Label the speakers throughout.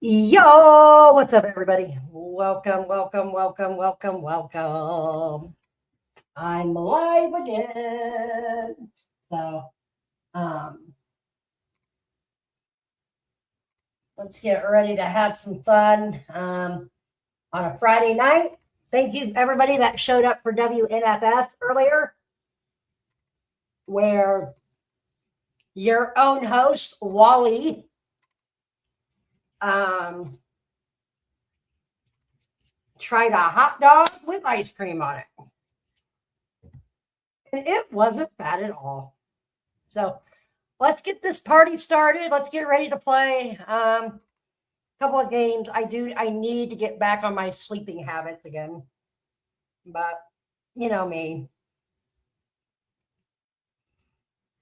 Speaker 1: Yo, what's up, everybody? Welcome, welcome, welcome, welcome, welcome. I'm live again. So, um, let's get ready to have some fun on a Friday night. Thank you, everybody that showed up for WNFS earlier, where your own host, Wally, um, tried a hot dog with ice cream on it. And it wasn't bad at all. So, let's get this party started. Let's get ready to play. Couple of games. I need to get back on my sleeping habits again. But you know me.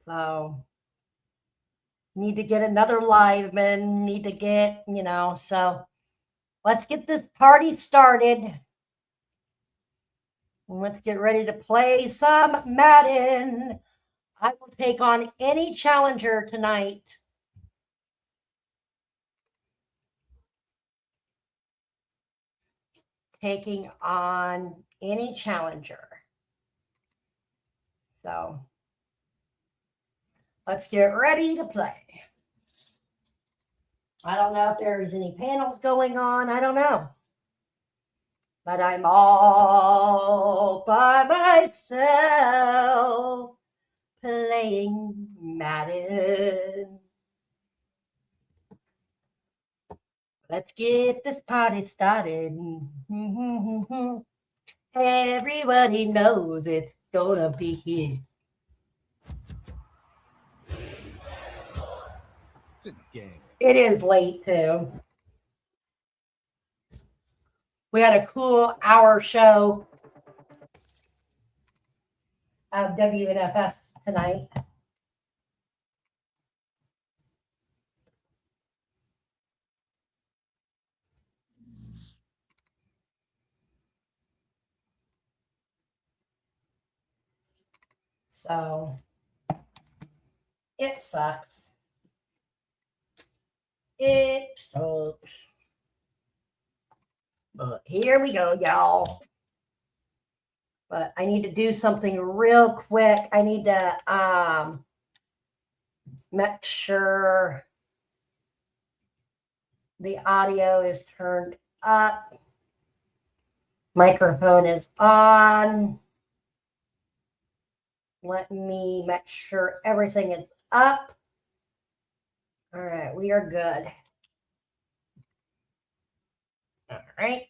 Speaker 1: So need to get another liveman, need to get, so let's get this party started. Let's get ready to play some Madden. I will take on any challenger tonight. Taking on any challenger. So let's get ready to play. I don't know if there's any panels going on. I don't know. But I'm all by myself playing Madden. Let's get this party started. Everybody knows it's gonna be here. It's a game. It is late too. We had a cool hour show of WNFS tonight. So it sucks. It sucks. But here we go, y'all. But I need to do something real quick. I need to make sure the audio is turned up. Microphone is on. Let me make sure everything is up. All right, we are good. All right.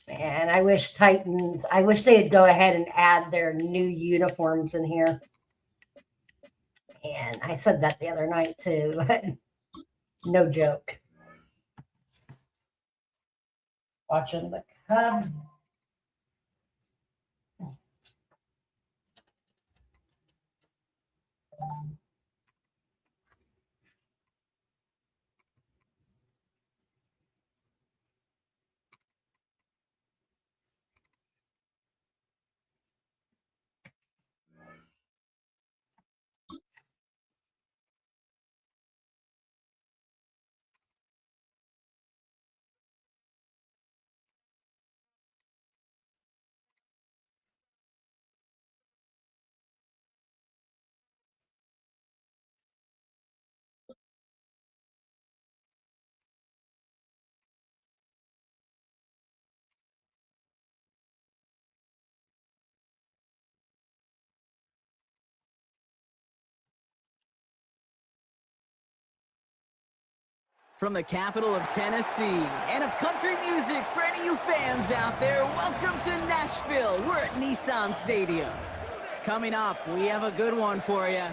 Speaker 1: And I wish they'd go ahead and add their new uniforms in here. And I said that the other night too, but no joke. Watching the Cubs.
Speaker 2: From the capital of Tennessee and of country music for any of you fans out there, welcome to Nashville. We're at Nissan Stadium. Coming up, we have a good one for you.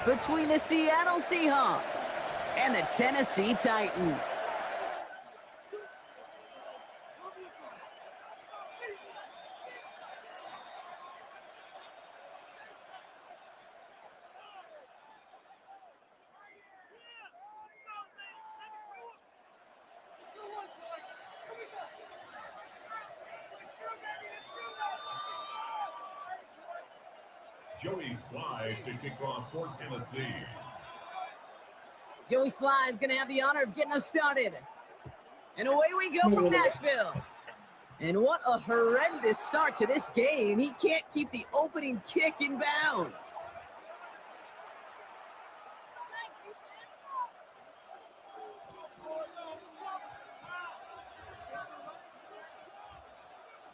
Speaker 2: Between the Seattle Seahawks and the Tennessee Titans.
Speaker 3: Joey Slide to kick off for Tennessee.
Speaker 2: Joey Sly is going to have the honor of getting us started. And away we go from Nashville. And what a horrendous start to this game. He can't keep the opening kick in bounds.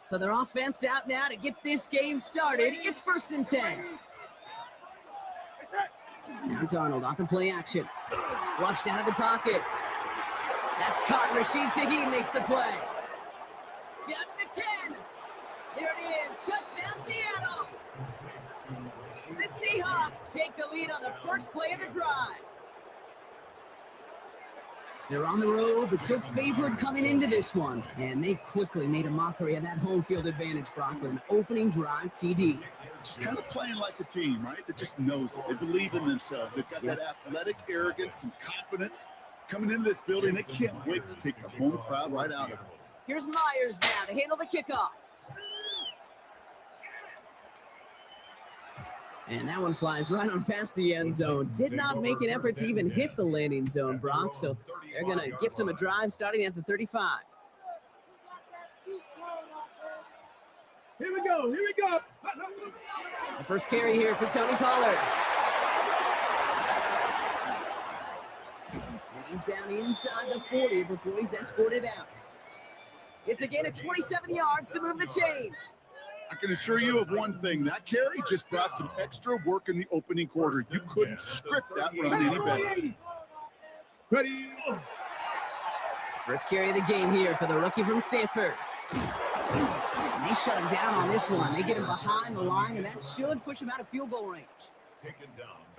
Speaker 2: So their offense out now to get this game started. It's 1st and 10. Now Darnold off the play action. Flushed out of the pocket. That's caught. Rashid Shaheed makes the play. Down to the 10. There it is. Touchdown, Seattle. The Seahawks take the lead on the first play of the drive. They're on the road, but still favored coming into this one. And they quickly made a mockery of that home field advantage, Brock, with an opening drive TD.
Speaker 4: Just kind of playing like a team, right? That just knows it. They believe in themselves. They've got that athletic arrogance and confidence coming into this building. They can't wait to take the home crowd right out of it.
Speaker 2: Here's Myers now to handle the kickoff. And that one flies right on past the end zone. Did not make an effort to even hit the landing zone, Brock. So they're going to gift him a drive starting at the 35.
Speaker 5: Here we go. Here we go.
Speaker 2: The first carry here for Tony Pollard. And he's down inside the 40 before he's escorted out. It's a gain of 27 yards to move the chains.
Speaker 4: I can assure you of one thing. That carry just brought some extra work in the opening quarter. You couldn't script that run any better.
Speaker 5: Ready.
Speaker 2: First carry of the game here for the rookie from Stanford. And they shut him down on this one. They get him behind the line, and that should push him out of field goal range.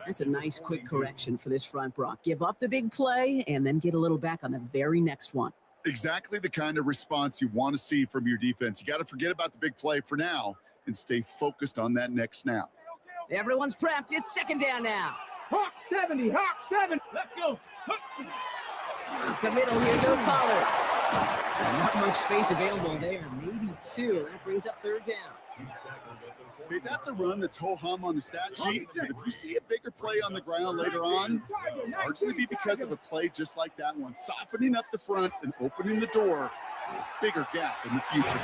Speaker 2: That's a nice quick correction for this front, Brock. Give up the big play and then get a little back on the very next one.
Speaker 4: Exactly the kind of response you want to see from your defense. You got to forget about the big play for now and stay focused on that next snap.
Speaker 2: Everyone's prepped. It's 2nd down now.
Speaker 5: Hawk 70. Hawk 7. Let's go.
Speaker 2: Up the middle, here goes Pollard. Not much space available there. Maybe 2. That brings up 3rd down.
Speaker 4: Hey, that's a run that's ho-hum on the stat sheet. But if you see a bigger play on the ground later on, it'll largely be because of a play just like that one, softening up the front and opening the door for a bigger gap in the future.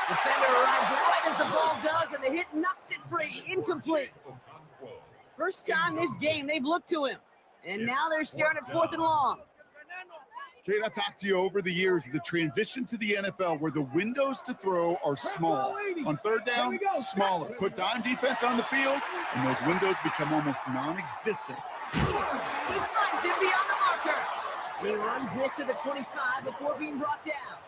Speaker 2: Defender arrives right as the ball does, and the hit knocks it free. Incomplete. First time this game they've looked to him. And now they're staring at 4th and long.
Speaker 4: Kate, I've talked to you over the years, the transition to the NFL where the windows to throw are small. On 3rd down, smaller. Put dime defense on the field, and those windows become almost non-existent.
Speaker 2: He finds him beyond the marker. And he runs this to the 25 before being brought down.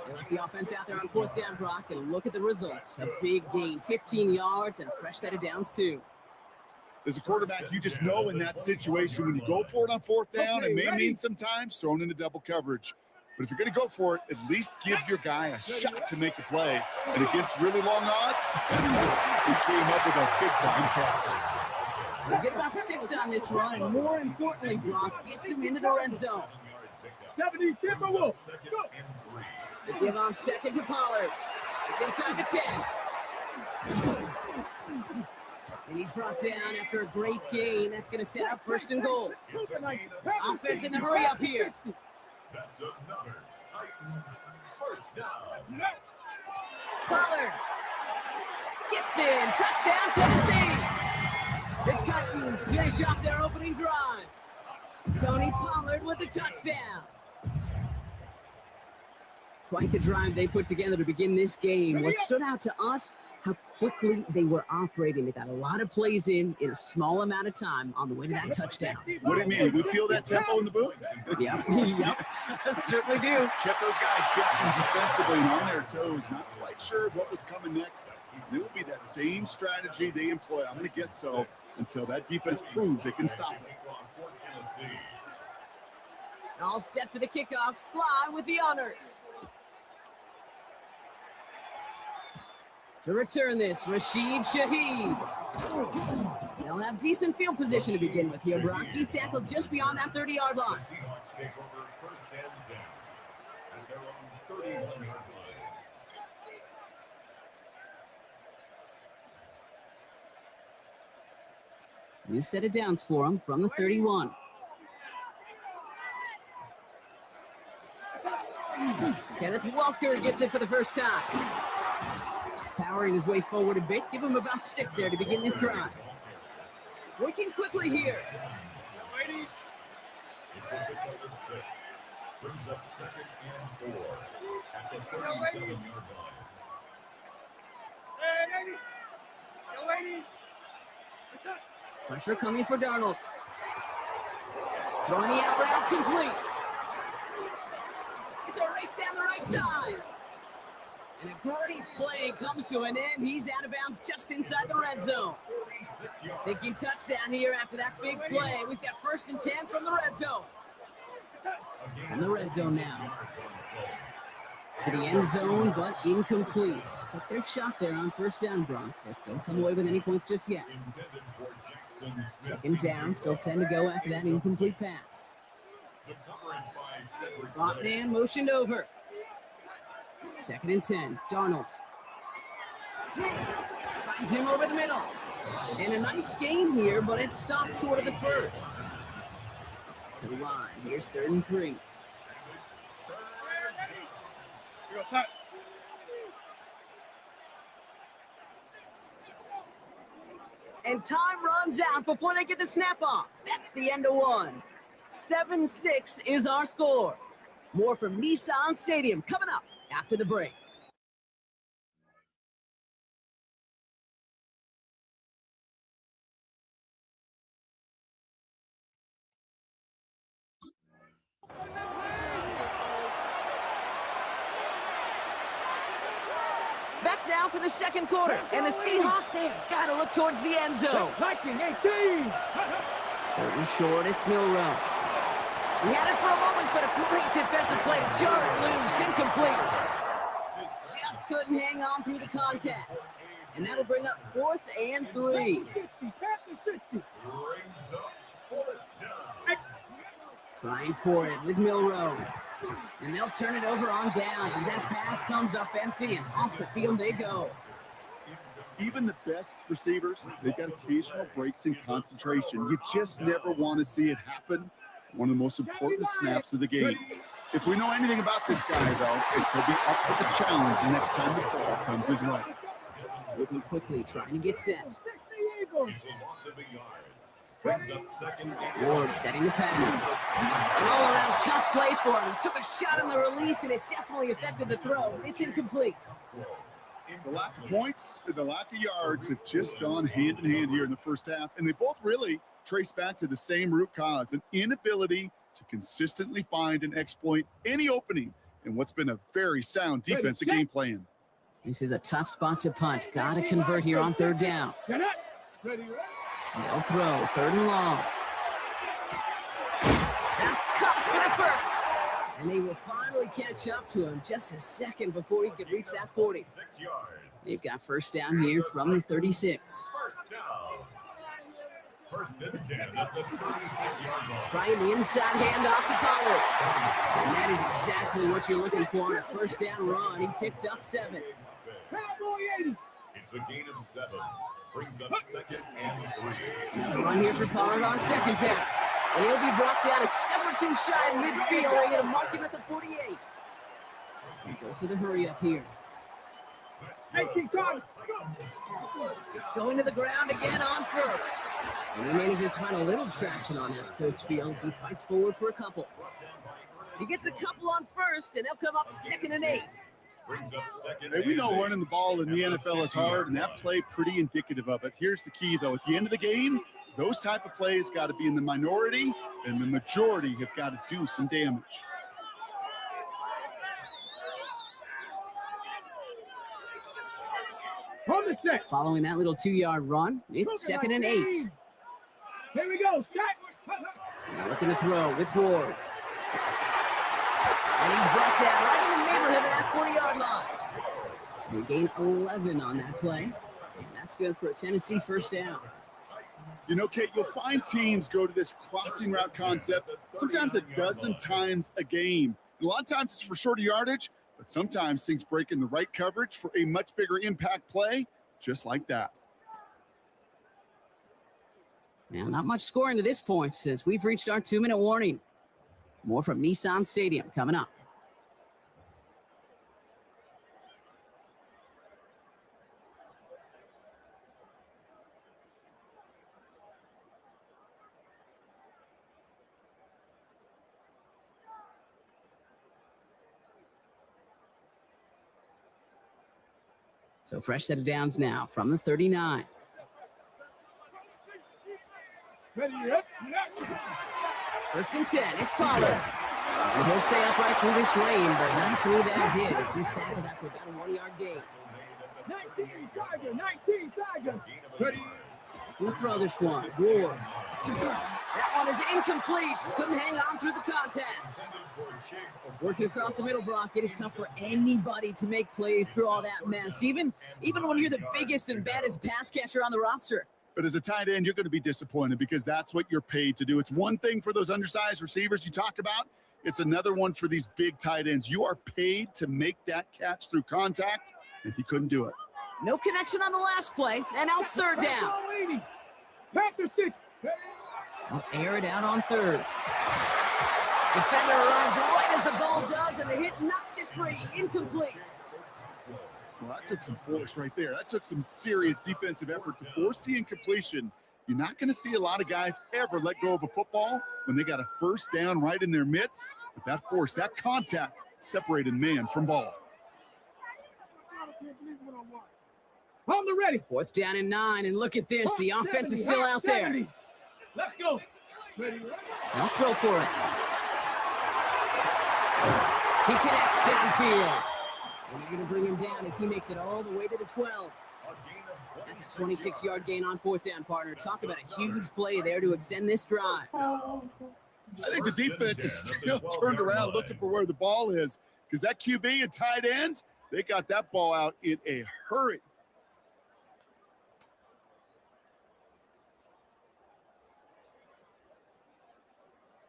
Speaker 2: They left the offense out there on 4th down, Brock, and look at the results. A big gain, 15 yards, and a fresh set of downs, too.
Speaker 4: As a quarterback, you just know in that situation when you go for it on 4th down, it may mean sometimes thrown into double coverage. But if you're going to go for it, at least give your guy a shot to make a play. And against really long odds, he came up with a big-time catch.
Speaker 2: We'll get about 6 on this run, and more importantly, Brock gets him into the red zone.
Speaker 5: 70. Timberwolves. Go.
Speaker 2: The give on 2nd to Pollard. It's inside the 10. And he's brought down after a great gain. That's going to set up 1st and goal. Offense in the hurry up here.
Speaker 3: That's another Titans 1st down.
Speaker 2: Pollard gets in. Touchdown, Tennessee. The Titans finish off their opening drive. Tony Pollard with the touchdown. Quite the drive they put together to begin this game. What stood out to us, how quickly they were operating. They got a lot of plays in a small amount of time on the way to that touchdown.
Speaker 4: What do you mean? We feel that tempo in the booth?
Speaker 2: Yep, certainly do.
Speaker 4: Kept those guys guessing defensively and on their toes. Not quite sure what was coming next. It will be that same strategy they employ. I'm going to guess so until that defense proves they can stop it.
Speaker 2: All set for the kickoff. Sly with the honors. To return this, Rashid Shaheed. They'll have decent field position to begin with here. Brock, he's tackled just beyond that 30-yard line. New set of downs for him from the 31. Kenneth Walker gets it for the first time. Powering his way forward a bit. Give him about 6 there to begin this drive. Working quickly here.
Speaker 3: It's a pickup of 6. Brings up 2nd and 4 at the 37-yard line.
Speaker 2: Pressure coming for Darnold. Throwing the out route complete. It's a race down the right side. And a great play comes to an end. He's out of bounds just inside the red zone. Thinking touchdown here after that big play. We've got 1st and 10 from the red zone. From the red zone now. To the end zone, but incomplete. Took their shot there on 1st down, Gronk, but don't come away with any points just yet. 2nd down, still 10 to go after that incomplete pass. Slot man motioned over. 2nd and 10, Darnold. Finds him over the middle. And a nice game here, but it stopped short of the first. To the line, here's 3rd and 3. And time runs out before they get the snap off. That's the end of one. 7-6 is our score. More from Nissan Stadium coming up after the break. Back now for the 2nd quarter, and the Seahawks, they have got to look towards the end zone.
Speaker 5: 18.
Speaker 2: 3rd short, it's Milrow. He had it for a moment, but a great defensive play to jar it loose, incomplete. Just couldn't hang on through the contact. And that'll bring up 4th and 3. Trying for it with Milrow. And they'll turn it over on downs as that pass comes up empty, and off the field they go.
Speaker 4: Even the best receivers, they've got occasional breaks in concentration. You just never want to see it happen. One of the most important snaps of the game. If we know anything about this guy, though, it's he'll be up for the challenge the next time the ball comes his way.
Speaker 2: Moving quickly, trying to get set.
Speaker 3: It's a loss of a yard. Brings up 2nd and
Speaker 2: Ward setting the pass. An all-around tough play for him. He took a shot on the release, and it definitely affected the throw. It's incomplete.
Speaker 4: The lack of points and the lack of yards have just gone hand in hand here in the first half, and they both really trace back to the same root cause, an inability to consistently find and exploit any opening in what's been a very sound defensive game plan.
Speaker 2: This is a tough spot to punt. Got to convert here on 3rd down. They'll throw, 3rd and long. That's caught for the first. And they will finally catch up to him just a second before he could reach that 40.
Speaker 3: 6 yards.
Speaker 2: They've got 1st down here from the 36.
Speaker 3: 1st down. 1st and 10 at the 36-yard line.
Speaker 2: Trying the inside handoff to Pollard. And that is exactly what you're looking for on a 1st down run. He picked up 7.
Speaker 3: It's a gain of 7. Brings up 2nd and 3.
Speaker 2: Run here for Pollard on 2nd down. And he'll be brought down a step or 2 shy in midfield. They're going to mark him at the 48. He goes to the hurry up here. Going to the ground again on 1st. And he manages to find a little traction on that search field as he fights forward for a couple. He gets a couple on 1st, and they'll come up 2nd and 8.
Speaker 3: Brings up 2nd.
Speaker 4: Hey, we know running the ball in the NFL is hard, and that play pretty indicative of it. Here's the key, though. At the end of the game, those type of plays got to be in the minority, and the majority have got to do some damage.
Speaker 2: Following that little 2-yard run, it's 2nd and 8.
Speaker 5: Here we go.
Speaker 2: Now looking to throw with Ward. And he's brought down right in the neighborhood of that 40-yard line. They gain 11 on that play. And that's good for a Tennessee 1st down.
Speaker 4: You know, Kate, you'll find teams go to this crossing route concept sometimes a dozen times a game. And a lot of times it's for shorter yardage, but sometimes things break in the right coverage for a much bigger impact play, just like that.
Speaker 2: Now, not much scoring to this point as we've reached our 2-minute warning. More from Nissan Stadium coming up. So fresh set of downs now from the 39.
Speaker 5: Ready, up,
Speaker 2: First and 10, it's Pollard. And he'll stay upright through this rain, but not through that hit as he's tackled after about a 1-yard gain.
Speaker 5: 19, Tiger, 19, Tiger. Ready,
Speaker 2: We'll throw this one. Roar. That one is incomplete. Couldn't hang on through the contact. Working across the middle, Brock, it is tough for anybody to make plays through all that mess, even when you're the biggest and baddest pass catcher on the roster.
Speaker 4: But as a tight end, you're going to be disappointed because that's what you're paid to do. It's one thing for those undersized receivers you talk about. It's another one for these big tight ends. You are paid to make that catch through contact, and he couldn't do it.
Speaker 2: No connection on the last play, and now it's third down.
Speaker 5: Panther 6.
Speaker 2: I'll air it out on third. Defender arrives right as the ball does, and the hit knocks it free. Incomplete.
Speaker 4: Well, that took some force right there. That took some serious defensive effort to force the incompletion. You're not going to see a lot of guys ever let go of a football when they got a first down right in their midst. But that force, that contact, separated man from ball.
Speaker 5: On the ready.
Speaker 2: Fourth down and 9, and look at this. The offense is still out there.
Speaker 5: Let's go. Ready,
Speaker 2: I'll throw for it. He connects downfield. And you're going to bring him down as he makes it all the way to the 12. That's a 26-yard gain on fourth down, partner. Talk about a huge play there to extend this drive.
Speaker 4: I think the defense is still turned around looking for where the ball is because that QB and tight ends, they got that ball out in a hurry.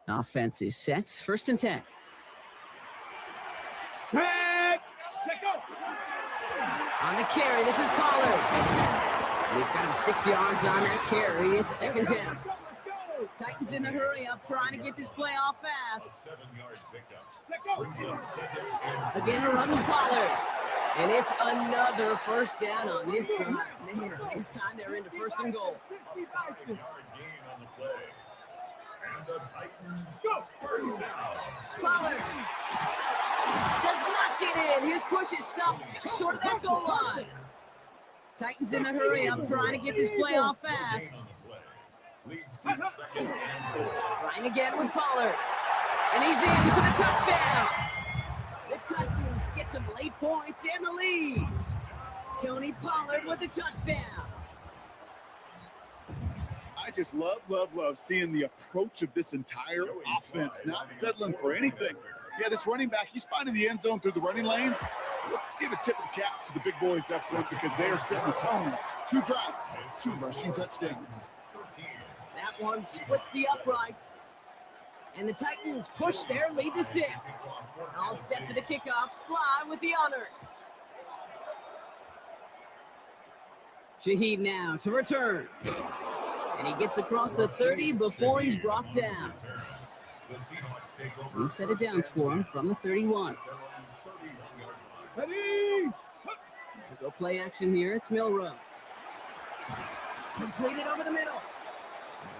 Speaker 2: Offense is set. First and 10.
Speaker 5: Tag. Let go.
Speaker 2: On the carry, this is Pollard. And he's got him 6 yards on that carry. It's second down. Titans in the hurry up, trying to get this play off fast.
Speaker 3: 7-yard pickup.
Speaker 5: Let go.
Speaker 3: Brings up second and
Speaker 2: Again, a run with Pollard. And it's another first down on this drive. Man, this time they're into first and goal.
Speaker 3: 7-yard gain on the play. And the Titans first down.
Speaker 2: Pollard does not get in. His push is stopped just short of that goal line. Titans in the hurry up, trying to get this play off fast.
Speaker 3: Leads to second and 4.
Speaker 2: Trying again with Pollard. And he's in for the touchdown. The Titans get some late points and the lead. Tony Pollard with the touchdown.
Speaker 4: I just love seeing the approach of this entire offense, not settling for anything. Yeah, this running back, he's finding the end zone through the running lanes. Let's give a tip of the cap to the big boys up front because they are setting the tone. 2 drives, 2 rushing touchdowns.
Speaker 2: That one splits the uprights. And the Titans push their lead to 6. All set for the kickoff. Sly with the honors. Shaheed now to return. And he gets across the 30 before he's brought down. We've set it downs for him from the 31.
Speaker 5: Ready.
Speaker 2: Go play action here. It's Milrow. Completed over the middle.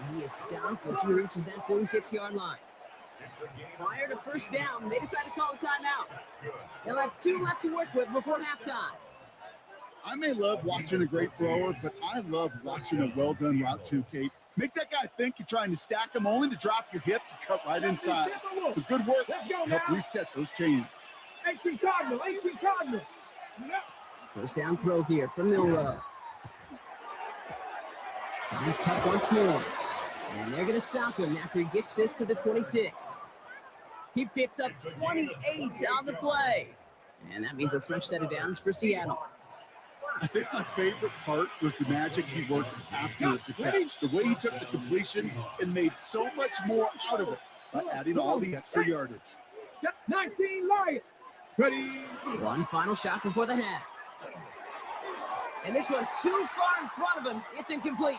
Speaker 2: And he is stopped as he reaches that 46-yard line. Prior to first down, they decide to call a timeout. They'll have 2 left to work with before halftime.
Speaker 4: I may love watching a great thrower, but I love watching a well-done route too, Kate. Make that guy think you're trying to stack him only to drop your hips and cut right inside. So good work to help reset those chains.
Speaker 5: 18 Cardinal, 18 Cardinal.
Speaker 2: First down throw here from Milrow. Finds cut once more. And they're going to stop him after he gets this to the 26. He picks up 28 on the play. And that means a fresh set of downs for Seattle.
Speaker 4: I think my favorite part was the magic he worked after the catch. The way he took the completion and made so much more out of it by adding all the extra yardage.
Speaker 5: 19 Lions. Ready.
Speaker 2: One final shot before the half. And this one too far in front of him. It's incomplete.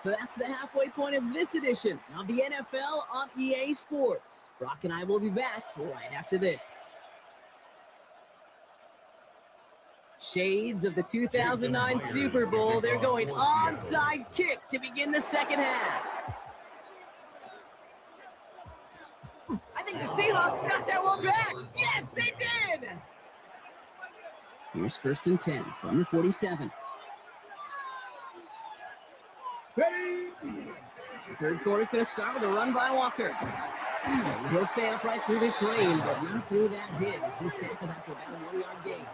Speaker 2: So that's the halfway point of this edition of the NFL on EA Sports. Brock and I will be back right after this. Shades of the 2009 Super Bowl. They're going onside kick to begin the second half. I think the Seahawks got that one back. Yes, they did. Here's 1st and 10 from the 47. The third quarter is going to start with a run by Walker. He'll stay upright through this rain, but not through that hit as he's tackled after about a 1-yard gain.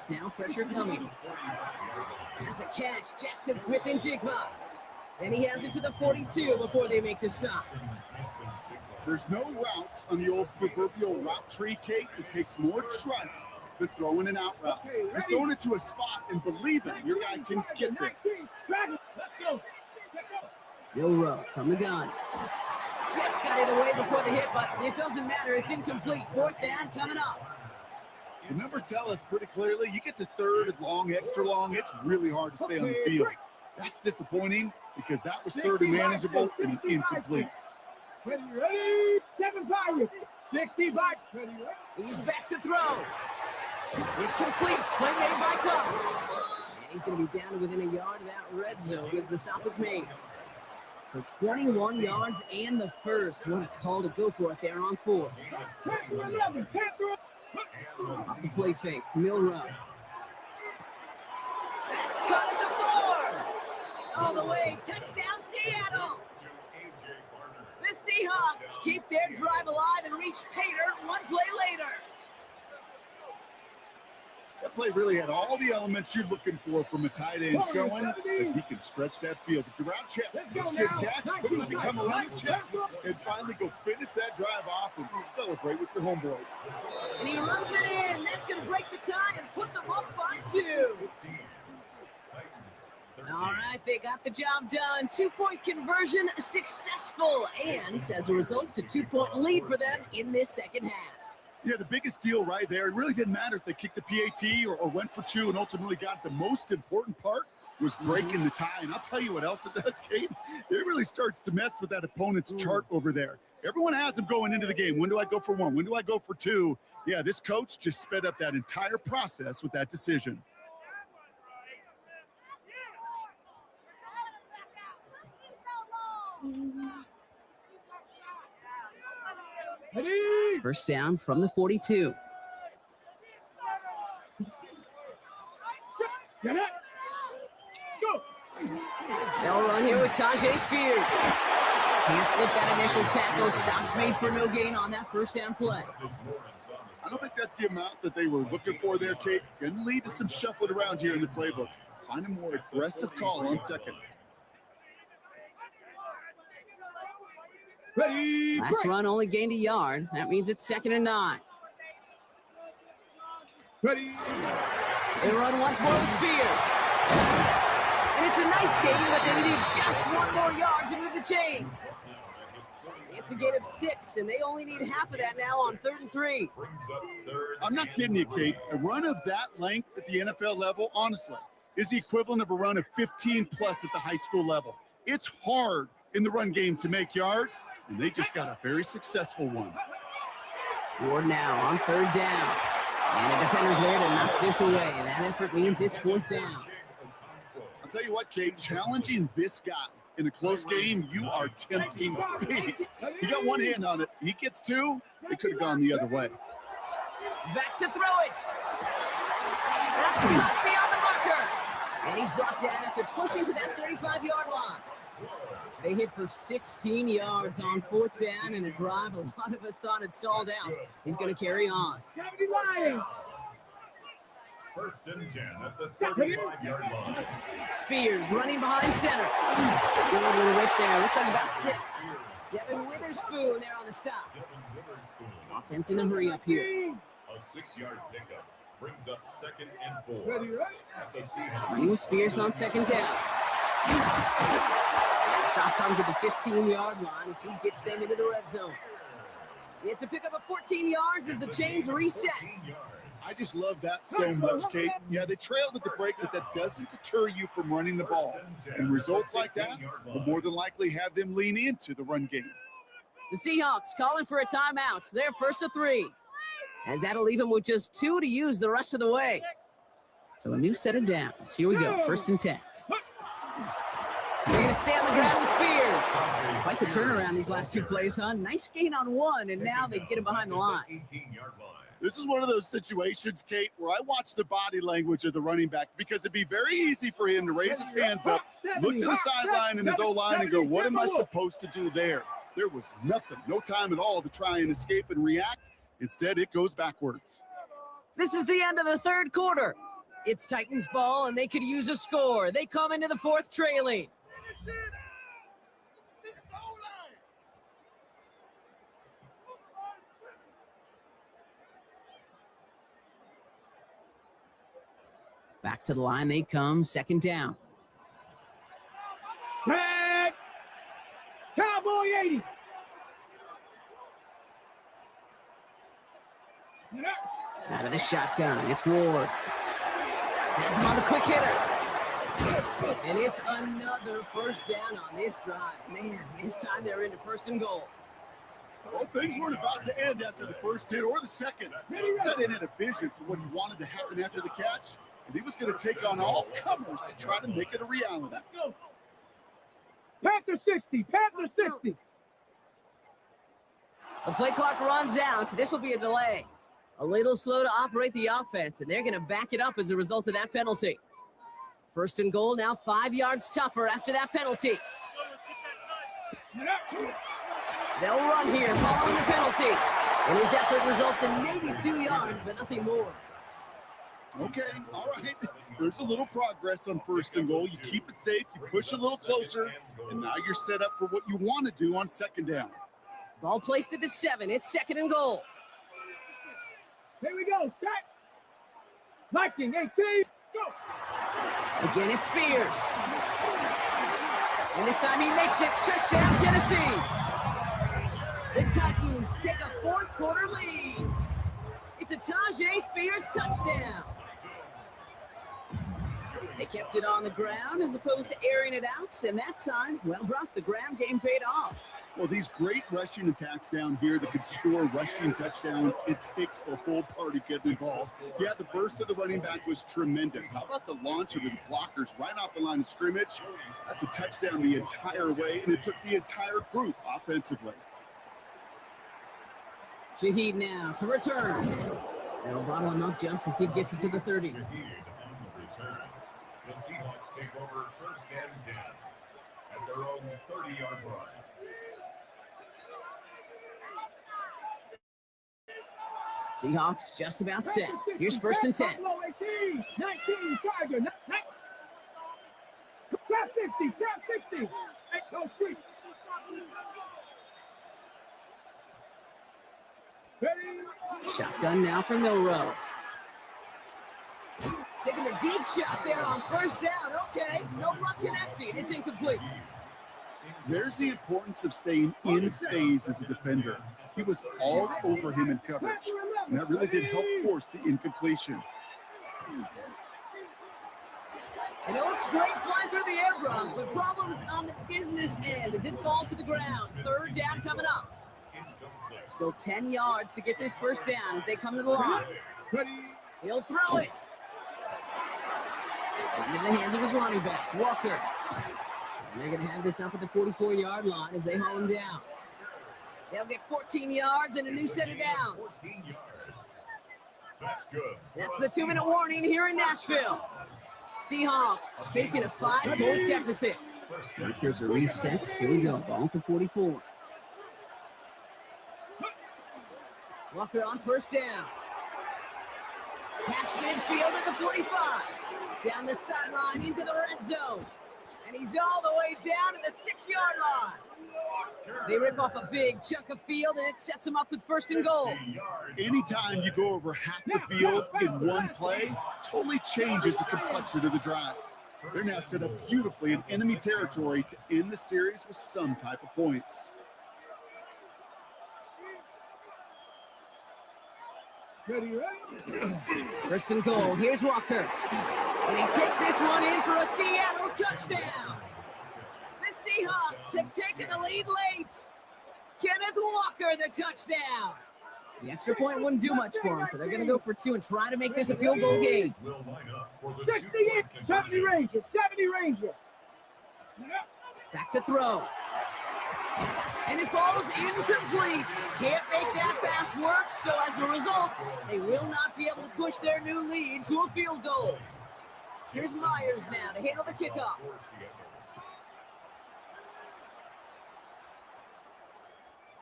Speaker 2: Now pressure coming. That's a catch. Jackson Smith and Jigba. And he has it to the 42 before they make the stop.
Speaker 4: There's no routes on the old proverbial route tree, Kate, that takes more trust than throwing an out route. You're throwing it to a spot and believing your guy can get there.
Speaker 2: Will Rowe from the gun. Just got it away before the hit, but it doesn't matter. It's incomplete. 4th down coming up.
Speaker 4: The numbers tell us pretty clearly, you get to 3rd and long, extra long, it's really hard to stay on the field. That's disappointing because that was 3rd and manageable and incomplete.
Speaker 5: Ready, 7-5, 65.
Speaker 2: He's back to throw. It's complete. Play made by Cup. And he's going to be down to within a yard of that red zone as the stop is made. So 21 yards and the first. What a call to go for it there on 4. Off the play fake. Milrow. That's cut at the 4. All the way. Touchdown Seattle. The Seahawks keep their drive alive and reach pay dirt one play later.
Speaker 4: That play really had all the elements you're looking for from a tight end, showing that he can stretch that field. With the route check, let's get a catch, quickly become a running check, and finally go finish that drive off and celebrate with your homeboys.
Speaker 2: And he runs it in. That's going to break the tie and puts them up by 2. All right, they got the job done. 2-point conversion successful. And as a result, a 2-point lead for them in this second half.
Speaker 4: Yeah, the biggest deal right there, it really didn't matter if they kicked the PAT or went for 2 and ultimately got it. The most important part was breaking the tie. And I'll tell you what else it does, Kate. It really starts to mess with that opponent's chart over there. Everyone has them going into the game. When do I go for 1? When do I go for 2? Yeah, this coach just sped up that entire process with that decision.
Speaker 2: First down from the 42.
Speaker 5: Get it. Go.
Speaker 2: They'll run here with Tajay Spears. Can't slip that initial tackle. Stops made for no gain on that first down play.
Speaker 4: I don't think that's the amount that they were looking for there, Kate. Can lead to some shuffling around here in the playbook. Find a more aggressive call on second.
Speaker 5: Ready.
Speaker 2: Last run only gained a yard. That means it's 2nd and 9.
Speaker 5: Ready.
Speaker 2: They run once more with Spears. And it's a nice gain, but they need just 1 more yard to move the chains. It's a gain of 6, and they only need half of that now on 3rd and 3.
Speaker 4: I'm not kidding you, Kate. A run of that length at the NFL level, honestly, is the equivalent of a run of 15 plus at the high school level. It's hard in the run game to make yards, and they just got a very successful one.
Speaker 2: Ward now on 3rd down. And the defender's there to knock this away. And that effort means it's 4th down.
Speaker 4: I'll tell you what, Kate, challenging this guy in a close game, you are tempting fate. He got 1 hand on it. He gets 2. It could have gone the other way.
Speaker 2: Back to throw it. That's caught beyond the marker. And he's brought down after pushing to that 35-yard line. They hit for 16 yards on 4th down and a drive a lot of us thought had stalled out. He's going to carry on.
Speaker 3: 1st and 10 at the 35-yard line.
Speaker 2: Spears running behind center. Good little whip there. Looks like about 6. Devin Witherspoon there on the stop. Offense in a hurry up here.
Speaker 3: A 6-yard pickup brings up 2nd and 4. At the Seahawks.
Speaker 2: New Spears on 2nd down. And the stop comes at the 15-yard line as he gets them into the red zone. It's a pickup of 14 yards as the chains reset.
Speaker 4: I just love that so much, Kate. Yeah, they trailed at the break, but that doesn't deter you from running the ball. And results like that will more than likely have them lean into the run game.
Speaker 2: The Seahawks calling for a timeout. They're first to 3. As that'll leave them with just 2 to use the rest of the way. So a new set of downs. Here we go, 1st and 10. They're going to stay on the ground with Spears. Quite the turnaround these last 2 plays, huh? Nice gain on 1, and now they get him behind the line.
Speaker 4: This is one of those situations, Kate, where I watch the body language of the running back because it'd be very easy for him to raise his hands up, look to the sideline and his O-line and go, what am I supposed to do there? There was nothing, no time at all to try and escape and react. Instead, it goes backwards.
Speaker 2: This is the end of the 3rd quarter. It's Titans ball, and they could use a score. They come into the 4th trailing. Back to the line they come, 2nd down.
Speaker 5: Tag. Cowboy 80.
Speaker 2: Out of the shotgun, it's Ward. Has him on the quick hitter. And it's another 1st down on this drive. Man, this time they're into 1st and goal.
Speaker 4: Well, things weren't about to end after the 1st hit or the 2nd. Instead, he had a vision for what he wanted to happen after the catch, and he was going to take on all comers to try to make it a reality.
Speaker 5: Let's go. Panther 60. Panther 60.
Speaker 2: The play clock runs out. This will be a delay. A little slow to operate the offense, and they're going to back it up as a result of that penalty. 1st and goal, now 5 yards tougher after that penalty. They'll run here following the penalty. And his effort results in maybe 2 yards, but nothing more.
Speaker 4: Okay, all right. There's a little progress on 1st and goal. You keep it safe, you push a little closer, and now you're set up for what you want to do on 2nd down.
Speaker 2: Ball placed at the 7. It's 2nd and goal.
Speaker 5: Here we go. Set. Viking 18. Go.
Speaker 2: Again, it's Spears. And this time he makes it. Touchdown, Tennessee. The Titans take a 4th quarter lead. It's a Tajay Spears touchdown. They kept it on the ground as opposed to airing it out. And that time, well, Brock, the ground game paid off.
Speaker 4: Well, these great rushing attacks down here that could score rushing touchdowns, it takes the whole party getting involved. Yeah, the burst of the running back was tremendous. How about the launch of his blockers right off the line of scrimmage? That's a touchdown the entire way, and it took the entire group offensively.
Speaker 2: Shaheed now to return. They'll bottle him up just as he gets it to the 30.
Speaker 3: The Seahawks take over 1st and 10 at their own 30-yard line.
Speaker 2: Seahawks just about set. Here's 1st and 10.
Speaker 5: 19, Tiger. Trap 60, trap 60. Go street.
Speaker 2: Shotgun now from Milrow. Taking a deep shot there on 1st down. Okay, no luck connecting. It's incomplete.
Speaker 4: There's the importance of staying in phase as a defender. He was all over him in coverage, and that really did help force the incompletion.
Speaker 2: And it looks great flying through the air, Brock, but problems on the business end as it falls to the ground. 3rd down coming up. Still 10 yards to get this 1st down as they come to the line. He'll throw it. Into the hands of his running back, Walker. And they're going to have this up at the 44-yard line as they haul him down. They'll get 14 yards and a new set of downs.
Speaker 3: 14 yards. That's good.
Speaker 2: That's the 2-minute warning here in Nashville. Seahawks facing a 5-point deficit. There's a reset. Here we go. Ball to 44. Walker on 1st down. Past midfield at the 45. Down the sideline into the red zone. And he's all the way down to the 6-yard line. They rip off a big chunk of field, and it sets them up with 1st and goal.
Speaker 4: Anytime you go over half the field in one play, totally changes the complexion of the drive. They're now set up beautifully in enemy territory to end the series with some type of points.
Speaker 5: Ready, ready.
Speaker 2: First and goal. Here's Walker. And he takes this one in for a Seattle touchdown. The Seahawks have taken the lead late. Kenneth Walker, the touchdown. The extra point wouldn't do much for him, so they're going to go for 2 and try to make this a field goal game.
Speaker 3: Will line up for the
Speaker 5: 68,
Speaker 3: two-point
Speaker 5: 70
Speaker 3: conversion.
Speaker 5: Ranger, 70 Ranger.
Speaker 2: Back to throw. And it falls incomplete. Can't make that pass work, so as a result, they will not be able to push their new lead to a field goal. Here's Myers now to handle the kickoff.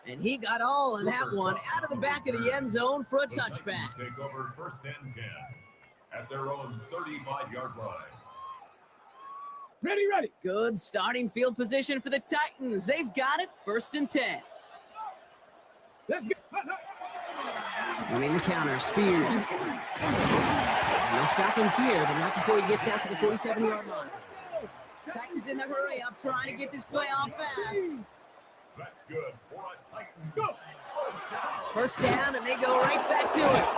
Speaker 2: And he got all of that one out of the back of the end zone for a
Speaker 3: The
Speaker 2: touchback.
Speaker 3: Titans take over first and 10 at their own 35-yard line.
Speaker 5: Ready, ready.
Speaker 2: Good starting field position for the Titans. They've got it, first and 10.
Speaker 5: Let's go.
Speaker 2: Winning the counter, Spears. And they'll stop him here, but not before he gets out to the 47-yard line. Titans in the hurry up, trying to get this play off fast.
Speaker 3: That's good for a Titans first down.
Speaker 2: First down, and they go right back to it.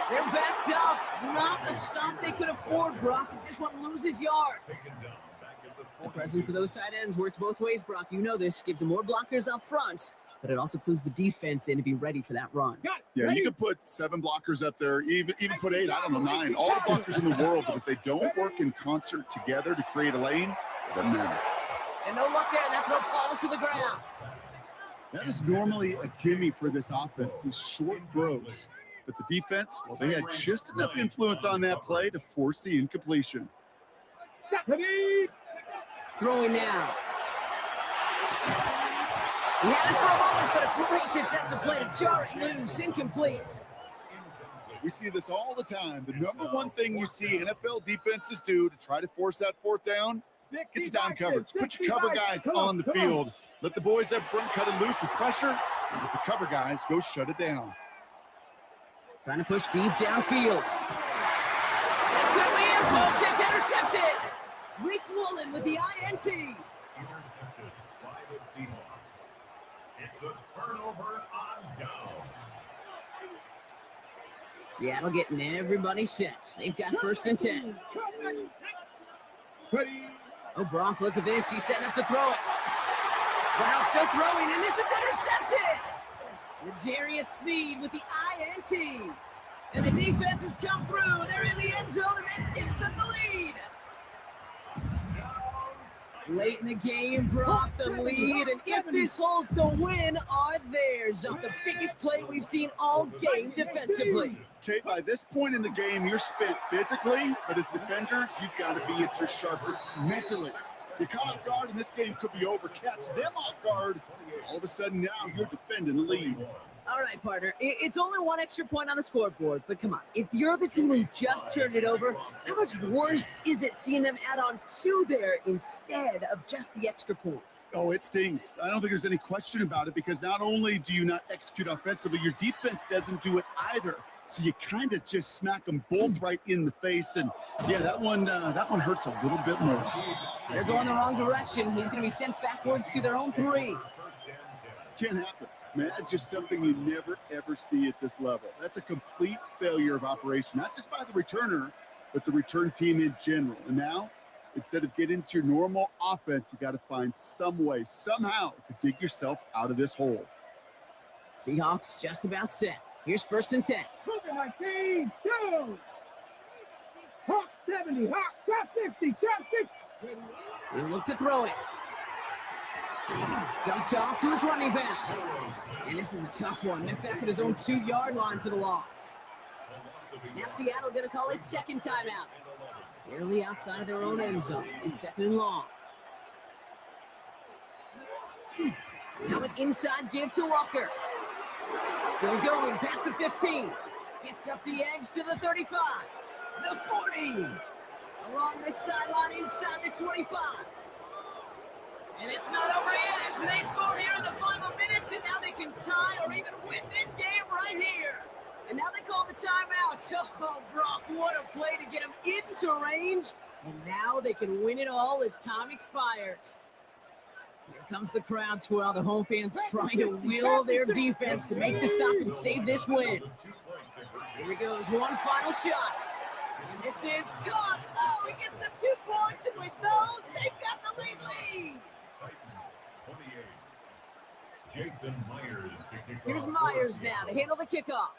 Speaker 2: They're backed up. Not a stop they could afford, Brock, as this one loses yards.
Speaker 3: Taken down back at the
Speaker 2: The presence of those tight ends works both ways, Brock. You know this. Gives them more blockers up front, but it also clues the defense in to be ready for that run.
Speaker 5: Got it.
Speaker 4: Yeah,
Speaker 5: Ready?
Speaker 4: you could put 7 blockers up there, even put 8, I don't know, 9, all the blockers in the world, but if they don't work in concert together to create a lane, it doesn't matter.
Speaker 2: And no luck there. That throw falls to the ground.
Speaker 4: That is normally a gimme for this offense, these short throws. But the defense, well, they had just enough influence on that play to force the incompletion.
Speaker 5: Ready.
Speaker 2: Throwing now. He had it for a moment, but a great defensive play to jar it loose. Incomplete.
Speaker 4: We see this all the time. The number one thing you see NFL defenses do to try to force that fourth down, get you down coverage. Put your cover guys on the field. Let the boys up front cut it loose with pressure, and let the cover guys go shut it down.
Speaker 2: Trying to push deep downfield. That could be it, folks. It's intercepted. Rick Woolen with the INT.
Speaker 3: intercepted by the Seahawks. It's a turnover on downs.
Speaker 2: Seattle getting everybody set. They've got first and 10.
Speaker 5: Ready.
Speaker 2: Oh, Brock, look at this. He's setting up to throw it. Wow, still throwing, and this is intercepted. Darius Sneed with the INT. And the defense has come through. They're in the end zone, and that gives them the lead. Late in the game, Brock the lead, and if this holds, the win are theirs of the biggest play we've seen all game defensively.
Speaker 4: Okay, by this point in the game, you're spent physically, but as defenders, you've got to be at your sharpest mentally. You're caught off guard, and this game could be over. Catch them off guard. All of a sudden, now you're defending the lead.
Speaker 2: All right, partner, it's only one extra point on the scoreboard, but come on. If you're the team who just turned it over, how much worse is it seeing them add on 2 there instead of just the extra point?
Speaker 4: Oh, it stings. I don't think there's any question about it because not only do you not execute offensively, your defense doesn't do it either. So you kind of just smack them both right in the face, and yeah, that one hurts a little bit more.
Speaker 2: They're going the wrong direction. He's going to be sent backwards to their own 3.
Speaker 4: Can't happen. Man, that's just something you never, ever see at this level. That's a complete failure of operation, not just by the returner, but the return team in general. And now, instead of getting into your normal offense, you got to find some way, somehow, to dig yourself out of this hole.
Speaker 2: Seahawks just about set. Here's first and 10.
Speaker 5: Booker 19, 2. Hawk 70, Hawk, top 50, top 60.
Speaker 2: He'll look to throw it. Dumped off to his running back. And this is a tough one. Met back at his own 2-yard line for the loss. Now Seattle going to call it second timeout. Barely outside of their own end zone. In second and long. Now an inside give to Walker. Still going past the 15. Gets up the edge to the 35. The 40. Along this sideline inside the 25. And it's not over yet. They score here in the final minutes, and now they can tie or even win this game right here. And now they call the timeout. Oh, Brock, what a play to get them into range. And now they can win it all as time expires. Here comes the crowd swell. The home fans trying to will their defense to make the stop and save this win. Here goes one final shot. And this is caught. Oh, he gets them 2 points, and with those, they've got the lead.
Speaker 3: Titans 28. Jason Myers to kick
Speaker 2: Here's
Speaker 3: off
Speaker 2: Myers
Speaker 3: for
Speaker 2: now to
Speaker 3: Seattle.
Speaker 2: handle the kickoff.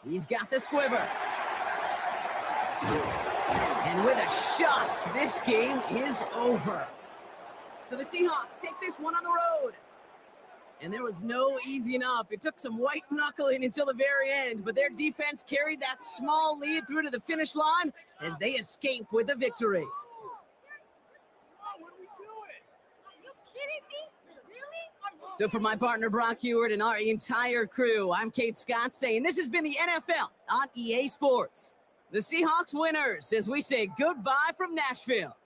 Speaker 2: He's got the squiver. And with a shot, this game is over. So the Seahawks take this one on the road. And there was no easing up. It took some white knuckling until the very end, but their defense carried that small lead through to the finish line as they escape with a victory. So for my partner, Brock Heward, and our entire crew, I'm Kate Scott saying this has been the NFL on EA Sports. The Seahawks winners as we say goodbye from Nashville.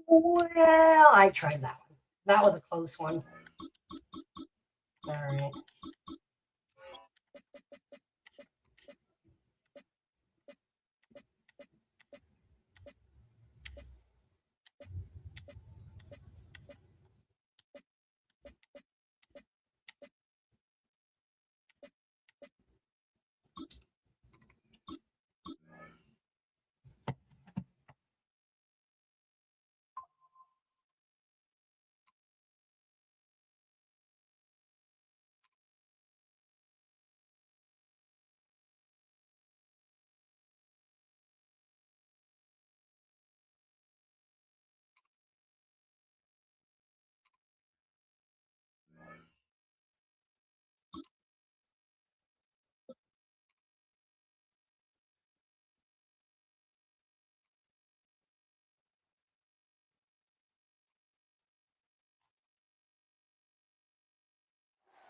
Speaker 1: Well, I tried that one. That was a close one. All right.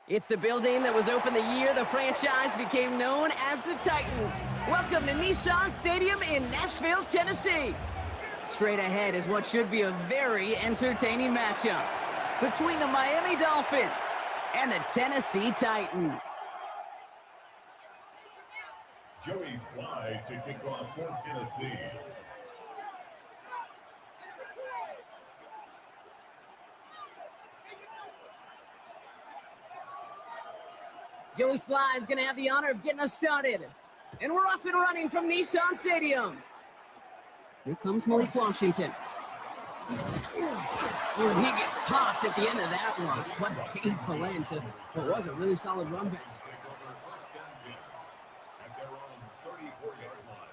Speaker 2: It's the building that was opened the year the franchise became known as the Titans. Welcome to Nissan Stadium in Nashville, Tennessee. Straight ahead is what should be a very entertaining matchup between the Miami Dolphins and the Tennessee Titans.
Speaker 3: Joey Slye to kick off for Tennessee.
Speaker 2: Joey Slye is going to have the honor of getting us started. And we're off and running from Nissan Stadium. Here comes Malik Washington. Oh, he gets popped at the end of that one. What a painful end to what was a really solid run back.
Speaker 3: At their own 34-yard line.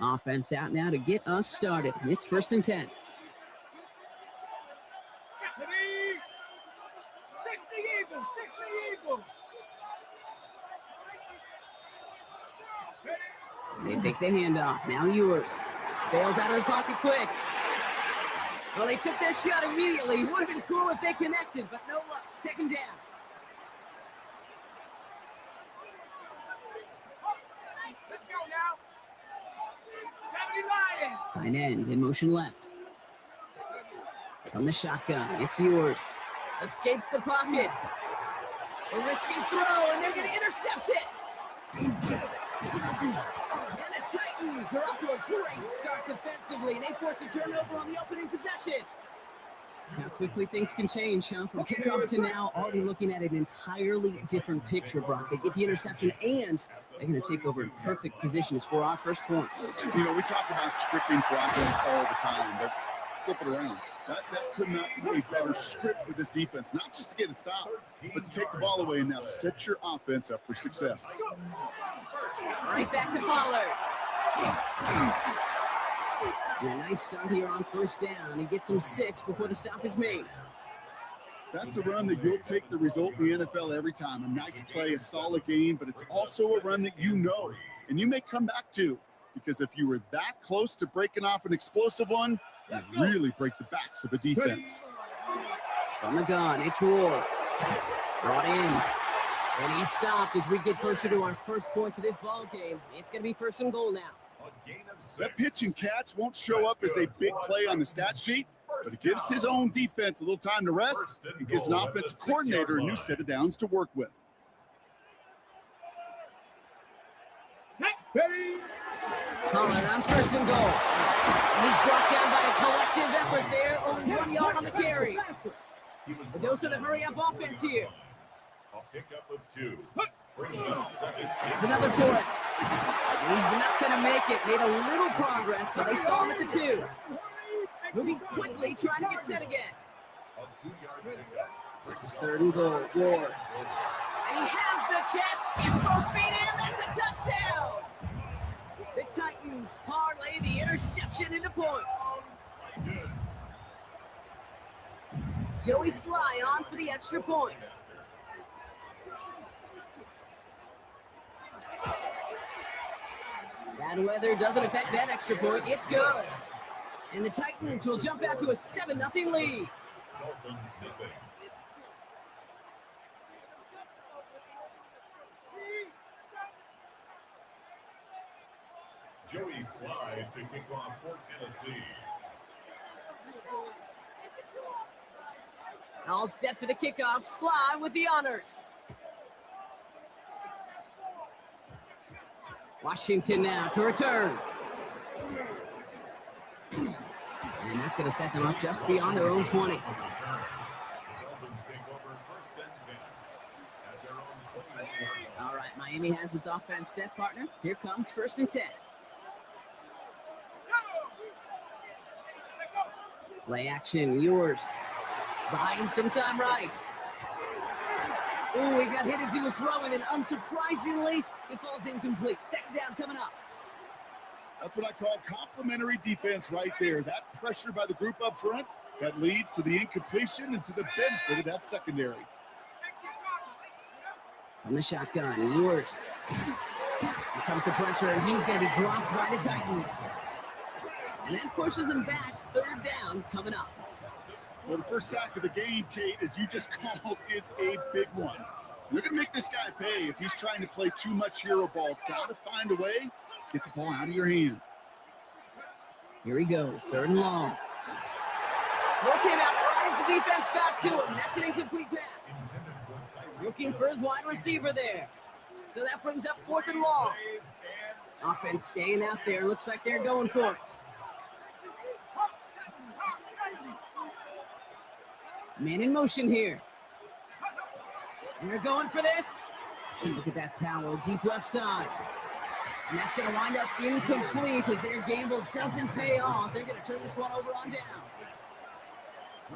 Speaker 2: Offense out now to get us started. It's 1st and 10.
Speaker 5: 60 Eagles, 60 Eagles.
Speaker 2: They take the handoff. Now Ewers. Bails out of the pocket quick. Well, they took their shot immediately. Would have been cool if they connected, but no luck. 2nd down.
Speaker 5: Let's go now. 70 Lions.
Speaker 2: Tight end in motion left. From the shotgun, it's Ewers. Escapes the pocket. A risky throw, and they're going to intercept it. And the Titans are off to a great start defensively, and they force a turnover on the opening possession. How quickly things can change, huh? From kickoff to now, already looking at an entirely different picture, Brock. They get the interception, and they're going to take over in perfect position to score our first points.
Speaker 4: You know, we talk about scripting for offense all the time, but flip it around. That could not be a better script for this defense, not just to get a stop, but to take the ball away and now set your offense up for success.
Speaker 2: Right back to Pollard. And a nice start here on first down. He gets him 6 before the stop is made.
Speaker 4: That's a run that you'll take the result in the NFL every time. A nice play, a solid game, but it's also a run that you know, and you may come back to, because if you were that close to breaking off an explosive one, you really break the backs of a defense.
Speaker 2: From the gun, it's Ward. Brought in. And he stopped as we get closer to our first point to this ball game. It's going to be first and goal now.
Speaker 4: That pitch and catch won't show up as a big play on the stat sheet, but it gives his own defense a little time to rest and gives an offensive coordinator a new set of downs to work with.
Speaker 2: Pollard on first and goal. And he's brought down by a collective effort there, only 1 yard on the carry. A dose of the hurry-up offense here.
Speaker 3: A pickup of 2. Brings up second.
Speaker 2: There's another for it. He's not going to make it. Made a little progress, but they stall him at the 2. Moving quickly, trying to get set again.
Speaker 3: A 2-yard pickup.
Speaker 2: This is third and goal. Ward. And he has the catch. Gets both feet in. That's a touchdown. The Titans parlay the interception into points. Joey Sly on for the extra point. Bad weather doesn't affect that extra point. It's good. And the Titans will jump out to a 7-0 lead.
Speaker 3: Dolphins nipping. Joey Slide to kick off for Tennessee.
Speaker 2: All set for the kickoff. Sly with the honors. Washington now to return. And that's going to set them up just beyond their own 20.
Speaker 3: Dolphins take over first and 10 at their own 20-yard line.
Speaker 2: All right, Miami has its offense set, partner. Here comes first and 10. Play action, yours. Buying some time right. Ooh, he got hit as he was throwing, and unsurprisingly, it falls incomplete. Second down coming up.
Speaker 4: That's what I call complimentary defense right there. That pressure by the group up front, that leads to the incompletion and to the benefit of that secondary.
Speaker 2: On the shotgun, yours. Here comes the pressure, and he's going to be dropped by the Titans. And that pushes him back. Third down coming up.
Speaker 4: Well, the first sack of the game, Kate, as you just called, is a big one. You're going to make this guy pay if he's trying to play too much hero ball. Got to find a way to get the ball out of your hand.
Speaker 2: Here he goes, third and long. Throw came out right as the defense got to him. That's an incomplete pass. Looking for his wide receiver there. So that brings up fourth and long. Offense staying out there. Looks like they're going for it. Man in motion here. And they're going for this. Look at that power, deep left side. And that's going to wind up incomplete as their gamble doesn't pay off. They're going to turn this one over on downs.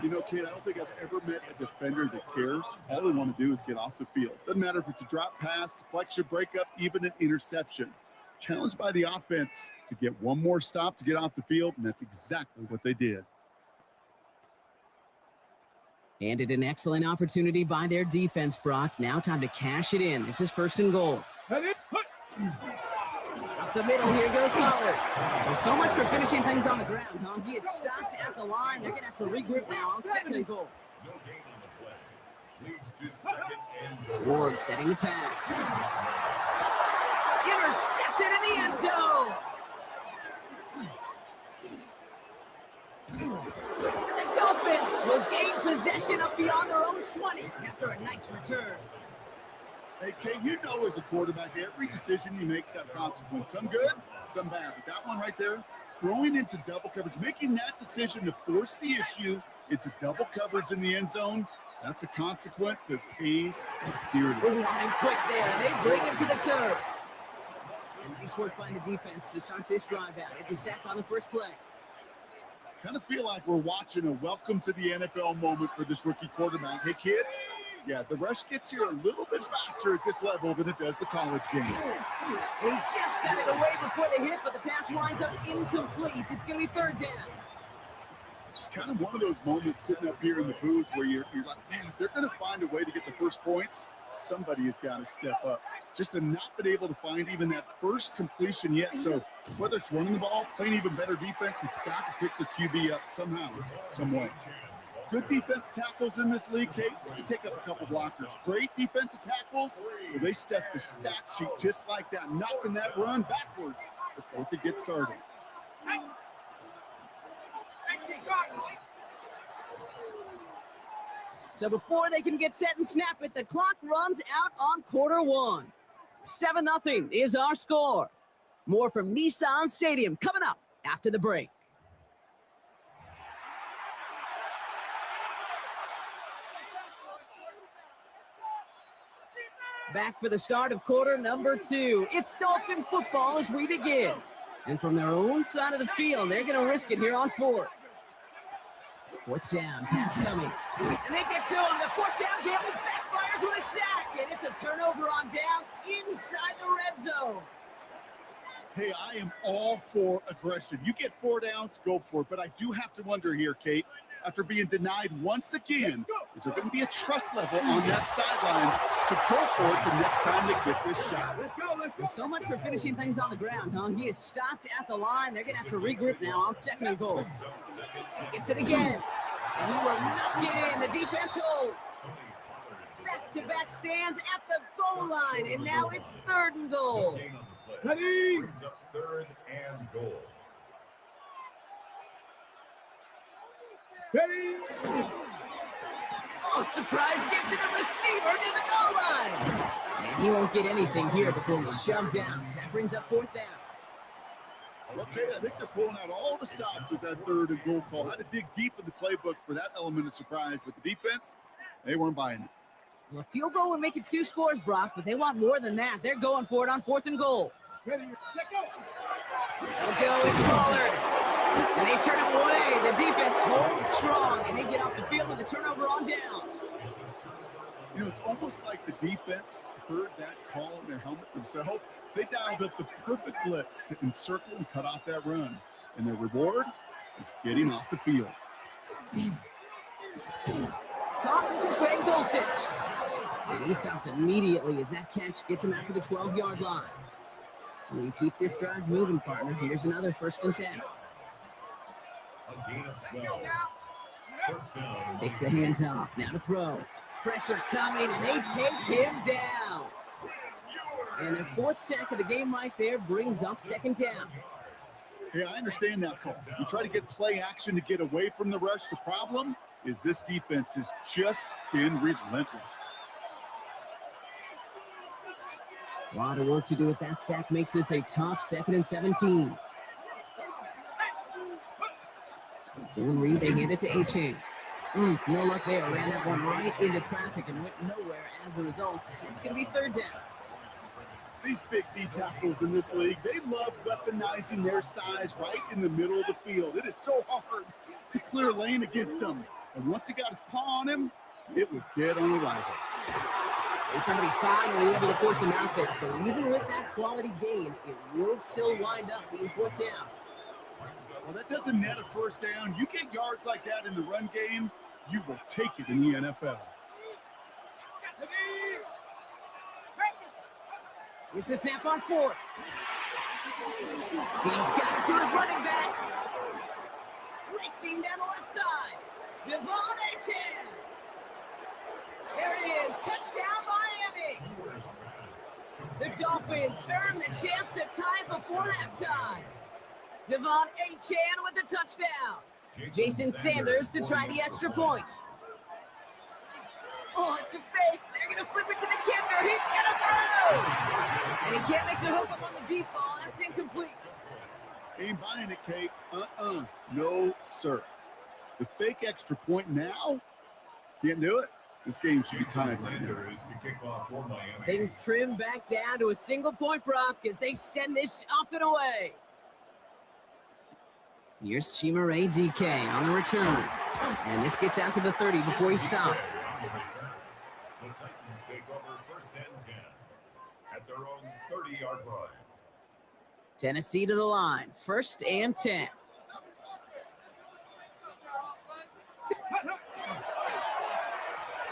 Speaker 4: You know, kid, I don't think I've ever met a defender that cares. All they want to do is get off the field. Doesn't matter if it's a drop pass, deflection, breakup, even an interception. Challenged by the offense to get one more stop to get off the field, and that's exactly what they did.
Speaker 2: Handed an excellent opportunity by their defense, Brock. Now time to cash it in. This is first and goal. Up the middle, here goes Pollard. Well, so much for finishing things on the ground, huh? He is stopped at the line. They're going to have to regroup now on second and goal.
Speaker 3: No gain on the play. Leads to second and goal.
Speaker 2: Ward setting the pass. Intercepted in the end zone. And the Dolphins will gain possession up beyond their own 20 after a nice return.
Speaker 4: Hey, Kay, you know as a quarterback, every decision you make has consequence. Some good, some bad. But that one right there, throwing into double coverage, making that decision to force the issue into double coverage in the end zone, that's a consequence that pays dearly.
Speaker 2: They got him quick there, and they bring him to the turf. And nice work by the defense to start this drive out. It's a sack on the first play.
Speaker 4: Kind of feel like we're watching a welcome to the NFL moment for this rookie quarterback. Hey, kid, yeah, the rush gets here a little bit faster at this level than it does the college game.
Speaker 2: He just got it away before the hit, but the pass winds up incomplete. It's going to be third down.
Speaker 4: Just kind of one of those moments sitting up here in the booth where you're like, man, if they're going to find a way to get the first points, somebody has got to step up. Just to not been able to find even that first completion yet. So whether it's running the ball, playing even better defense, you've got to pick the QB up somehow, some way. Good defensive tackles in this league, Kate. You take up a couple blockers. Great defensive tackles, well, they stuff the stat sheet just like that, knocking that run backwards before it gets started.
Speaker 2: So before they can get set and snap it, the clock runs out on quarter one. 7-0 is our score. More from Nissan Stadium coming up after the break. Back for the start of quarter number 2. It's Dolphin football as we begin. And from their own side of the field, they're going to risk it here on fourth. Fourth down, pass coming. And they get to him. The fourth down gamble backfires with a sack. And it's a turnover on downs inside the red zone.
Speaker 4: Hey, I am all for aggression. You get 4 downs, go for it. But I do have to wonder here, Kate, after being denied once again, is there going to be a trust level on that sidelines to go for it the next time they get this shot?
Speaker 2: There's so much for finishing things on the ground, huh? He is stopped at the line. They're going to have to regroup now on 2nd and goal. He gets it again. And he will knock it in. The defense holds. Back-to-back stands at the goal line. And now it's 3rd and goal.
Speaker 5: Ready?
Speaker 3: Brings up 3rd and goal.
Speaker 5: Ready?
Speaker 2: Oh, surprise gift to the receiver near the goal line. And he won't get anything here before he's shoved down. So that brings up 4th down.
Speaker 4: Okay, I think they're pulling out all the stops with that 3rd and goal call. Had to dig deep in the playbook for that element of surprise. But the defense, they weren't buying it.
Speaker 2: Well, a field goal would make it 2 scores, Brock, but they want more than that. They're going for it on 4th and goal.
Speaker 5: Ready? Let go.
Speaker 2: They'll go, it's Pollard. And they turn him away. The defense holds strong, and they get off the field with a turnover on downs.
Speaker 4: You know, it's almost like the defense heard that call in their helmet themselves. They dialed up the perfect blitz to encircle and cut off that run. And their reward is getting off the field.
Speaker 2: Caught, this is Greg Dulcich. And he stopped immediately as that catch gets him out to the 12-yard line. We keep this drive moving, partner. Here's another 1st and 10.
Speaker 3: A gain of 12. First down.
Speaker 2: Takes the handoff. Now to throw. Pressure coming, and they take him down. And their 4th sack of the game right there brings up 2nd down.
Speaker 4: Yeah, I understand that call. You try to get play action to get away from the rush. The problem is this defense has just been relentless.
Speaker 2: A lot of work to do as that sack makes this a tough 2nd and 17. Zone read, they hand it to A-Chain. No luck there. Ran that one right into traffic and went nowhere as a result. It's going to be 3rd down.
Speaker 4: These big D tackles in this league, they love weaponizing their size right in the middle of the field. It is so hard to clear lane against them. And once he got his paw on him, it was dead on arrival.
Speaker 2: And somebody finally able to force him out there. So even with that quality gain, it will still wind up being 4th down.
Speaker 4: Well, that doesn't net a 1st down. You get yards like that in the run game, you will take it in the NFL.
Speaker 2: Here's the snap on 4th. He's got to his running back. Racing down the left side. Devon A-Chan. There it is. Touchdown, Miami. The Dolphins earn the chance to tie before halftime. Devon A-Chan with the touchdown. Jason Sanders to try the extra point. Oh, it's a fake. They're going to flip it to the kicker. He's going to throw. And he can't make the hook up on the deep ball. That's incomplete.
Speaker 4: Ain't buying it, Kate. No, sir. The fake extra point now, can't do it. This game should be tied.
Speaker 3: Sanders to kick off for Miami.
Speaker 2: Things trim back down to a single point, Brock, as they send this off and away. Here's Chimere DK on the return. And this gets out to the 30 before he stops.
Speaker 3: On the return, the Titans take over first and 10 at their own 30-yard line.
Speaker 2: Tennessee to the line, first and 10.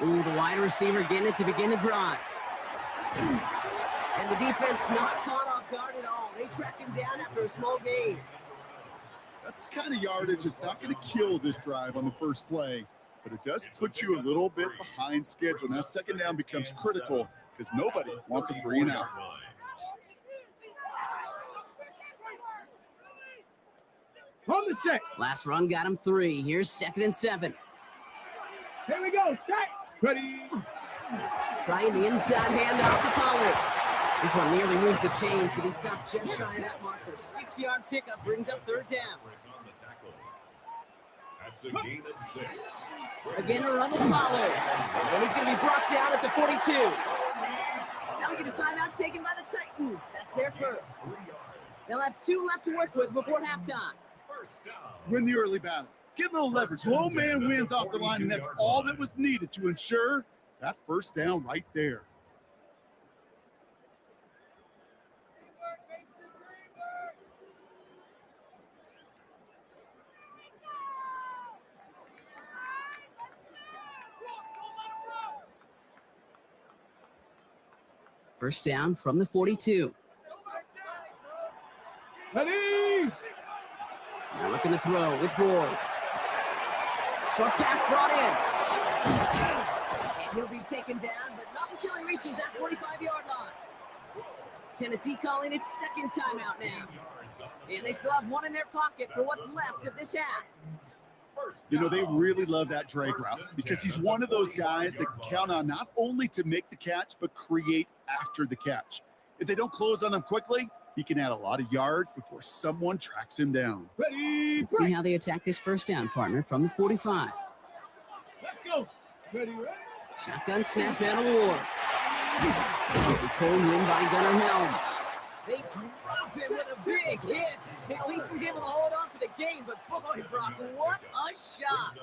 Speaker 2: Ooh, the wide receiver getting it to begin the drive. And the defense not caught off guard at all. They track him down after a small gain.
Speaker 4: That's the kind of yardage that's not going to kill this drive on the first play, but it does put you a little bit behind schedule. Now second down becomes critical because nobody wants a 3 and out.
Speaker 5: On the check.
Speaker 2: Last run got him 3. Here's 2nd and 7.
Speaker 5: Here we go. Check. Ready.
Speaker 2: Trying the inside handoff to Pollard. This one nearly moves the chains, but he stopped just shy of that marker. 6-yard pickup brings up 3rd down.
Speaker 3: That's a gain of 6.
Speaker 2: Again, a run with Pollard. And he's going to be brought down at the 42. Now we get a timeout taken by the Titans. That's their first. They'll have 2 left to work with before halftime.
Speaker 4: Win the early battle. Get a little leverage. Low man wins off the line, and that's all that was needed to ensure that first down right there.
Speaker 2: First down from the 42.
Speaker 5: Ready.
Speaker 2: Now looking to throw with Ward. Short pass brought in. And he'll be taken down, but not until he reaches that 45-yard line. Tennessee calling its 2nd timeout now. And they still have 1 in their pocket for what's left of this half.
Speaker 4: You know, they really love that drag route because he's one of those guys that can count on not only to make the catch, but create after the catch. If they don't close on him quickly, he can add a lot of yards before someone tracks him down.
Speaker 5: Ready.
Speaker 2: Let's see how they attack this first down, partner, from the 45.
Speaker 5: Let's go. Ready.
Speaker 2: Shotgun snap down to Ward. As he pulled in by Gunnar Helm. They drop him with a big hit. At least he's able to hold on for the game, but boy, Brock, what a shot.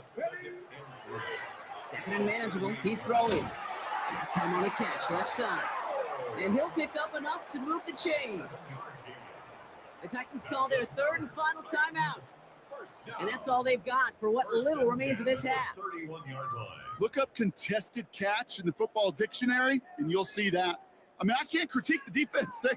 Speaker 2: 2nd and manageable. He's throwing. That's him on a catch, left side. And he'll pick up enough to move the chains. The Titans call their 3rd and final timeout. And that's all they've got for what little remains of this half.
Speaker 4: Look up contested catch in the football dictionary, and you'll see that. I mean, I can't critique the defense there.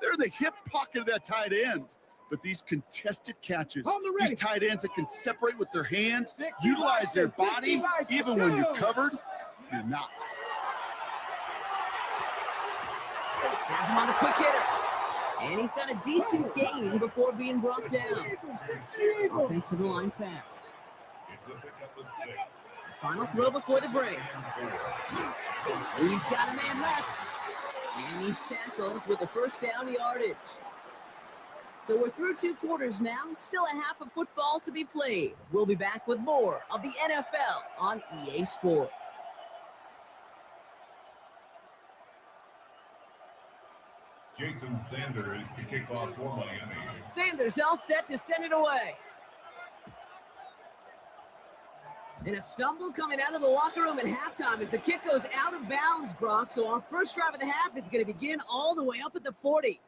Speaker 4: They're in the hip pocket of that tight end. But these contested catches, these tight ends that can separate with their hands, utilize their body, even when you're covered, you're not.
Speaker 2: Has him on a quick hitter. And he's got a decent gain before being brought down. Offensive line fast.
Speaker 3: It's a pickup of 6.
Speaker 2: Final throw before the break. He's got a man left. And he's tackled with the first down yardage. So we're through 2 quarters now. Still a half of football to be played. We'll be back with more of the NFL on EA Sports.
Speaker 3: Jason Sanders to kick off for Miami.
Speaker 2: Sanders all set to send it away. And a stumble coming out of the locker room at halftime as the kick goes out of bounds, Brock. So our first drive of the half is going to begin all the way up at the 40.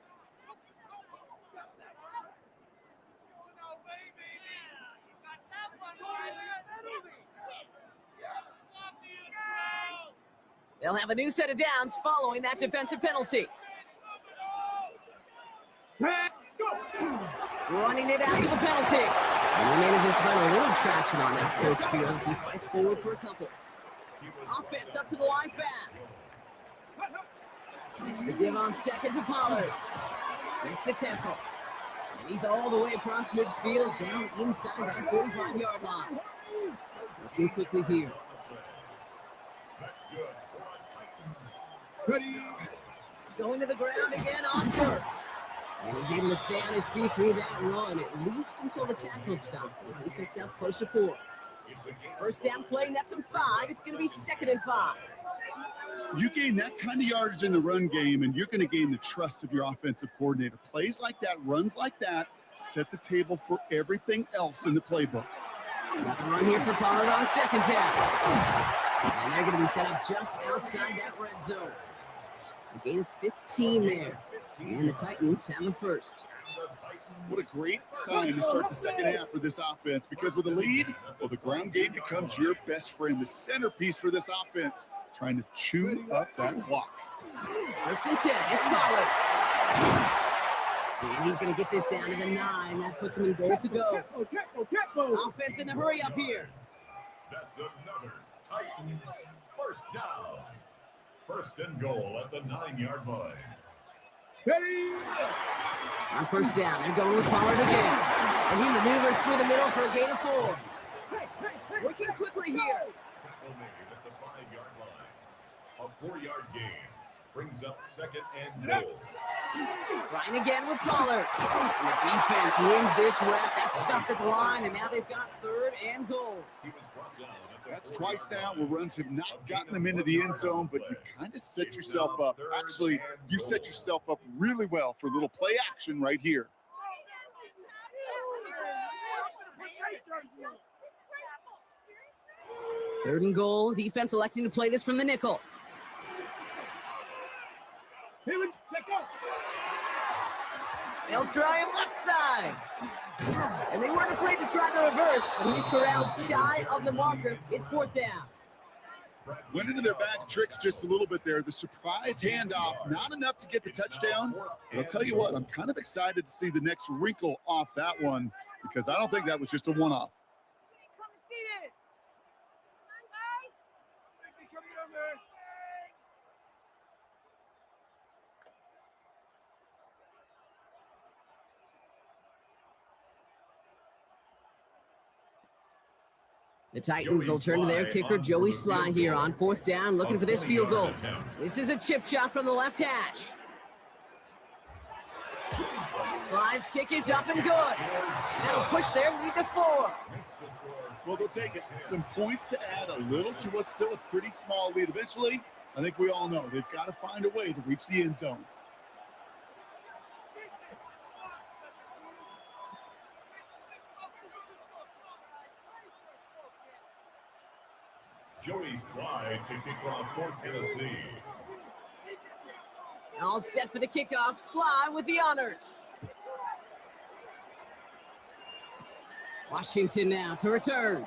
Speaker 2: They'll have a new set of downs following that defensive penalty. Running it after the penalty. And he manages to find a little traction on that search field as he fights forward for a couple. Offense up to the line fast. The give on 2nd to Pollard. Makes the tackle. And he's all the way across midfield down inside that 45-yard line. Looking quickly here.
Speaker 3: That's good.
Speaker 5: Ready.
Speaker 2: Going to the ground again on first. And he's able to stay on his feet through that run, at least until the tackle stops him. He picked up close to 4. First down play, nets him 5. It's going to be 2nd and 5.
Speaker 4: You gain that kind of yardage in the run game, and you're going to gain the trust of your offensive coordinator. Plays like that, runs like that, set the table for everything else in the playbook.
Speaker 2: Got the run here for Pollard on 2nd down. And they're going to be set up just outside that red zone. A gain of 15 there. And the Titans have the first.
Speaker 4: What a great sign to start the second half for this offense, because with a lead, well, the ground game becomes your best friend, the centerpiece for this offense, trying to chew up that clock.
Speaker 2: 1st and 10, it's Pollard. And he's going to get this down to the 9. That puts him in goal to go. Offense in the hurry up here.
Speaker 3: That's another Titans first down. 1st and goal at the 9-yard line.
Speaker 2: On 1st down, they're going with Pollard again. And he maneuvers through the middle for a gain of 4. Working quickly here.
Speaker 3: Tackle made at the 5-yard line. A 4-yard gain brings up 2nd and goal.
Speaker 2: Trying again with Pollard. And the defense wins this rep. That's stopped at the line, and now they've got 3rd and goal.
Speaker 3: He was brought down at the
Speaker 4: That's twice now where runs have not gotten them into the end zone, but you've kind of set yourself up. Actually, you've set yourself up really well for a little play action right here.
Speaker 2: Third and goal. Defense electing to play this from the nickel. They'll try him left side. And they weren't afraid to try the reverse, but he's corralled shy of the marker. It's 4th down.
Speaker 4: Went into their bag of tricks just a little bit there. The surprise handoff, not enough to get the touchdown. But I'll tell you what, I'm kind of excited to see the next wrinkle off that one, because I don't think that was just a one-off.
Speaker 2: The Titans will turn to their kicker, Joey Sly, here on 4th down, looking for this field goal. This is a chip shot from the left hash. Sly's kick is up and good. And that'll push their lead to 4.
Speaker 4: Well, they'll take it. Some points to add a little to what's still a pretty small lead. Eventually, I think we all know they've got to find a way to reach the end zone.
Speaker 3: Joey Sly to kick off for Tennessee.
Speaker 2: All set for the kickoff. Sly with the honors. Washington now to return.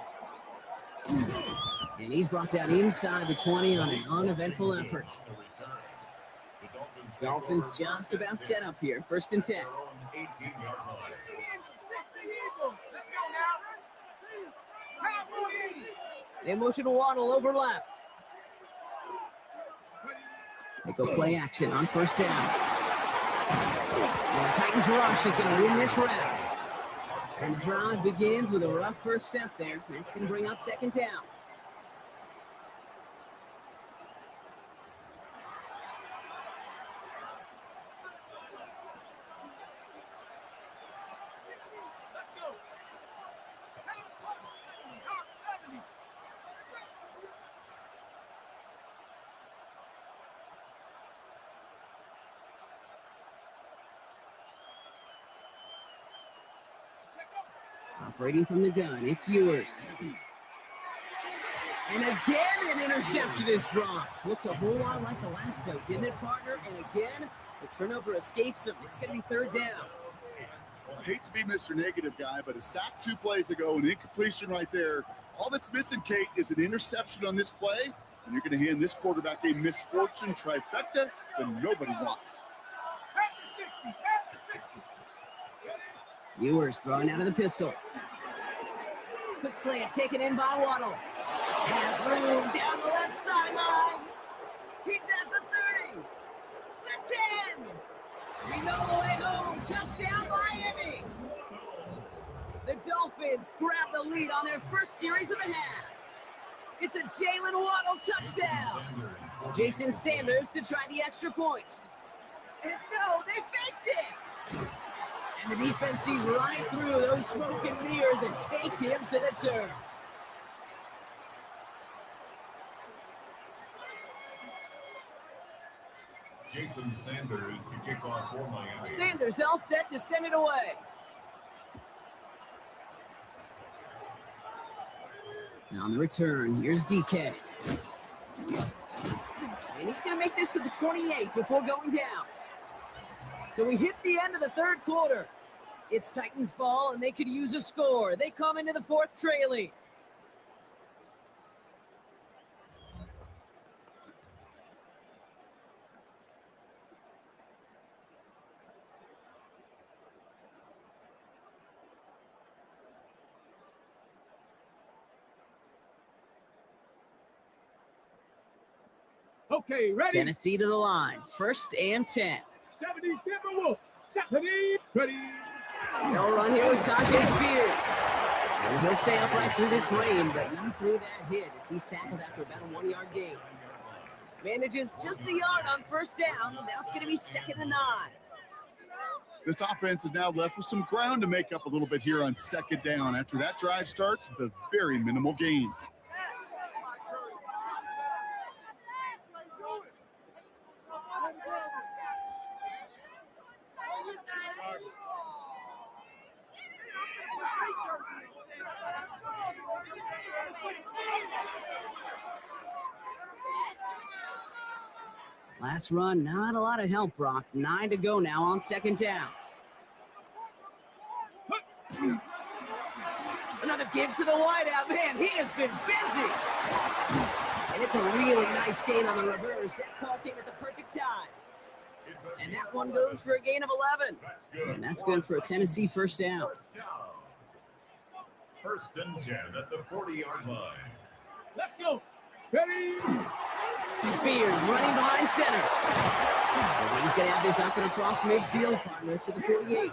Speaker 2: And he's brought down inside the 20 on an uneventful effort. Dolphins just about set up here. 1st and 10.
Speaker 3: 18-yard line.
Speaker 2: They motion to Waddle over left. They go play action on 1st down. And the Titans rush is going to win this round. And the drive begins with a rough first step there. That's going to bring up 2nd down. Operating from the gun, it's Ewers. And again, an interception is dropped. Looked a whole lot like the last play, didn't it, partner? And again, the turnover escapes him. It's going to be 3rd down.
Speaker 4: I hate to be Mr. Negative guy, but a sack 2 plays ago, an incompletion right there. All that's missing, Kate, is an interception on this play, and you're going to hand this quarterback a misfortune trifecta that nobody wants.
Speaker 2: Ewers throwing out of the pistol. Quick slant taken in by Waddle. Has room down the left sideline. He's at the 30. The 10. He's all the way home. Touchdown, Miami. The Dolphins grab the lead on their first series of the half. It's a Jalen Waddle touchdown. Jason Sanders to try the extra point. And no, they faked it. And the defense sees right through those smoke and mirrors and take him to the turf.
Speaker 3: Jason Sanders to kick off for Miami.
Speaker 2: Sanders all set to send it away. Now on the return, here's DK. And he's going to make this to the 28 before going down. So we hit the end of the third quarter. It's Titans ball, and they could use a score. They come into the fourth trailing.
Speaker 5: Okay, ready?
Speaker 2: Tennessee to the line. 1st and 10.
Speaker 5: 70 Timberwolves. 70, ready.
Speaker 2: No run here with Tajay Spears. And he'll stay upright through this rain, but not through that hit as he's tackled after about a 1-yard gain. Manages just a yard on 1st down. Now it's going to be 2nd and 9.
Speaker 4: This offense is now left with some ground to make up a little bit here on 2nd down. After that drive starts with a very minimal gain.
Speaker 2: Last run, not a lot of help, Brock. 9 to go now on 2nd down. Another give to the wideout. Man, he has been busy. And it's a really nice gain on the reverse. That call came at the perfect time. And that one goes for a gain of 11. And that's good for a Tennessee 1st down.
Speaker 3: 1st and 10 at the 40-yard line.
Speaker 5: Let's go. Ready?
Speaker 2: Spears running behind center. And he's going to have this up and across midfield, partner to the 48.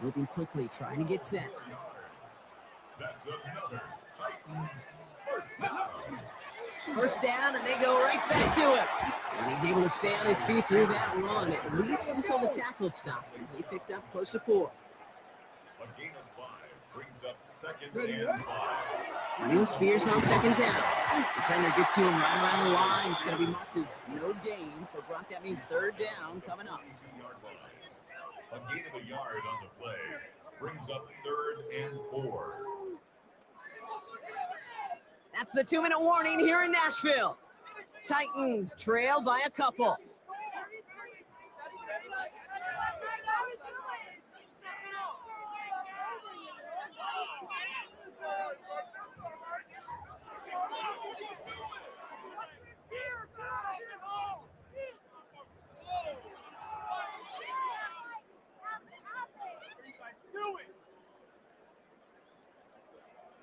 Speaker 2: Moving quickly, trying to get set.
Speaker 3: That's another Titans 1st down.
Speaker 2: 1st down, and they go right back to him. And he's able to stay on his feet through that run, at least until the tackle stops him. He picked up close to 4.
Speaker 3: A gain of 5 brings up 2nd and 5.
Speaker 2: New Spears on 2nd down. Defender gets to him right around the line. It's going to be marked as no gain, so Brock, that means 3rd down coming up.
Speaker 3: 22-yard line. A gain of a yard on the play brings up 3rd and 4.
Speaker 2: That's the 2-minute warning here in Nashville. Titans trail by a couple.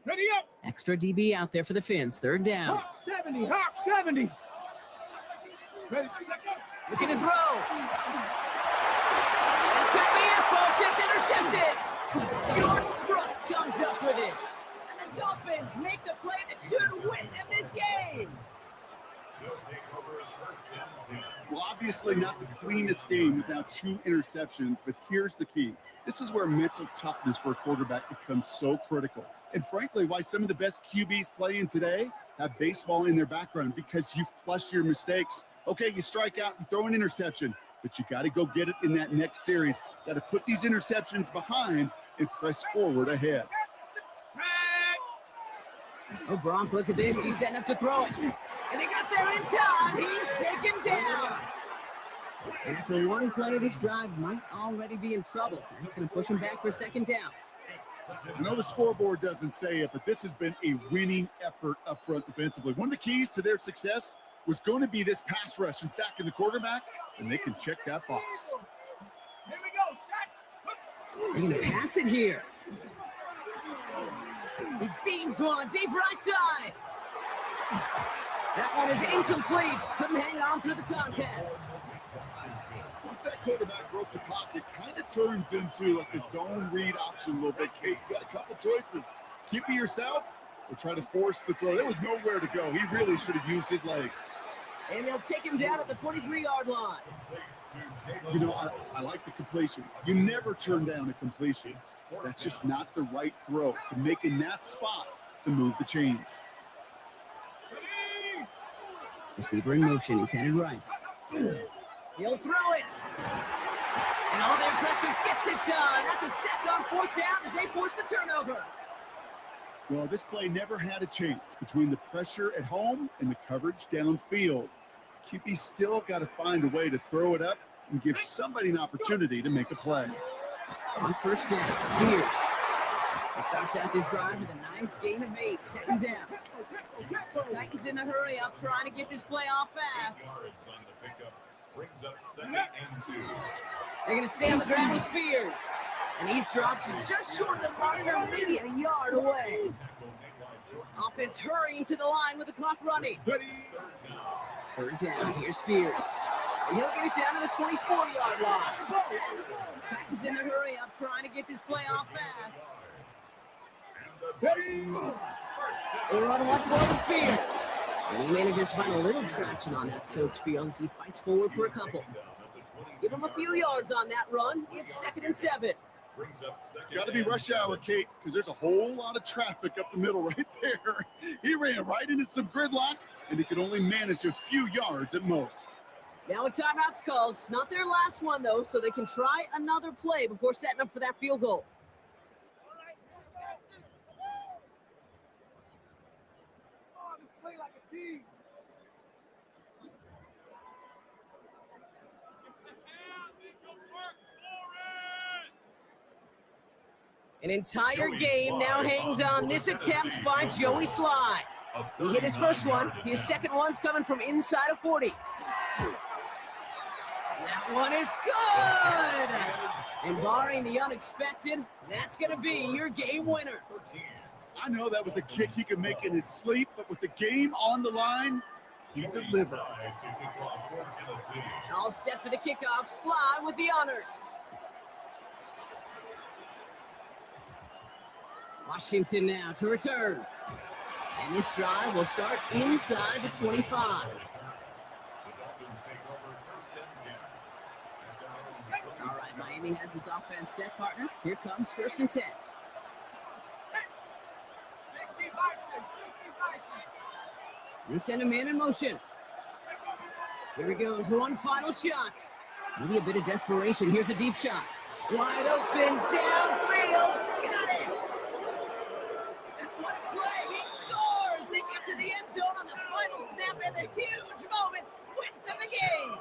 Speaker 5: Ready up.
Speaker 2: Extra DB out there for the Finns. 3rd down.
Speaker 5: Hawk 70, Hawk 70. Ready,
Speaker 2: Looking to throw. That could be it, folks. It's intercepted. Jordan Brooks comes up with it. And the Dolphins make the play that should win them this game.
Speaker 3: They'll take over 1st and 10.
Speaker 4: Well, obviously not the cleanest game without 2 interceptions, but here's the key. This is where mental toughness for a quarterback becomes so critical. And frankly, why some of the best QBs playing today have baseball in their background, because you flush your mistakes. Okay, you strike out, you throw an interception, but you got to go get it in that next series. Got to put these interceptions behind and press forward ahead.
Speaker 2: Oh, Brock, look at this. He's setting up to throw it. And he got there in time. He's taken down. And after one play, this drive might already be in trouble. That's going to push him back for 2nd down.
Speaker 4: I know the scoreboard doesn't say it, but this has been a winning effort up front defensively. One of the keys to their success was going to be this pass rush and sacking the quarterback, and they can check that box.
Speaker 5: Here we go.
Speaker 2: They're going to pass it here. He beams one deep right side. That one is incomplete. Couldn't hang on through the contact.
Speaker 4: Once that quarterback broke the pocket, kind of turns into like a zone read option a little bit. Kate, got a couple choices. Keep it yourself or try to force the throw. There was nowhere to go. He really should have used his legs.
Speaker 2: And they'll take him down at the 43-yard line.
Speaker 4: You know, I like the completion. You never turn down a completion. That's just not the right throw to make in that spot to move the chains.
Speaker 2: Receiver in motion. He's headed right. He'll throw it. And all their pressure gets it done. That's a sack on 4th down as they force the turnover.
Speaker 4: Well, this play never had a chance between the pressure at home and the coverage downfield. QB still got to find a way to throw it up and give somebody an opportunity to make a play.
Speaker 2: On 1st down, Spears. He starts out this drive with a nice gain of 8, 2nd down. Titans in the hurry up, trying to get this play off fast.
Speaker 3: Yards on the pickup brings up 2nd and 2.
Speaker 2: They're going to stay on the ground with Spears. And he's dropped just short of the marker, maybe a yard away. Offense hurrying to the line with the clock running. 3rd down, here's Spears. And he'll get it down to the 24-yard line. Titans in the hurry up, trying to get this play off fast. They run once more to Spears. And he manages to find a little traction on that soaked field as he fights forward for a couple. Give him a few yards on that run. It's 2nd and 7.
Speaker 4: Got to be rush hour, Kate, because there's a whole lot of traffic up the middle right there. He ran right into some gridlock, and he could only manage a few yards at most.
Speaker 2: Now a timeout's called. It's not their last one, though, so they can try another play before setting up for that field goal.
Speaker 5: Let's play like a team.
Speaker 2: An entire game now hangs on this attempt by Joey Sly. He hit his first one. His second one's coming from inside of 40. That one is good! And barring the unexpected, that's going to be your game winner.
Speaker 4: I know that was a kick he could make in his sleep, but with the game on the line, he delivered.
Speaker 2: All set for the kickoff. Sly with the honors. Washington now to return. And this drive will start inside the 25. All right, Miami has its offense set, partner. Here comes 1st and 10. They send a man in motion. Here he goes, one final shot. Maybe a bit of desperation. Here's a deep shot. Wide open, downfield, got it! And what a play, he scores! They get to the end zone on the final snap, and the huge moment wins them the game!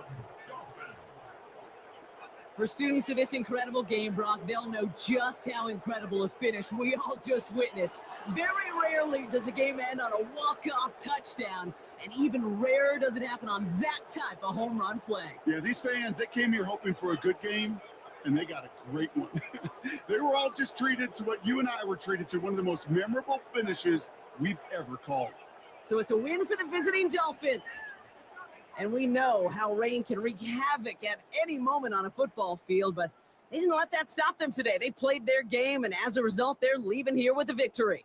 Speaker 2: For students of this incredible game, Brock, they'll know just how incredible a finish we all just witnessed. Very rarely does a game end on a walk-off touchdown, and even rarer does it happen on that type of home run play.
Speaker 4: Yeah, these fans, they came here hoping for a good game, and they got a great one. They were all just treated to what you and I were treated to, one of the most memorable finishes we've ever called.
Speaker 2: So it's a win for the visiting Dolphins. And we know how rain can wreak havoc at any moment on a football field, but they didn't let that stop them today. They played their game, and as a result, they're leaving here with a victory.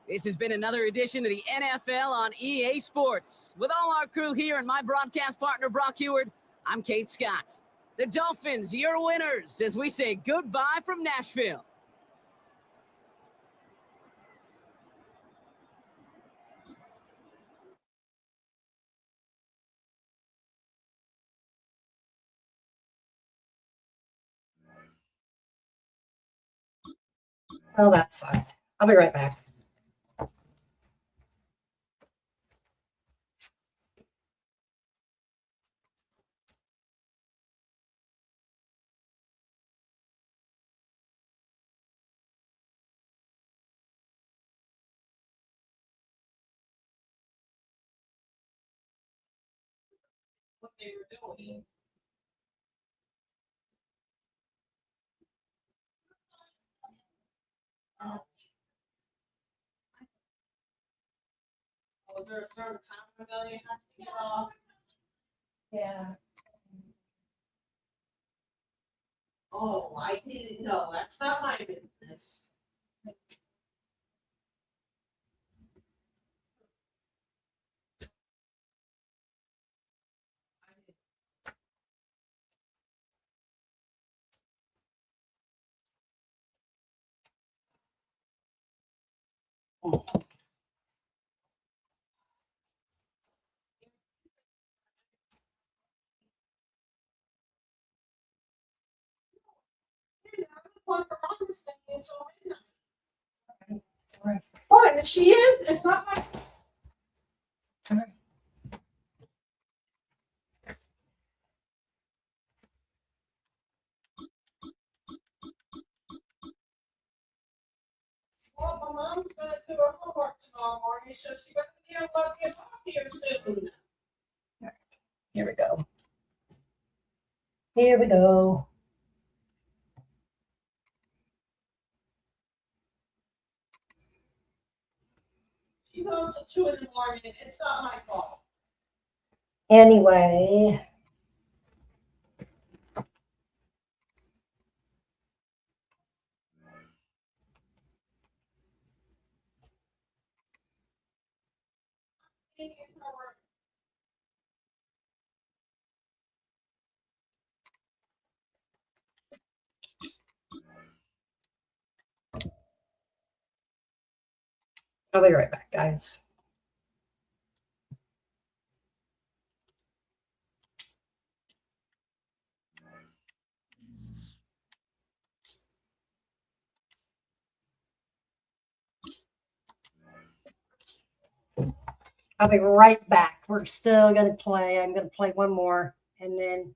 Speaker 2: This has been another edition of the NFL on EA Sports. With all our crew here and my broadcast partner, Brock Heward, I'm Kate Scott. The Dolphins, your winners, as we say goodbye from Nashville.
Speaker 1: Oh, that sucked. I'll be right back. What they were doing. Was there a certain time rebellion has to get off? Yeah. Oh, I didn't know. That's not my business. Oh.
Speaker 6: on her mom's thing until midnight.
Speaker 1: Right.
Speaker 6: What? She is. It's not my.
Speaker 1: All right.
Speaker 6: Well, my mom's gonna do her homework tomorrow morning, so she better be able to get off here soon.
Speaker 1: Here we go. Here we go.
Speaker 6: She goes at 2 in the morning. It's not my fault.
Speaker 1: Anyway, I'll be right back, guys. I'll be right back. We're still going to play. I'm going to play one more and then.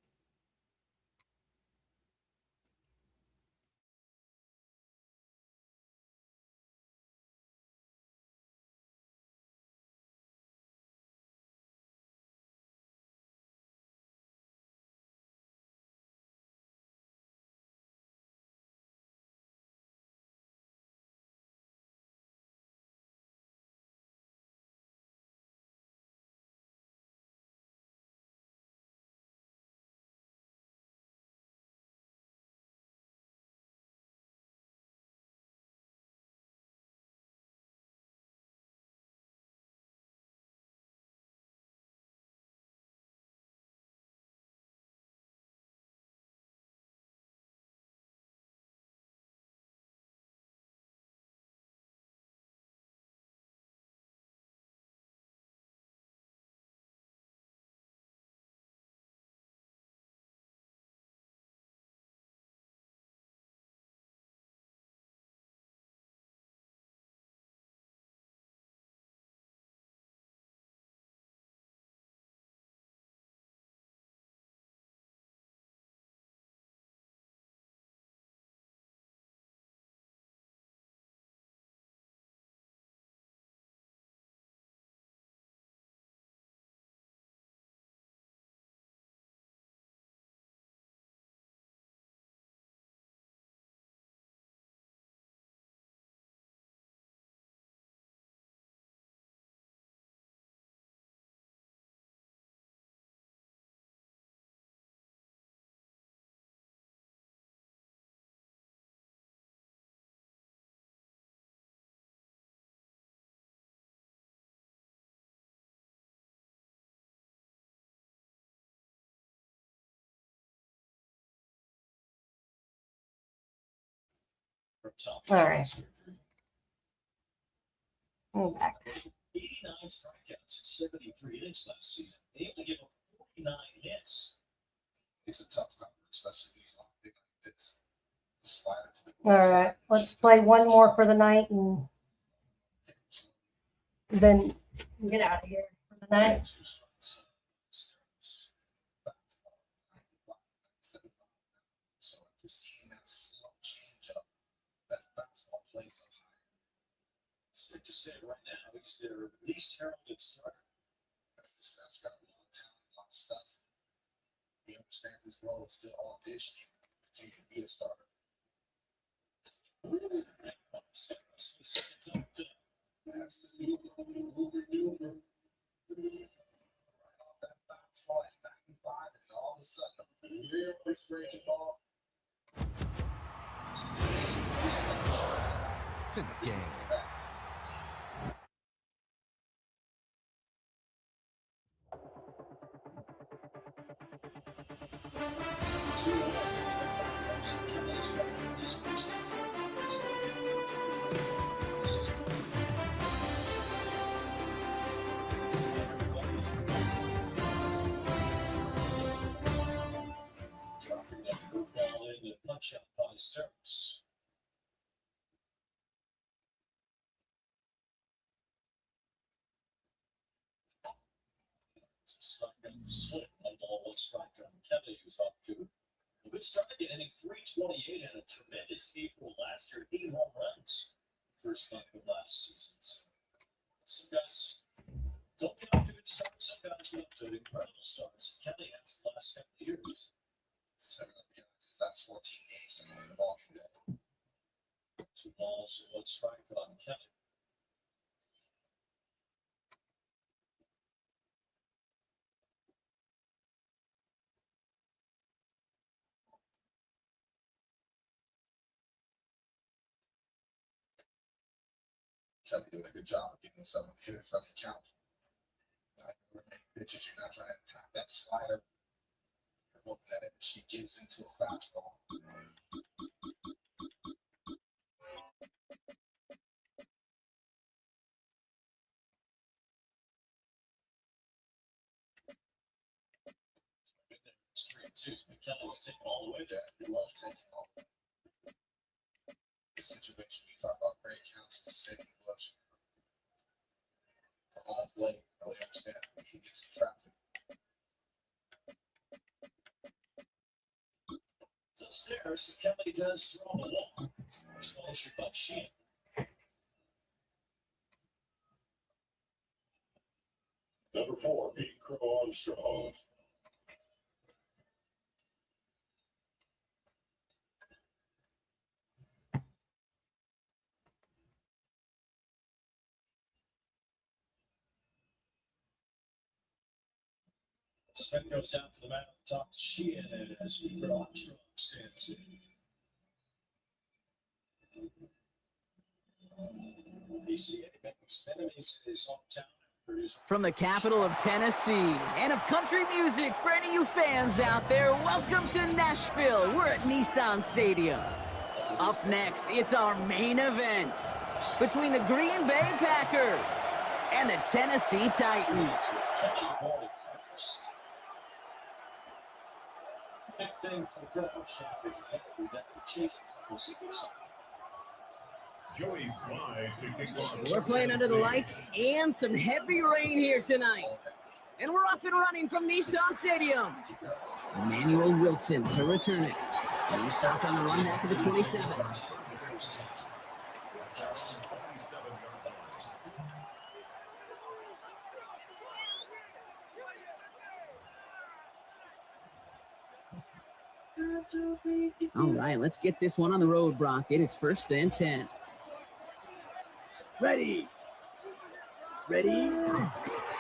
Speaker 1: All right. I'm back.
Speaker 7: 89 strikeouts, 73 innings last season. They only give up 49 hits.
Speaker 4: It's a tough coverage, especially these it's slider to the
Speaker 1: All right. Let's play one more for the night and then get out of here for the night.
Speaker 4: So I'm just seeing that slow change up. That fastball plays up high.
Speaker 7: Safe to say right now, he's their least heralded starter.
Speaker 4: This stuff's got a lot of talent, a lot of stuff. He understands his role is still all dish. Continue to be a starter. That's the new maneuver. Right off that fastball at 95, and all of a sudden, a real frustrating ball. In the same position as the shot.
Speaker 8: It's in the game.
Speaker 7: Dropping that curveball in the punch out by Stearns. Slip on ball, one strike on Kelly, who's off to a good start, getting 328 and a tremendous April last year, 8 home runs. First month of last season. So some guys don't get off to good starts, some guys get off to incredible starts. Kelly has the last couple of years.
Speaker 8: 7 appearances, that's 14 games to win the ball game.
Speaker 7: 2 balls, one strike on Kelly.
Speaker 8: Kelly doing a good job of getting himself a hitter-friendly count. Pitches, you're not trying to attack that slider. You're hoping that if she gives into a fastball.
Speaker 7: It's 3-2. Kelly was taking all the way there.
Speaker 8: Yeah, he was taking all the way. The situation we talk about great counts, the city Bush. For home plate, really understand when he gets in traffic.
Speaker 7: It's upstairs, so Kelly does draw the wall. It's the first ball issued by Sheehan.
Speaker 3: Number 4, Pete Crow Armstrong.
Speaker 7: Smith goes out to the mound, top to Sheehan, and as Pete Crow Armstrong stands in. BCA extending his hometown.
Speaker 2: From the capital of Tennessee and of country music, for any of you fans out there, welcome to Nashville. We're at Nissan Stadium. Up next, it's our main event between the Green Bay Packers and the Tennessee Titans.
Speaker 7: Big thing for the production is exactly that he chases the receivers.
Speaker 3: Joey Slide to kick off.
Speaker 2: We're playing under the lights and some heavy rain here tonight. And we're off and running from Nissan Stadium. Emmanuel Wilson to return it. And he stopped on the run back of the 27. All right, let's get this one on the road, Brock. It is 1st and 10.
Speaker 5: Ready. Ready.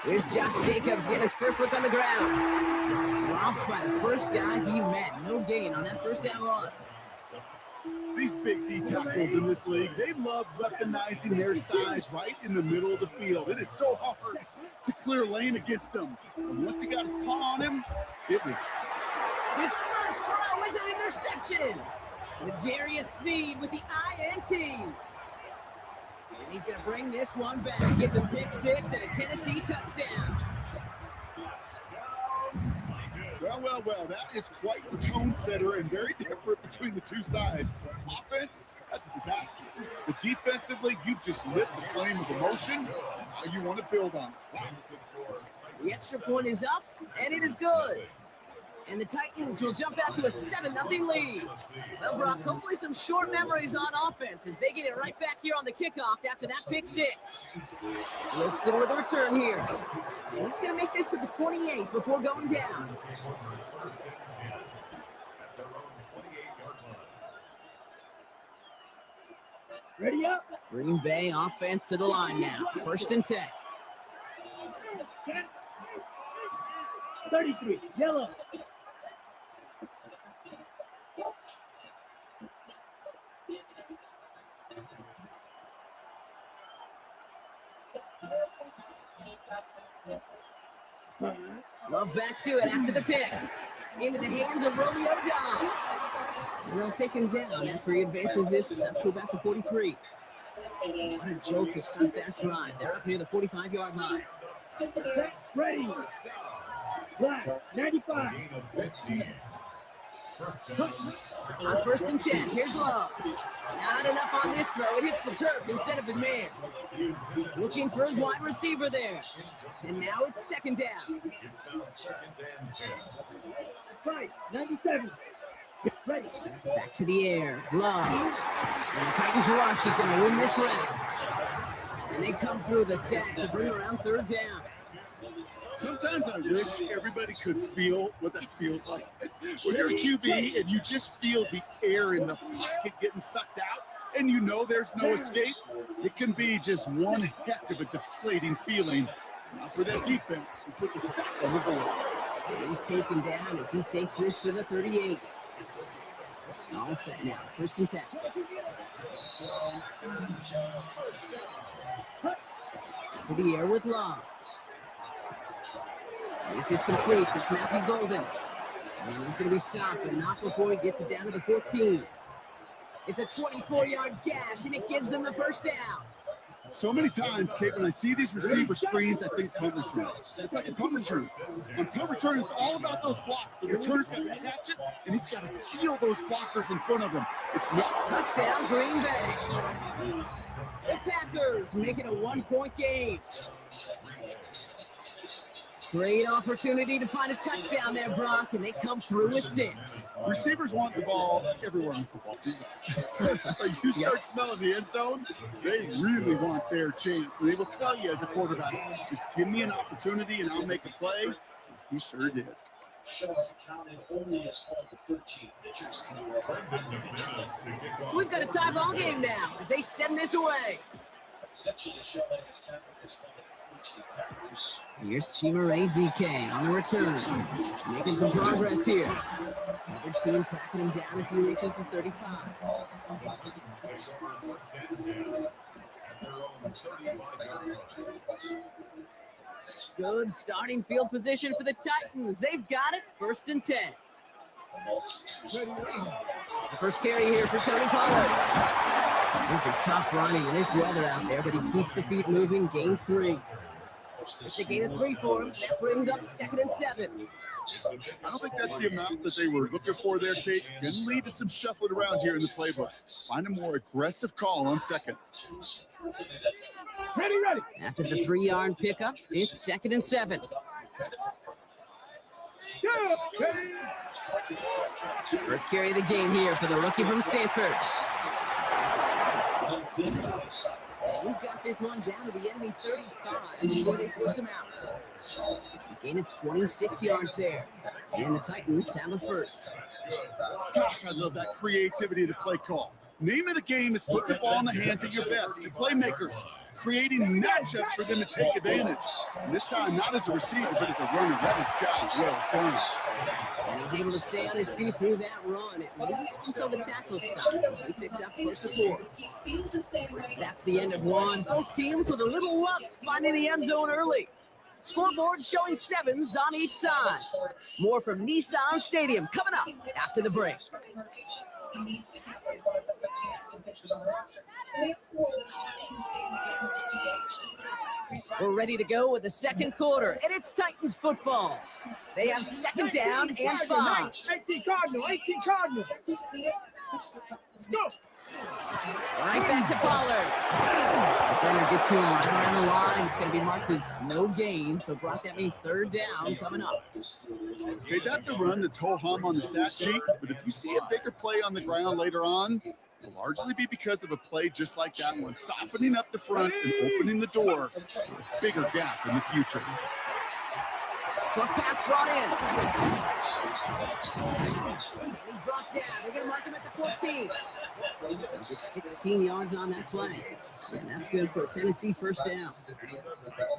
Speaker 2: Here's Josh Jacobs getting his first look on the ground. Dropped by the first guy he met. No gain on that first down run.
Speaker 4: These big D tackles in this league, they love weaponizing their size right in the middle of the field. It is so hard to clear lane against them. And once he got his paw on him, it was...
Speaker 2: His first throw is an interception. L'Jarius Sneed with the INT. And he's going to bring this one back. Gets a pick 6 and a Tennessee touchdown.
Speaker 4: Well, that is quite the tone setter and very different between the two sides. Offense, that's a disaster. But defensively, you've just lit the flame of emotion. Now you want to build on it.
Speaker 2: The extra point is up, and it is good. And the Titans will jump out to a 7-0 lead. Well, Brock, hopefully some short memories on offense as they get it right back here on the kickoff after that pick 6. Wilson with a return here. And he's going to make this to the 28 before going down.
Speaker 5: Ready up.
Speaker 2: Green Bay offense to the line now. 1st and 10.
Speaker 5: 33. Yellow.
Speaker 2: Love back to it after the pick. Into the hands of Romeo Dobbs. And they'll take him down after he advances this up to about the 43. What a jolt to start that drive. They're up near the 45-yard line.
Speaker 5: Ready. Black. 95.
Speaker 2: On 1st and 10, here's Love. Not enough on this throw. It hits the turf instead of his man. Looking for his wide receiver there. And now it's 2nd down.
Speaker 3: It's now 2nd and 10.
Speaker 5: Right, 97. Right.
Speaker 2: Back to the air. Love. And the Titans rush is going to win this round. And they come through the sack to bring around 3rd down.
Speaker 4: Sometimes I wish everybody could feel what that feels like. When you're a QB and you just feel the air in the pocket getting sucked out and you know there's no escape, it can be just one heck of a deflating feeling. Not for that defense who puts a sack on the board.
Speaker 2: He's taken down as he takes this to the 38. All set now. 1st and 10. To the air with Long. This is complete. It's Matthew Golden. And he's going to be stopped, but not before he gets it down to the 14. It's a 24-yard gash, and it gives them the 1st down.
Speaker 4: So many times, Kate, when I see these receiver screens, I think punt return. It's like a punt return. On punt return, it's all about those blocks. The return's got to catch it, and he's got to feel those blockers in front of him. It's not
Speaker 2: Touchdown, Green Bay. The Packers make it a 1-point game. Great opportunity to find a touchdown there, Brock, and they come through with 6.
Speaker 4: Receivers want the ball everywhere on the football field. So you start smelling the end zone, they really want their chance. And they will tell you as a quarterback, just give me an opportunity and I'll make a play. He sure did.
Speaker 7: Shaw counted only as one of the 13 pitchers in the
Speaker 2: So we've got a tie ball game now as they send this away.
Speaker 7: Essentially, Shaw has counted as one of the 13 Packers.
Speaker 2: Here's Chimere DK on the return. Making some progress here. Average team tracking him down as he reaches the 35. Good starting field position for the Titans. They've got it. 1st and 10. The first carry here for Tony Pollard. This is tough running in this weather out there, but he keeps the feet moving, gains 3. It's a gain of 3 for him. That brings up 2nd and 7.
Speaker 4: I don't think that's the amount that they were looking for there, Kate. Can lead to some shuffling around here in the playbook. Find a more aggressive call on 2nd.
Speaker 5: Ready.
Speaker 2: After the 3-yard pickup, it's 2nd and 7. First carry of the game here for the rookie from Stanford. He's got this one down to the enemy 35 before they force him out. A gain of 26 yards there. And the Titans have a 1st.
Speaker 4: Gosh, I love that creativity to play call. Name of the game is put the ball in the hands of your best, your playmakers, creating matchups for them to take advantage. And this time, not as a receiver, but as a runner. That was job well done.
Speaker 2: And he's able to stay on his feet through that run, at least until the tackle stops. He picked up close to 4. That's the end of one. Both teams with a little luck finding the end zone early. Scoreboard showing 7s on each side. More from Nissan Stadium coming up after the break.
Speaker 9: He needs to have as one of the 13 active pitchers on the roster. And they have 4 that can stay in the games DH.
Speaker 2: We're ready to go with the 2nd quarter, and it's Titans football. They have 2nd down and 5.
Speaker 5: 18 Cardinal. Go.
Speaker 2: Right back to Pollard. Defender gets to him right around the line. It's going to be marked as no gain, so Brock, that means 3rd down coming up.
Speaker 4: Okay, that's a run that's ho-hum on the stat sheet, but if you see a bigger play on the ground later on, it'll largely be because of a play just like that one, softening up the front and opening the door for a bigger gap in the future.
Speaker 2: So pass brought in. And he's brought down. They're going to mark him at the 14. It's 16 yards on that play. And that's good for a Tennessee 1st down.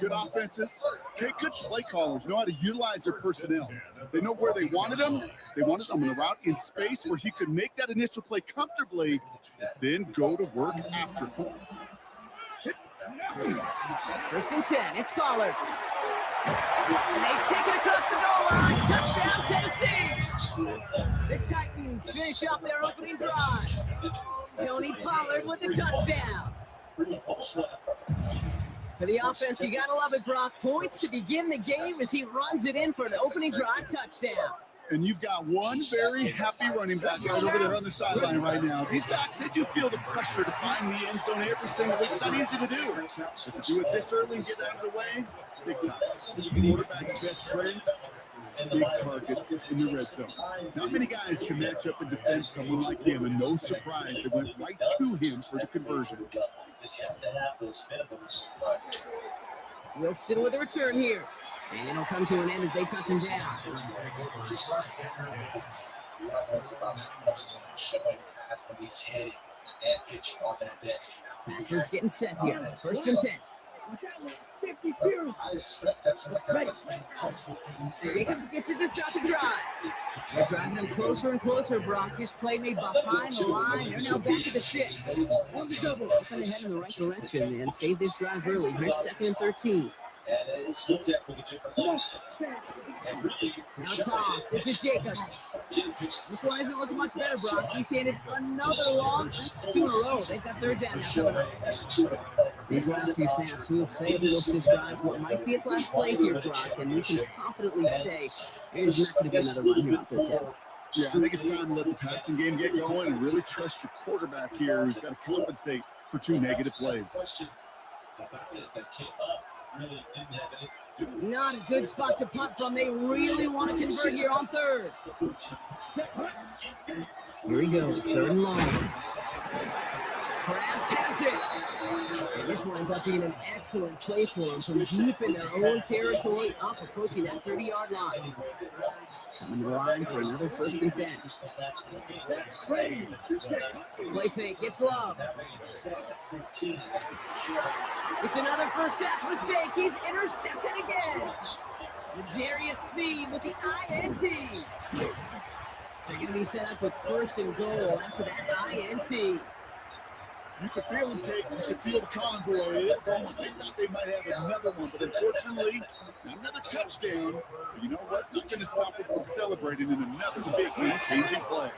Speaker 4: Good offenses. Okay, good play callers know how to utilize their personnel. They know where they wanted them. They wanted them on a route in space where he could make that initial play comfortably, then go to work after.
Speaker 2: 1st and 10. It's Pollard. And they take it across the goal line. Touchdown, Tennessee. The Titans finish up their opening drive. Tony Pollard with the touchdown. For the offense, you got to love it, Brock. Points to begin the game as he runs it in for an opening drive touchdown.
Speaker 4: And you've got one very happy running back right over there on the sideline right now. These backs, they do feel the pressure to find the end zone every single week. It's not easy to do. But to do it this early and get out of the way, big time. Quarterback's best friend, big targets in the red zone. Not many guys can match up and defend someone like him, and no surprise, they went right to him for the conversion.
Speaker 2: Wilson with a return here. And it'll come to an end as they touch him down. Packers getting set here. First and 10. Jacobs gets it to start the drive. They're driving them closer and closer, Brock. This play made behind the line. They're now back at the 6. On the double. They're going to head in the right direction and save this drive early. Here's 2nd and 13. Now toss. This is Jacobs. This one isn't looking much better, Brock. He's handed another long. That's 2 in a row. They've got 3rd down now. These last 2 snaps will save Wilson's drive what might be its last play here, Brock, and we can confidently say there's not going to be another run here on 3rd down.
Speaker 4: Yeah, I think it's time to let the passing game get going and really trust your quarterback here, who's got to compensate for 2 negative plays.
Speaker 2: Not a good spot to punt from. They really want to convert here on 3rd. Here he goes, 3rd and long. Kraft has it. And this winds up being an excellent play for them from deep in their own territory, up approaching that 30-yard line. Coming to the line for another 1st and 10. Play fake, it's Love. It's another first half mistake. He's intercepted again. Darius Sneed with the INT. They're going to be set up with 1st and goal after that INT.
Speaker 4: You can feel them, Kate. You can feel the convoy. They thought they might have another one, but unfortunately, another touchdown. But you know what? Not going to stop them from celebrating in another big game-changing play.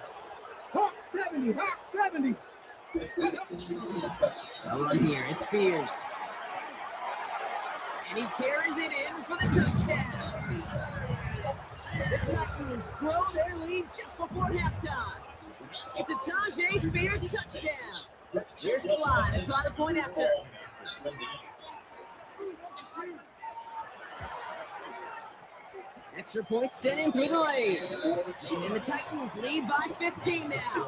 Speaker 5: Hawk 70, Hawk 70.
Speaker 2: Run here, it's Spears. And he carries it in for the touchdown. The Titans grow their lead just before halftime. It's a Tajay Spears touchdown. Here's Slide, and try the point after. Extra point sent in through the lane. And the Titans lead by 15 now.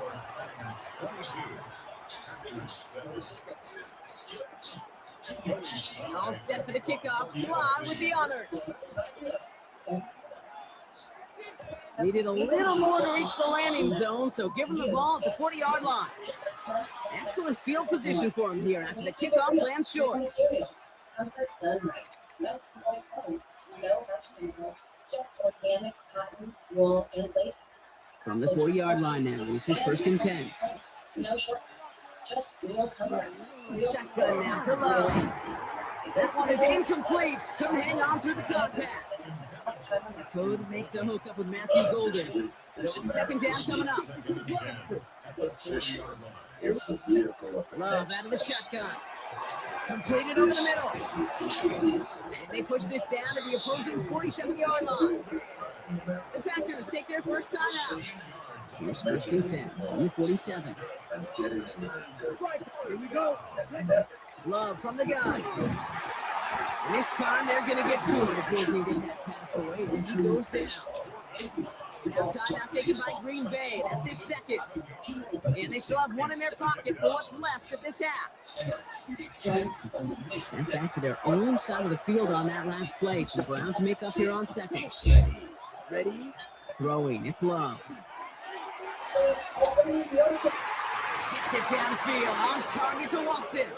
Speaker 2: All set for the kickoff. Slide with the honors. Needed a little more to reach the landing zone, so give him the ball at the 40-yard line. Excellent field position for him here after the kickoff lands short.
Speaker 9: No small points, no vegetables, just organic cotton, wool, and latex.
Speaker 2: From the 40-yard line now, this is 1st and 10.
Speaker 9: No short, just real comfort. Real
Speaker 2: Shotgun now for Love. This one is incomplete. Couldn't hang on through the contact. Could make the hook up with Matthew Golden. So it's 2nd down coming up. Love out of the shotgun. Completed over the middle. And they push this down to the opposing 47-yard line. The Packers take their first time out. Here's 1st and 10 on the 47.
Speaker 5: Here we go.
Speaker 2: Love from the gun. And this time they're going to get to him before he can get that pass away as he goes down. Now timeout taken by Green Bay. That's its 2nd. And they still have one in their pocket for what's left of this half. Sent back to their own side of the field on that last play. So the Browns make up here on 2nd.
Speaker 5: Ready?
Speaker 2: Throwing, it's Love. Gets it downfield, on target to Walton.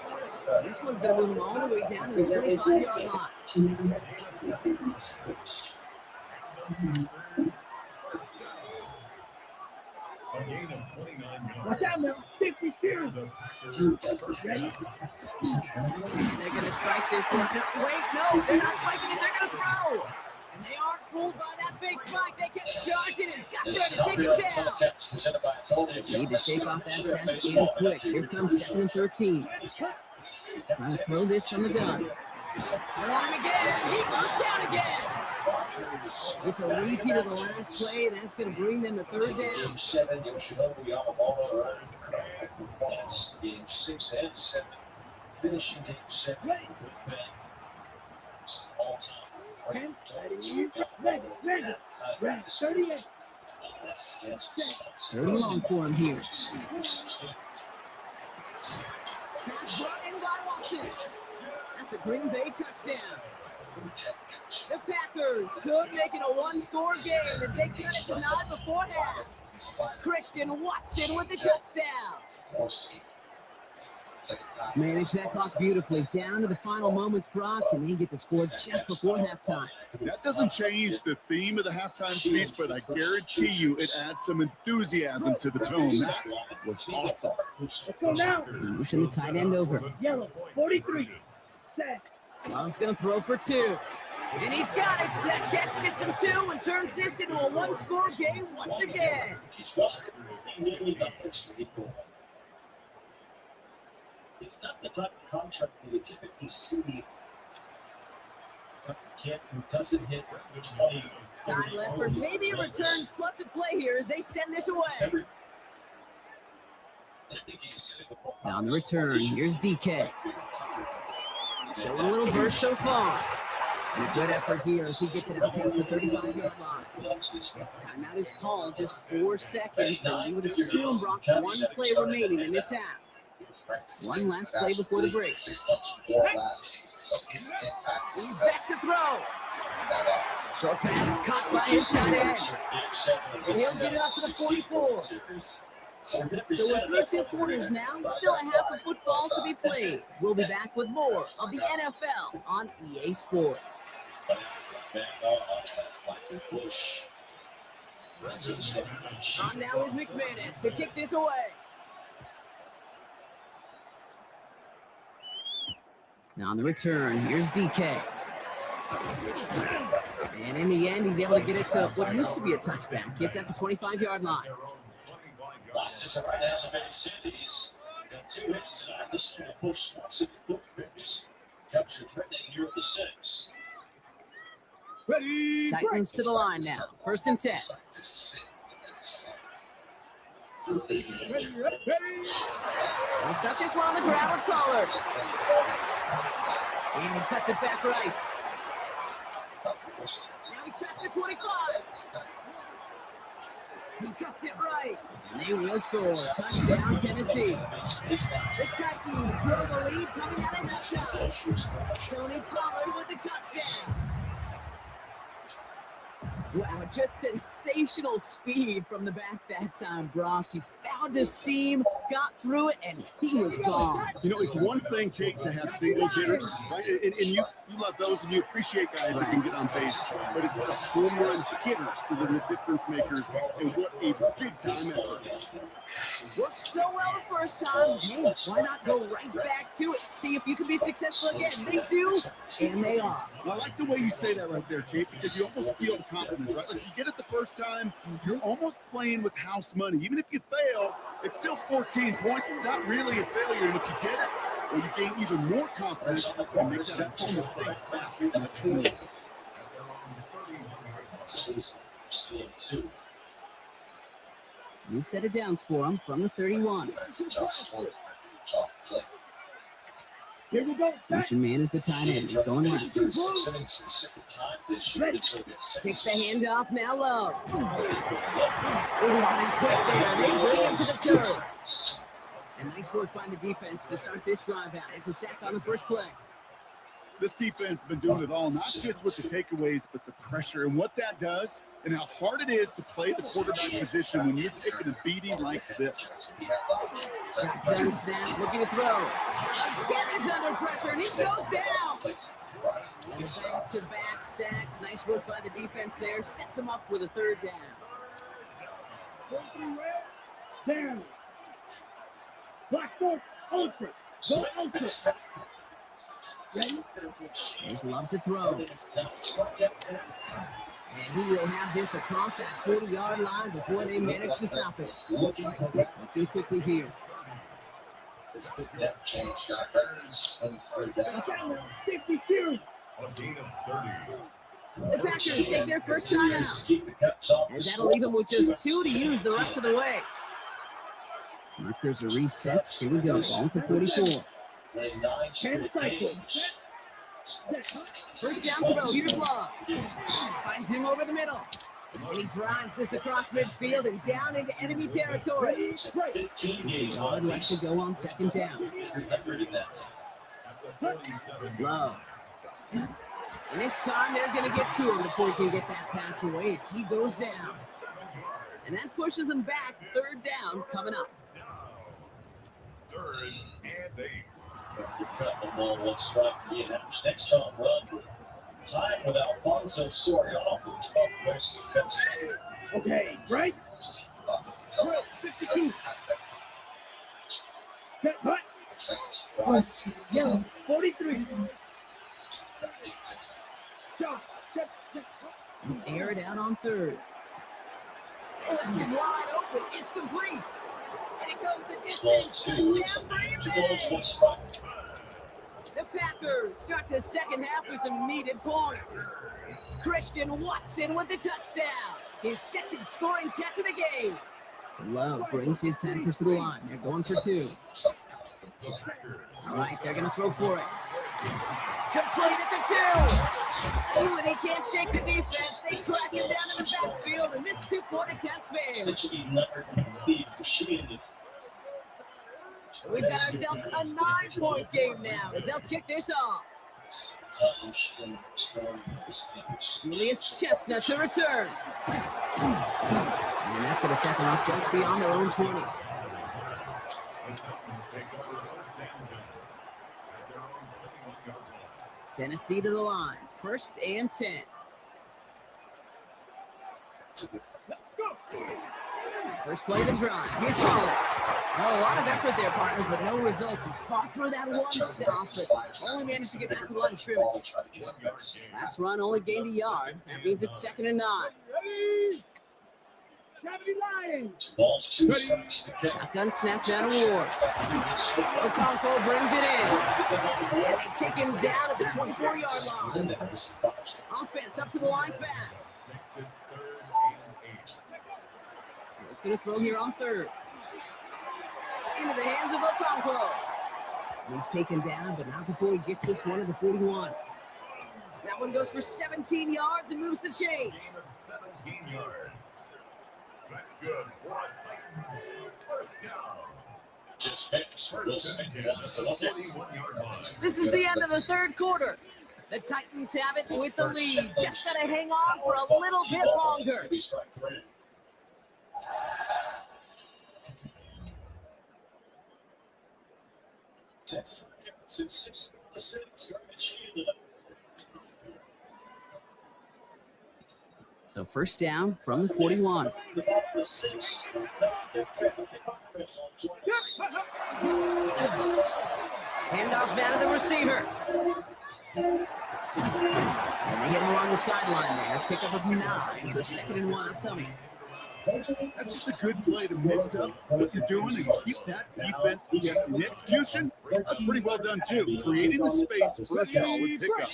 Speaker 2: This one's going to move him all the way down to the 25-yard line.
Speaker 3: A gain of 29 yards.
Speaker 5: Watch out now. 52.
Speaker 2: Ready? They're going to strike this one. No, wait, no, they're not striking it. They're going to throw. And they aren't fooled by that fake spike. They kept charging and got there to take it down. Need to shake off that sack again quick. Here comes 2nd and 13. Trying to throw this from the gun. They're on him again. He goes down again.
Speaker 7: Rodgers.
Speaker 2: It's a repeat of the last play. That's going to bring them to third down.
Speaker 7: Game 7, Yoshinobu Yamamoto earned a couple of points. Game 6 and 7. Finishing game 7 with Ben. All-time.
Speaker 5: Ready, 38.
Speaker 2: Third and long for him here. Pass brought in by Watson. That's a Green Bay touchdown. The Packers could make it a one-score game as they cut it to 9 before half. Christian Watson with the touchdown. Manage that clock beautifully down to the final moments, Brock, and they get the score just before halftime.
Speaker 4: That doesn't change the theme of the halftime speech, but I guarantee you it adds some enthusiasm to the tone. That was awesome.
Speaker 5: Let's go now.
Speaker 2: Motion the tight end over.
Speaker 5: Yellow, 43. Set.
Speaker 2: Love's going to throw for 2. And he's got it. That catch gets him 2 and turns this into a one-score game once again.
Speaker 7: It's not the type of contract that you typically see. Doesn't hit 20.
Speaker 2: Time left for maybe a return plus a play here as they send this away. On the return, here's DK. Showing a little burst so far. And a good effort here as he gets it out past the 35-yard line. Timeout is called, just 4 seconds, and you would assume, Brock, 1 play remaining in this half. One last play before the break. He's back to throw. Short pass caught by his tight end. And he'll get it up to the 44. So we're through 2 quarters now, still a half of football to be played. We'll be back with more of the NFL on EA Sports. On now is McManus to kick this away. Now on the return, here's DK. And in the end, he's able to get it to what used to be a touchback. Gets at the 25-yard line.
Speaker 7: Sits right now, so many cities. Got 2 hits tonight. This one will push Swanson and Rivers. Capture threatening here at the 6.
Speaker 5: Ready.
Speaker 2: Titans to the line now. 1st and 10.
Speaker 5: Ready.
Speaker 2: We'll start this one on the ground with Pollard. And he cuts it back right. Now he's past the 25. He cuts it right. And they will score. Touchdown, Tennessee. The Titans grow the lead coming out of halftime. Tony Pollard with the touchdown. Wow, just sensational speed from the back that time, Brock. He found a seam, got through it, and he was gone.
Speaker 4: You know, it's one thing, Kate, to have singles hitters, right? And you love those, and you appreciate guys that can get on base. But it's the home run hitters that are the difference makers, and what a big-time effort.
Speaker 2: Worked so well the first time. Hey, why not go right back to it? See if you can be successful again. They do, and they are.
Speaker 4: Well, I like the way you say that right there, Kate, because you almost feel the confidence, right? Like you get it the first time, you're almost playing with house money. Even if you fail, it's still 14 points. It's not really a failure. And if you get it, well, you gain even more confidence to make that home right back in the 20.
Speaker 2: You've set it down for him from the 31.
Speaker 5: Here we go.
Speaker 2: Motion man is the tight end. He's going left. Kicks the handoff now low. And quick there. They bring him to the turf. And nice work by the defense to start this drive out. It's a sack on the first play.
Speaker 4: This defense has been doing it all, not just with the takeaways, but the pressure and what that does and how hard it is to play the quarterback position when you're taking a beating like this.
Speaker 2: Shotgun snap, looking to throw. Again, he's under pressure, and he goes down. Back-to-back sacks. Nice work by the defense there. Sets him up with a third down.
Speaker 5: Down. Black Force Ultra. Go Ultra.
Speaker 2: There's Love to throw. And he will have this across that 40-yard line before they manage to stop it. Looking quickly here.
Speaker 8: It's the depth change, got better than 23 down.
Speaker 5: 52.
Speaker 3: A gain of 30.
Speaker 2: The Packers take their first time out. And that'll leave them with just 2 to use the rest of the way. Markers are reset. Here we go. Ball to 44. First down throw. Here's Love. Finds him over the middle. And he drives this across midfield and down into enemy territory. 15 yard left to go on second down. Love. And this time they're going to get to him before he can get that pass away as he goes down. And that pushes him back. Third down coming up.
Speaker 3: Third and 8.
Speaker 7: You're cutting the ball one strike. Next time run. Time with Alfonso Soriano for 12 points defense.
Speaker 5: Okay, right? 52. Cut. Yellow. 43. Shot.
Speaker 2: Air it out on third. They left him wide open. It's complete. And it goes the distance. The Packers start the second half with some needed points. Christian Watson with the touchdown. His second scoring catch of the game. So Love brings his Packers to the line. They're going for 2. All right, they're going to throw for it. Complete at the 2. Ooh, and he can't shake the defense. They track him down in the backfield, and this 2-point attempt fails. We've got ourselves a 9-point game now as they'll kick this off. Julius Chestnut to return. And that's going to set them up just beyond their own 20. Tennessee to the line. First and 10. First play of the drive. Here's Pollard. Well, a lot of effort there, partners, but no results. He fought through that one stop, but only managed to get back to the line of scrimmage. Last run only gained a yard. That means it's 2nd and 9. Shotgun snap down to Ward. Okonkwo brings it in. And they take him down at the 24-yard line. Offense up to the line fast. It's going to throw here on third. Into the hands of Okonkwo. He's taken down, but not before he gets this one at the 41. That one goes for 17 yards and moves the chains.
Speaker 3: 17 yards. That's good. Titans. First down.
Speaker 2: This is the end of the third quarter. The Titans have it with the lead. Just got to hang on for a little bit longer. So first down from the 41. Handoff down to the receiver. And they hit him along the sideline there. Pickup of 9. So 2nd and 1 upcoming.
Speaker 4: That's just a good play to mix up what you're doing and keep that defense guessing. The execution, that's pretty well done too. Creating the space for a solid pickup.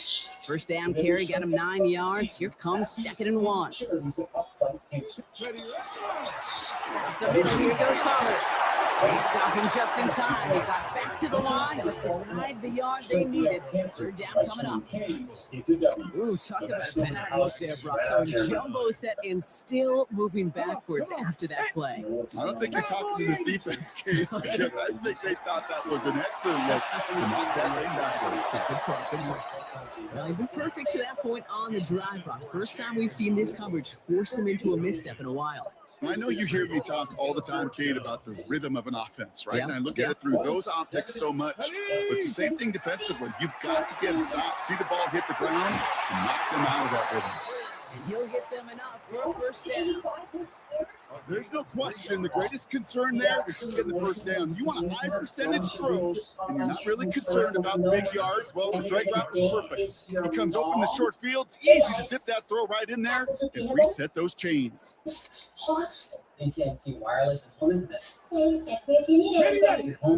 Speaker 2: First down carry got him 9 yards. Here comes 2nd and 1. The middle, here goes Pollard. They stopped him just in time. He got back to the line, but denied the yard they needed. Third down coming up. Ooh, talk about a bad look there, Brock. Going jumbo set and still moving backwards after that play.
Speaker 4: I don't think you're talking to this defense, Kate, because I think they thought that was an excellent look to knock that thing backwards.
Speaker 2: Good play. Well, he'd been perfect to that point on the drive, Brock. First time we've seen this coverage force him into a misstep in a while.
Speaker 4: I know you hear me talk all the time, Kate, about the rhythm of an offense, right? And I look at it through those optics so much. But it's the same thing defensively. You've got to get a stop, see the ball hit the ground to knock them out of that rhythm.
Speaker 2: And he'll hit them enough for a first down.
Speaker 4: There's no question. The greatest concern there is just getting the first down. You want a high percentage throw, and you're not really concerned about big yards. Well, the drag route was perfect. He comes open the short field. It's easy to zip that throw right in there and reset those chains.
Speaker 10: AT&T Wireless is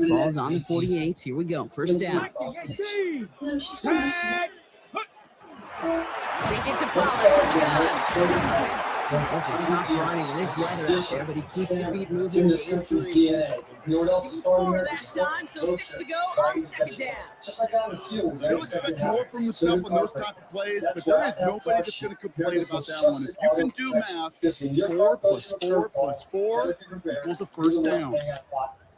Speaker 2: Ball's on the 48. Here we go. First down. They get to
Speaker 10: Let's
Speaker 2: Pollard
Speaker 10: start
Speaker 2: from the
Speaker 10: again.
Speaker 2: gun.
Speaker 10: Let's start again.
Speaker 2: This is tough running in this weather out there, but he keeps the feet moving.
Speaker 10: It's in this country's DNA. You know what else is part of
Speaker 2: 4
Speaker 10: America's
Speaker 2: that time, so 6 to go on second down.
Speaker 10: Just like on the field,
Speaker 4: You'll expect more from yourself on those type of plays, but there is nobody that's going to complain about that one. If you can do math, 4 plus 4 plus 4 equals a first down.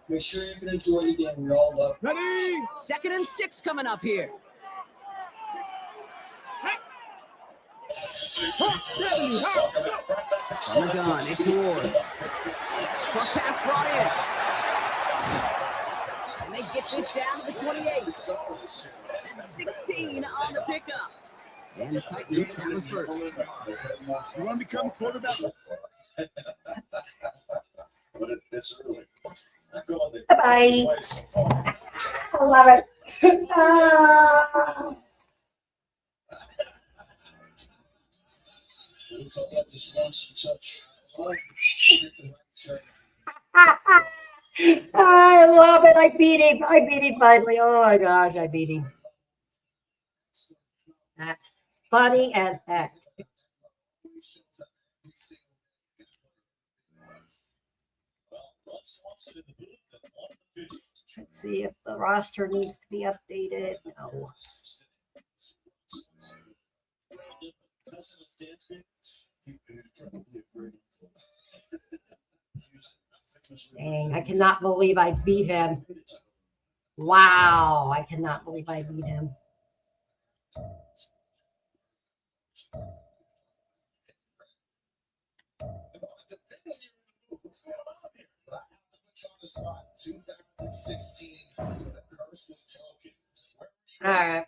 Speaker 10: Make sure you can enjoy the game. We all love it.
Speaker 5: Ready?
Speaker 2: 2nd and 6 coming up here.
Speaker 5: Hawk 70, Hawk, go.
Speaker 2: From the gun, it's Ward. First pass brought in. And they get this down to the 28. And 16 on the pickup. And the Titans have the first.
Speaker 4: You want to become a quarterback?
Speaker 7: But it's early.
Speaker 1: Bye-bye. I love it. Ah. I love it. I beat him. I beat him finally. Oh my gosh, I beat him. That's funny as heck. Let's see if the roster needs to be updated. No. Dang, I cannot believe I beat him. Wow, I cannot believe I beat him. All right.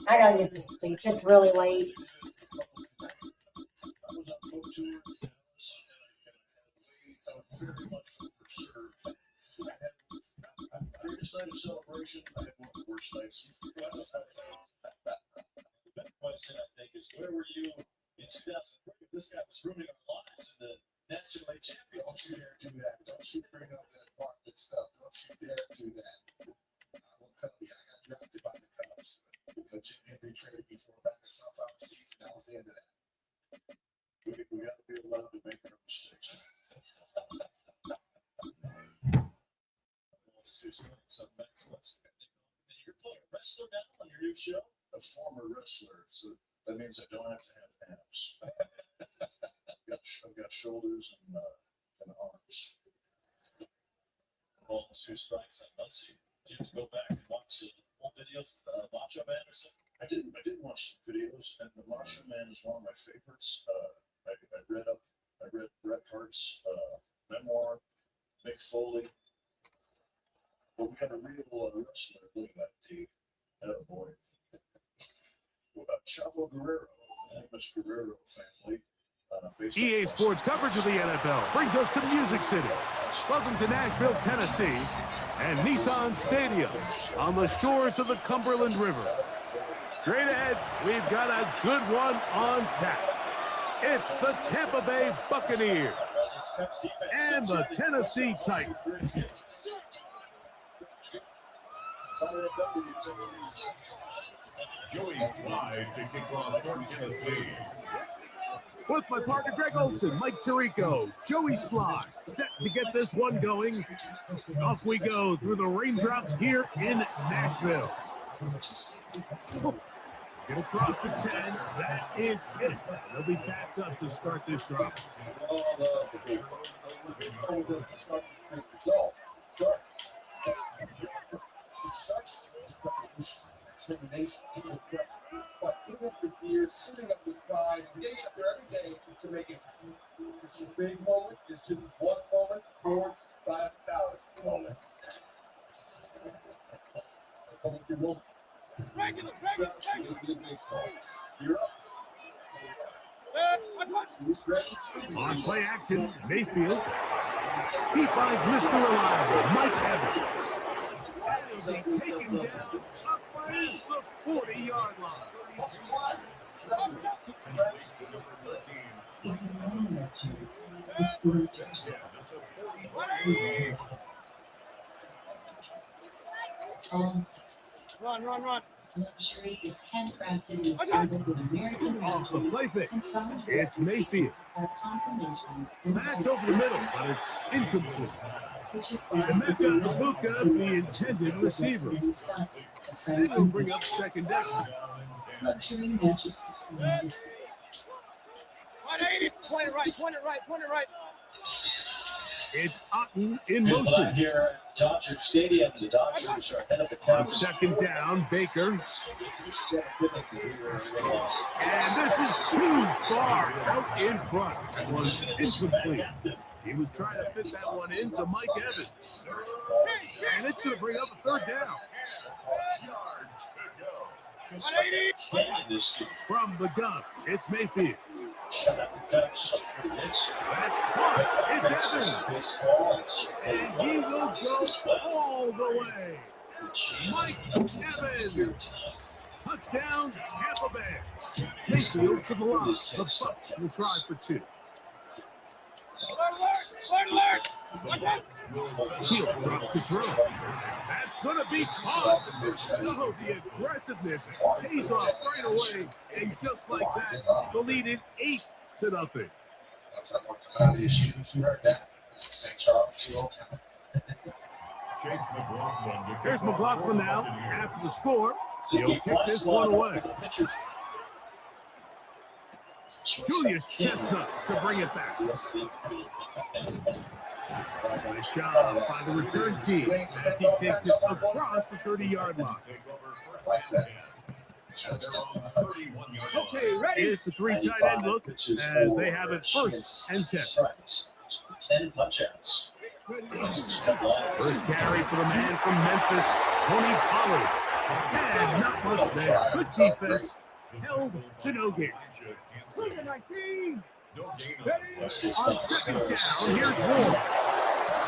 Speaker 1: I gotta get to sleep. It's really late.
Speaker 7: Previous night of celebration, I had one of the worst nights. The best question, I think, is where were you in 2003 if this guy was ruining our lives in the National League Championship?
Speaker 8: Don't you dare do that. Don't you bring up that market stuff. Don't you dare do that. I will cut you. I got drafted by the Cubs. But Jim Henry traded me for a bag of sunflower seeds, and that was the end of that.
Speaker 7: We got to be allowed to make our mistakes. You're playing a wrestler now on your new show? A former wrestler, so that means I don't have to have abs. I've got shoulders and arms. All 2 strikes on Muncie. Did you go back and watch old videos of Macho Man or something? I did watch some videos, and the Macho Man is one of my favorites. I read Bret Hart's memoir, Mick Foley. But we got a real wrestler doing that deed. Oh boy. Chavo Guerrero, the famous Guerrero family.
Speaker 5: EA Sports coverage of the NFL brings us to Music City. Welcome to Nashville, Tennessee, and Nissan Stadium on the shores of the Cumberland River. Straight ahead, we've got a good one on tap. It's the Tampa Bay Buccaneers and the Tennessee Titans.
Speaker 3: Joey Slide to kick off for Tennessee.
Speaker 5: With my partner Greg Olson, Mike Tirico, Joey Slide, set to get this one going. Off we go through the raindrops here in Nashville. Get across the 10. That is it. They'll be backed up to start this drive.
Speaker 6: Determination, but even after years, sitting up with pride and getting up there every day to make it. It's a big moment. It's just one moment. Forwards 5,000 moments. You're up.
Speaker 5: On play action, Mayfield. He finds Mr. Reliable, Mike Evans. And he'll be taken down up the 40-yard line.
Speaker 9: Run. Luxury is handcrafted and assembled with American
Speaker 5: Off the
Speaker 9: factories
Speaker 5: play fake.
Speaker 9: and found
Speaker 5: It's Mayfield.
Speaker 9: our confirmation.
Speaker 5: That's over the middle, but it's incomplete.
Speaker 9: Which is why
Speaker 5: And that got Ibuka, the intended receiver. That'll bring up second down.
Speaker 9: Luxury matches this command.
Speaker 11: 180. Point it right.
Speaker 5: It's Otten in
Speaker 7: Good luck
Speaker 5: motion.
Speaker 7: here at Dodger Stadium. The Dodgers are ahead of the
Speaker 5: On
Speaker 7: Cubs.
Speaker 5: second down, Baker.
Speaker 7: It's the seventh inning here.
Speaker 5: And this is too far out in front. That was incomplete. He was trying to fit that one into Mike Evans. And it's going to bring up a third down.
Speaker 7: 10 in this game.
Speaker 5: From the gun, it's Mayfield.
Speaker 7: Shut up the Cubs.
Speaker 5: That's caught. It's Evans. And he will go all the way. Mike Evans. Touchdown, Tampa Bay. Mayfield to the line. The Bucs will try for two. He'll drop the throw. That's going to be caught. So the aggressiveness pays off right away. And just like that, the lead is 8-0.
Speaker 8: That's how one come out of his shoes. You heard that. This is St. Charles.
Speaker 5: Here's McLaughlin now. After the score, he'll kick this one away. Julius Chestnut to bring it back. Nice job by the return team as he takes it across the 30-yard line.
Speaker 11: Okay, ready?
Speaker 5: It's a three tight end look as they have it first and 10.
Speaker 7: 10 punch-outs.
Speaker 5: First carry for the man from Memphis, Tony Pollard. And not much there. Good defense. Held to no gain. On second down, here's Ward.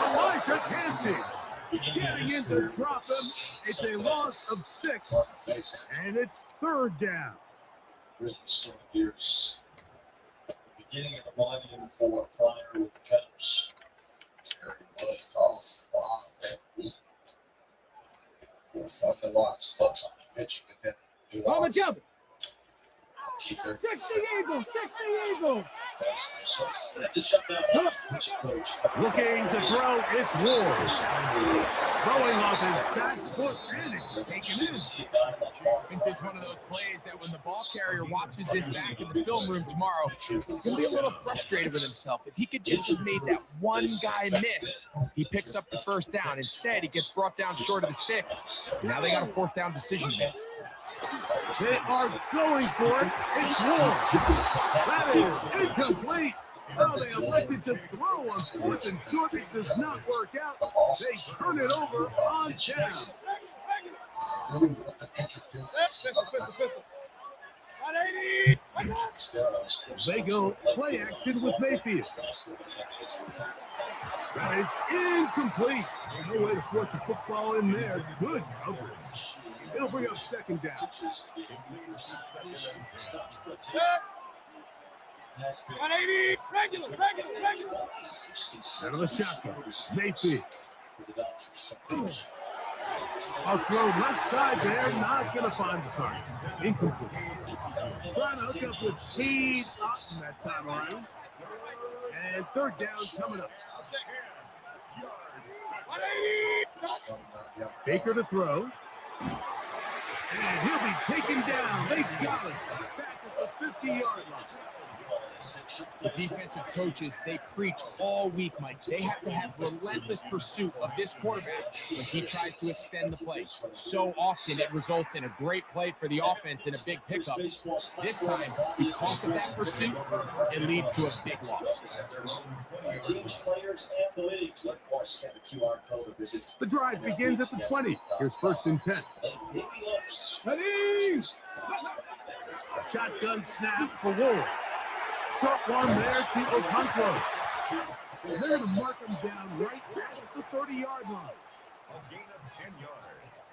Speaker 5: Elijah Hansen getting in to drop him. It's a loss of 6, and it's third down.
Speaker 7: Really swing gears. Beginning of the volume for Pryor with the Cubs.
Speaker 8: Terry Wood calls the ball there. For fun to watch. Slow talking pitching, but then he wants. Keith
Speaker 11: 60 Eagles.
Speaker 5: Looking to throw, it's Ward. Throwing off his back foot, and it's taken in.
Speaker 11: I think this is one of those plays that when the ball carrier watches this back in the film room tomorrow, he's going to be a little frustrated with himself. If he could just have made that one guy miss, he picks up the first down. Instead, he gets brought down short of the sticks. Now they got a fourth down decision.
Speaker 5: They are going for it. It's Ward. That is incomplete. Oh, they elected to throw on fourth and short. It does not work out. They turn it over on down.
Speaker 8: Really what the Patriots do.
Speaker 5: They go play action with Mayfield. That is incomplete. No way to force the football in there. Good coverage. It'll bring up second down.
Speaker 11: 180. Regular.
Speaker 5: Out of the shotgun. Mayfield. I'll throw left side there. Not going to find the target. Incomplete. Trying to hook up with Steve Otten that time around. And third down coming up. Baker to throw. And he'll be taken down. They got it back at the 50-yard line.
Speaker 11: The defensive coaches, they preach all week, Mike. They have to have relentless pursuit of this quarterback when he tries to extend the play. So often it results in a great play for the offense and a big pickup. This time, because of that pursuit, it leads to a big loss.
Speaker 7: Teams, players, and the league. Of course, get the QR code to visit.
Speaker 5: The drive begins at the 20. Here's first and 10. Shotgun snap for Ward. Short one there to Okonkwo. They're going to mark him down right at the 30-yard line.
Speaker 3: A gain of 10 yards.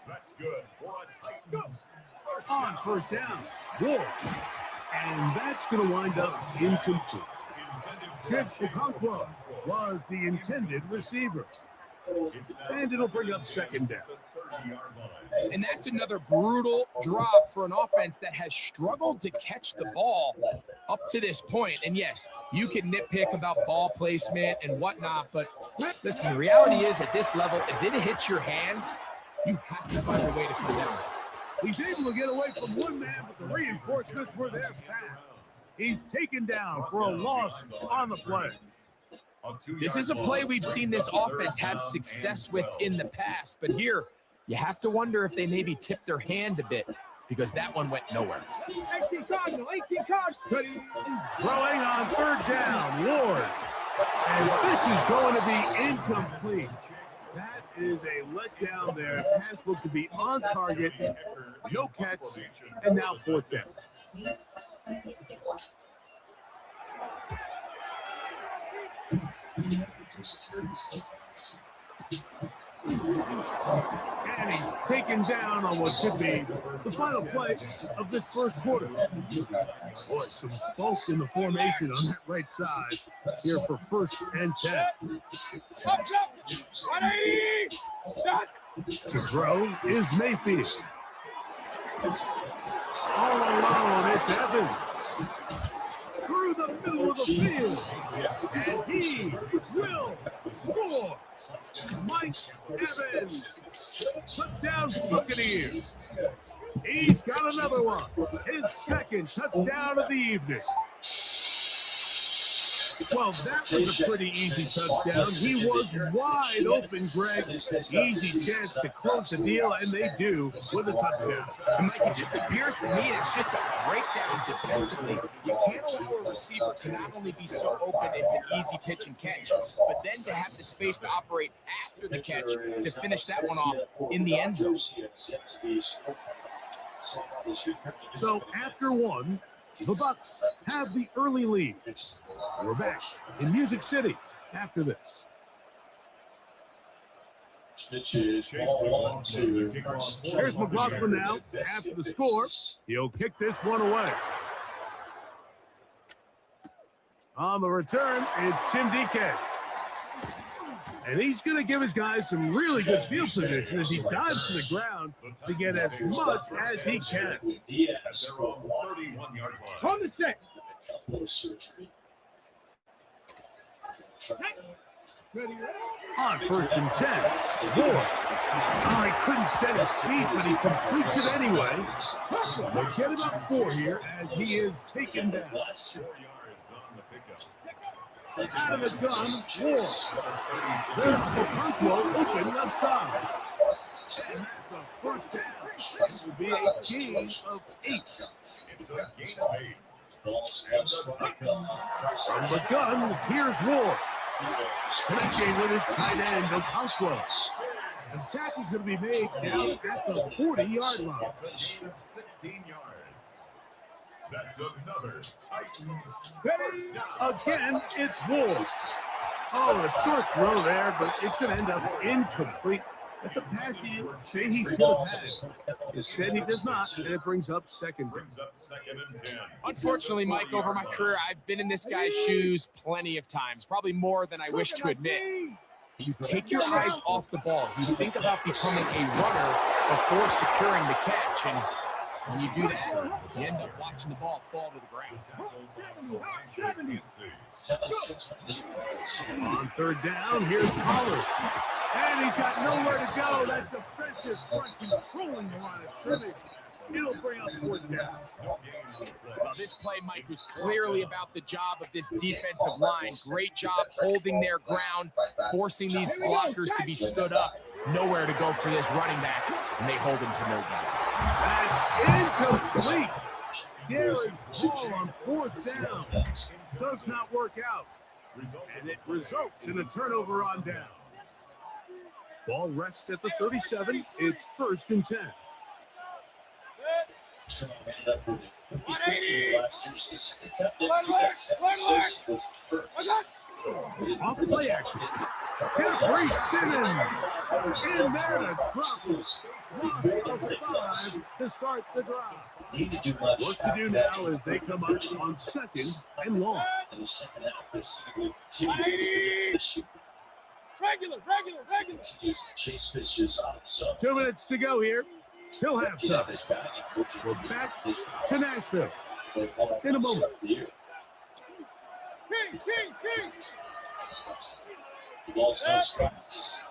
Speaker 3: That's good for a Titans.
Speaker 5: On first down, Ward. And that's going to wind up incomplete. Chip Okonkwo was the intended receiver. And it'll bring up second down.
Speaker 11: And that's another brutal drop for an offense that has struggled to catch the ball up to this point. And yes, you can nitpick about ball placement and whatnot, but listen, the reality is at this level, if it hits your hands, you have to find a way to come down.
Speaker 5: He's able to get away from one man, but the reinforcements were there fast. He's taken down for a loss on the play.
Speaker 11: This is a play we've seen this offense have success with in the past, but here you have to wonder if they maybe tipped their hand a bit because that one went nowhere.
Speaker 5: Throwing on third down, Ward. And this is going to be incomplete. That is a letdown there. Pass looked to be on target, no catch, and now fourth down. And he's taken down on what should be the final play of this first quarter. Boy, some bulk in the formation on that right side here for 1st and 10. To throw is Mayfield. All alone, it's Evans. Through the middle of the field. And he will score. Mike Evans. Touchdown Buccaneers. He's got another one. His second touchdown of the evening. Well, that was a pretty easy touchdown. He was wide open, Greg. Easy chance to close the deal, and they do with a touchdown.
Speaker 11: And Mike, it just appears to me it's just a breakdown defensively. You can't allow a receiver to not only be so open, it's an easy pitch and catch, but then to have the space to operate after the catch to finish that one off in the end zone.
Speaker 5: So after one, the Bucs have the early lead. We're back in Music City after this.
Speaker 7: Pitches, ball 1-2.
Speaker 5: Here's McLaughlin now after the score. He'll kick this one away. On the return, it's Jim DK. And he's going to give his guys some really good field position as he dives to the ground to get as much as he can.
Speaker 11: On the set.
Speaker 5: On 1st and 10, Ward. Oh, he couldn't set his feet, but he completes it anyway. They get it up 4 here as he is taken down. Out of the gun, Ward. There's the Conquo open left side. And that's a first down. That will be a gain of 8. From the gun, here's Ward. Connecting with his tight end, Conquo. And the tackle's going to be made down at the 40-yard line.
Speaker 3: 16 yards. That's another Titans.
Speaker 5: Again, it's Ward. Oh, a short throw there, but it's going to end up incomplete. That's a pass he would say he should have had. Instead, he does not, and it brings up second down.
Speaker 11: Unfortunately, Mike, over my career, I've been in this guy's shoes plenty of times, probably more than I wish to admit. You take your eyes off the ball. You think about becoming a runner before securing the catch, and when you do that, you end up watching the ball fall to the ground.
Speaker 5: On 3rd down, here's Pollard. And he's got nowhere to go. That defensive front controlling the line of scrimmage. It'll bring up 4th down.
Speaker 11: Well, this play, Mike, was clearly about the job of this defensive line. Great job holding their ground, forcing these blockers to be stood up. Nowhere to go for this running back, and they hold him to no
Speaker 5: That's incomplete. Daring ball on 4th down. Does not work out. And it results in a turnover on down. Ball rests at the 37. It's 1st and 10. Off play action. Jeffrey Simmons in there to drop loss of 5 to start the drive. What to do now is they come up on 2nd and long.
Speaker 7: Continues to chase pitches out of the zone.
Speaker 5: 2 minutes to go here. Still half
Speaker 7: Get out
Speaker 5: time.
Speaker 7: his batting, which
Speaker 5: We're
Speaker 7: will be
Speaker 5: back
Speaker 7: his
Speaker 5: to Nashville
Speaker 7: power
Speaker 5: in a moment.
Speaker 7: start of the year. The ball's no strikes.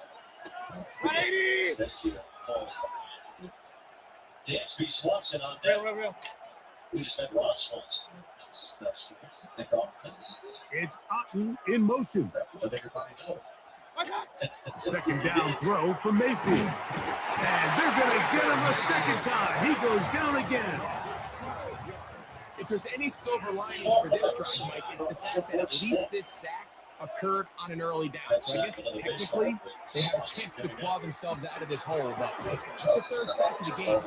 Speaker 7: This year falls. Dansby Swanson on deck. We just had Ron Swanson. That's Nick Hoffman.
Speaker 5: It's Otten in motion.
Speaker 7: A bigger body.
Speaker 5: Second down throw for Mayfield. And they're going to get him a second time. He goes down again.
Speaker 11: If there's any silver lining for this drive, Mike, it's the fact that at least this sack occurred on an early down. So I guess technically they have a chance to claw themselves out of this hole, but it's the third sack of the game.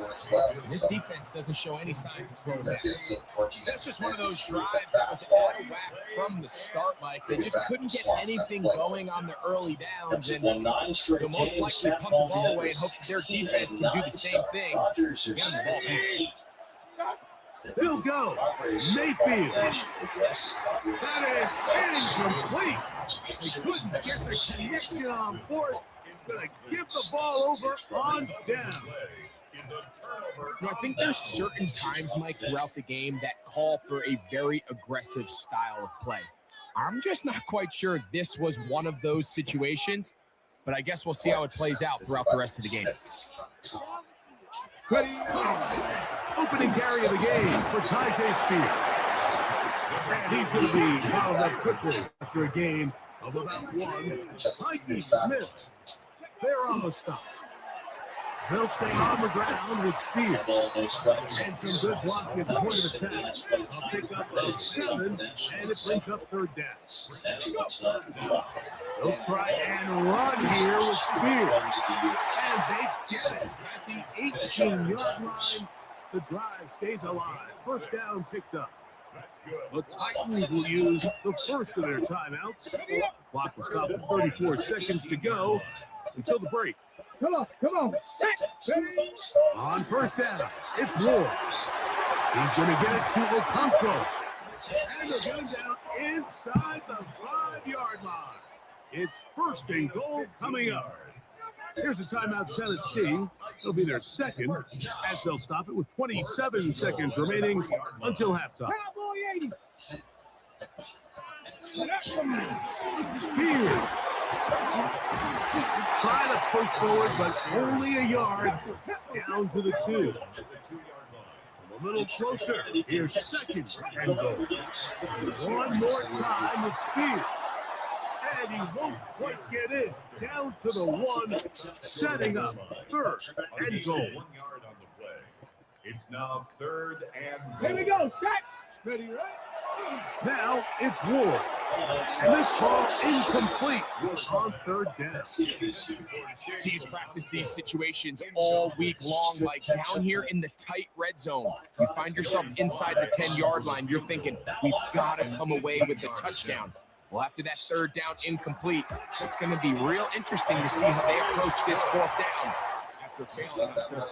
Speaker 11: This defense doesn't show any signs of slowing down. That's just one of those drives that was out of whack from the start, Mike. They just couldn't get anything going on the early downs, and they'll most likely punt the ball away and hope that their defense can do the same thing. Get them the ball back.
Speaker 5: They'll go. Mayfield. That is incomplete. They couldn't get the connection on fourth. Going to give the ball over on down.
Speaker 11: I think there's certain times, Mike, throughout the game that call for a very aggressive style of play. I'm just not quite sure this was one of those situations, but I guess we'll see how it plays out throughout the rest of the game.
Speaker 5: Opening carry of the game for Tyjae Spears. And he's going to be fouled up quickly after a game of about one. Mikey Smith, they're on the stop. They'll stay on the ground with Spears. And some good blocking at the point of attack. I'll pick up a 7, and it brings up third down. They'll try and run here with Spears. And they get it at the 18-yard line. The drive stays alive. First down picked up. The Titans will use the first of their timeouts. Clock will stop at 34 seconds to go until the break. Come on. On first down, it's Ward. He's going to get it to Okonkwo. And they're going down inside the 5-yard line. It's first and goal coming up. Here's a timeout, Tennessee. It'll be their second, as they'll stop it with 27 seconds remaining until halftime. Spears. Trying to push forward, but only a yard down to the 2. A little closer. Here's second and goal. One more time with Spears. And he won't quite get in. Down to the 1, setting up third and goal.
Speaker 3: 1 yard on the play. It's now third and goal.
Speaker 5: Here we go. Ready, right? Now it's Ward. And this ball incomplete on third down.
Speaker 11: Teams practice these situations all week long, like down here in the tight red zone. You find yourself inside the 10-yard line, you're thinking, we've got to come away with the touchdown. Well, after that third down incomplete, it's going to be real interesting to see how they approach this fourth down. After failing on third.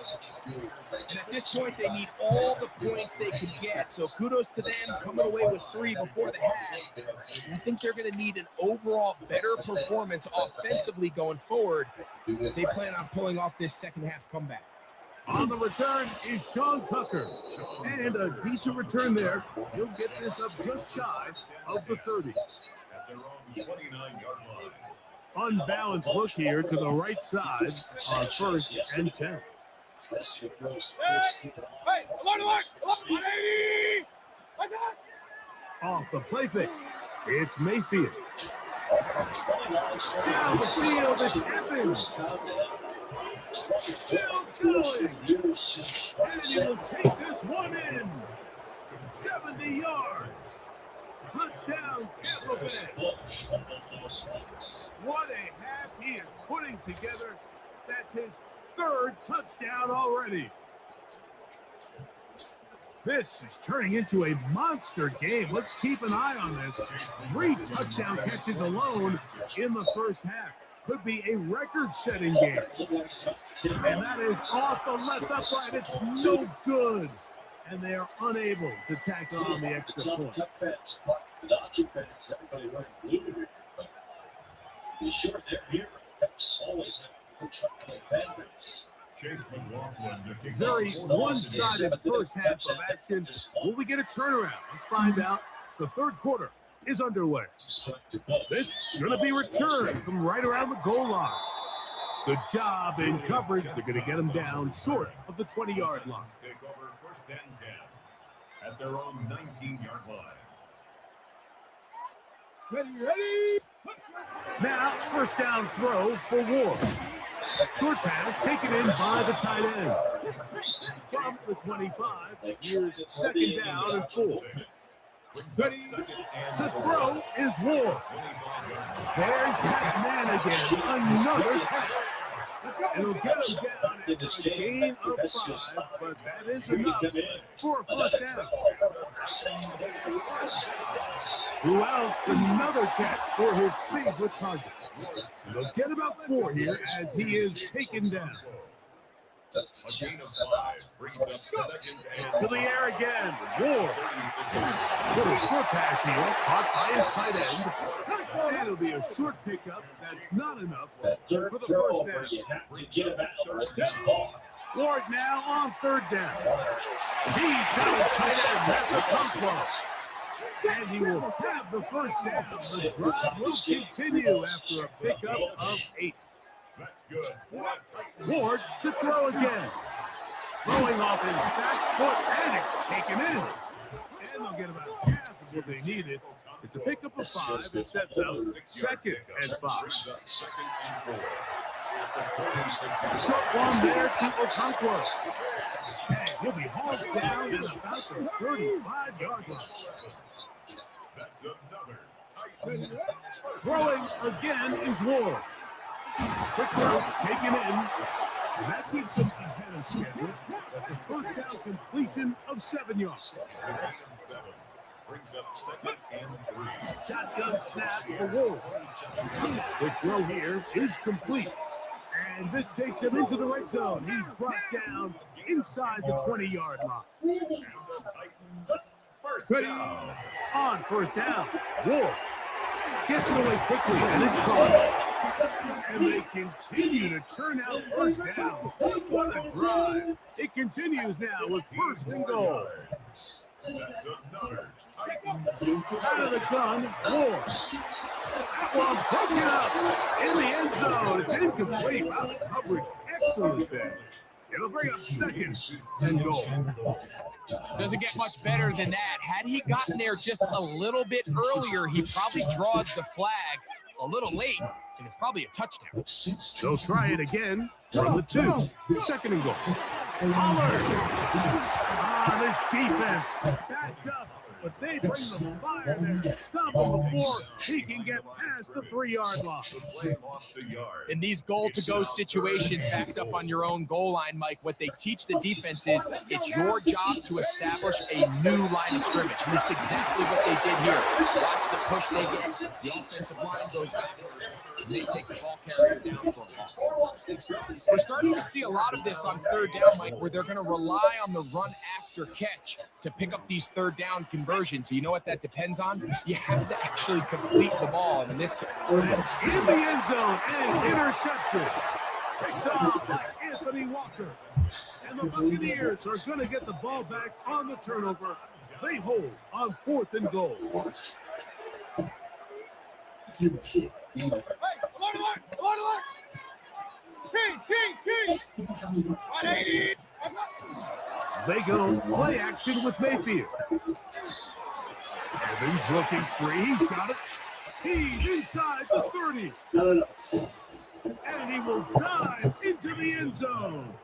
Speaker 11: And at this point, they need all the points they can get. So kudos to them coming away with 3 before the half. And I think they're going to need an overall better performance offensively going forward. They plan on pulling off this second half comeback.
Speaker 5: On the return is Sean Tucker. And a decent return there. He'll get this up just shy of the 30.
Speaker 3: At their own 29-yard line.
Speaker 5: Unbalanced look here to the right side on first and 10. Off the play fake, it's Mayfield. Down the field, it's Evans. Still going. And he will take this one in. 70 yards. Touchdown, Tampa Bay. What a half he is putting together. That's his 3rd touchdown already. This is turning into a monster game. Let's keep an eye on this. 3 touchdown catches alone in the first half. Could be a record-setting game. And that is off the left upright. It's no good. And they are unable to tack on the extra point.
Speaker 7: Be sure they're here. Cubs always have a traveling fan base.
Speaker 3: Chase McLaughlin to kick
Speaker 5: Very
Speaker 3: off.
Speaker 5: one-sided first half of action. Will we get a turnaround? Let's find out. The third quarter is underway. This is going to be returned from right around the goal line. Good job in coverage. They're going to get them down short of the 20-yard line.
Speaker 3: Take over first and 10 at their own 19-yard line.
Speaker 5: Ready? Now, first down throw for Ward. Short pass taken in by the tight end. From the 25, here's second down and 4. Ready to throw is Ward. There's that man again. Another catch. It'll get him down at a gain of 5, but that is enough for a first down. Who else? Another catch for his favorite target. They'll get about 4 here as he is taken down.
Speaker 3: A gain of 5 brings up second and
Speaker 5: To the air again. Ward. Little short pass here, caught by his tight end. And it'll be a short pickup. That's not enough
Speaker 7: That
Speaker 5: for
Speaker 7: third
Speaker 5: the
Speaker 7: throw
Speaker 5: first
Speaker 7: where
Speaker 5: down.
Speaker 7: you have to get him out of this ball.
Speaker 5: Ward now on third down. He's got a tight end. That's a Conquest. And he will have the first down. The drive will continue after a pickup of 8.
Speaker 3: that's good.
Speaker 5: Ward to throw again. Throwing off his back foot, and it's taken in. And they'll get about half of what they needed. It's a pickup of 5. It sets out second and 5.
Speaker 3: Second and 4.
Speaker 5: Short one there to Okonkwo. And he'll be hauled down at about the 35-yard line.
Speaker 3: That's another tight.
Speaker 5: Throwing again is Ward. Quick throw taken in. And that keeps him ahead of schedule. That's a first down completion of 7 yards.
Speaker 3: Brings up second and 3.
Speaker 5: Shotgun snap for Ward. Quick throw here is complete. And this takes him into the red zone. He's brought down inside the 20-yard line.
Speaker 9: Really?
Speaker 3: First
Speaker 5: Ready?
Speaker 3: down.
Speaker 5: On first down, Ward gets it away quickly, and it's caught. And they continue to churn out first down. What a drive. It continues now with first and goal.
Speaker 3: That's another
Speaker 5: Out of the gun, Ward. That one broken up in the end zone. It's incomplete. Wow, coverage excellent there. It'll bring up second and goal.
Speaker 11: Doesn't get much better than that. Had he gotten there just a little bit earlier, he probably draws the flag a little late, and it's probably a touchdown.
Speaker 5: They'll try it again from the 2. Second and goal. Pollard. This defense backed up, but they bring the fire there. Stop him before he can get past the 3-yard line.
Speaker 3: play off the yard.
Speaker 11: In these goal-to-go situations backed up on your own goal line, Mike, what they teach the defense is it's your job to establish a new line of scrimmage. And it's exactly what they did here. Watch the push they get. The offensive line goes back, and they take the ball carrier down for a loss. We're starting to see a lot of this on third down, Mike, where they're going to rely on the run after catch to pick up these third down conversions. You know what that depends on? You have to actually complete the ball. And in this case,
Speaker 5: That's in the end zone and intercepted. Picked off by Anthony Walker. And the Buccaneers are going to get the ball back on the turnover. They hold on 4th and goal. They go play action with Mayfield. Evans looking free. He's got it. He's inside the 30. And he will dive into the end zone.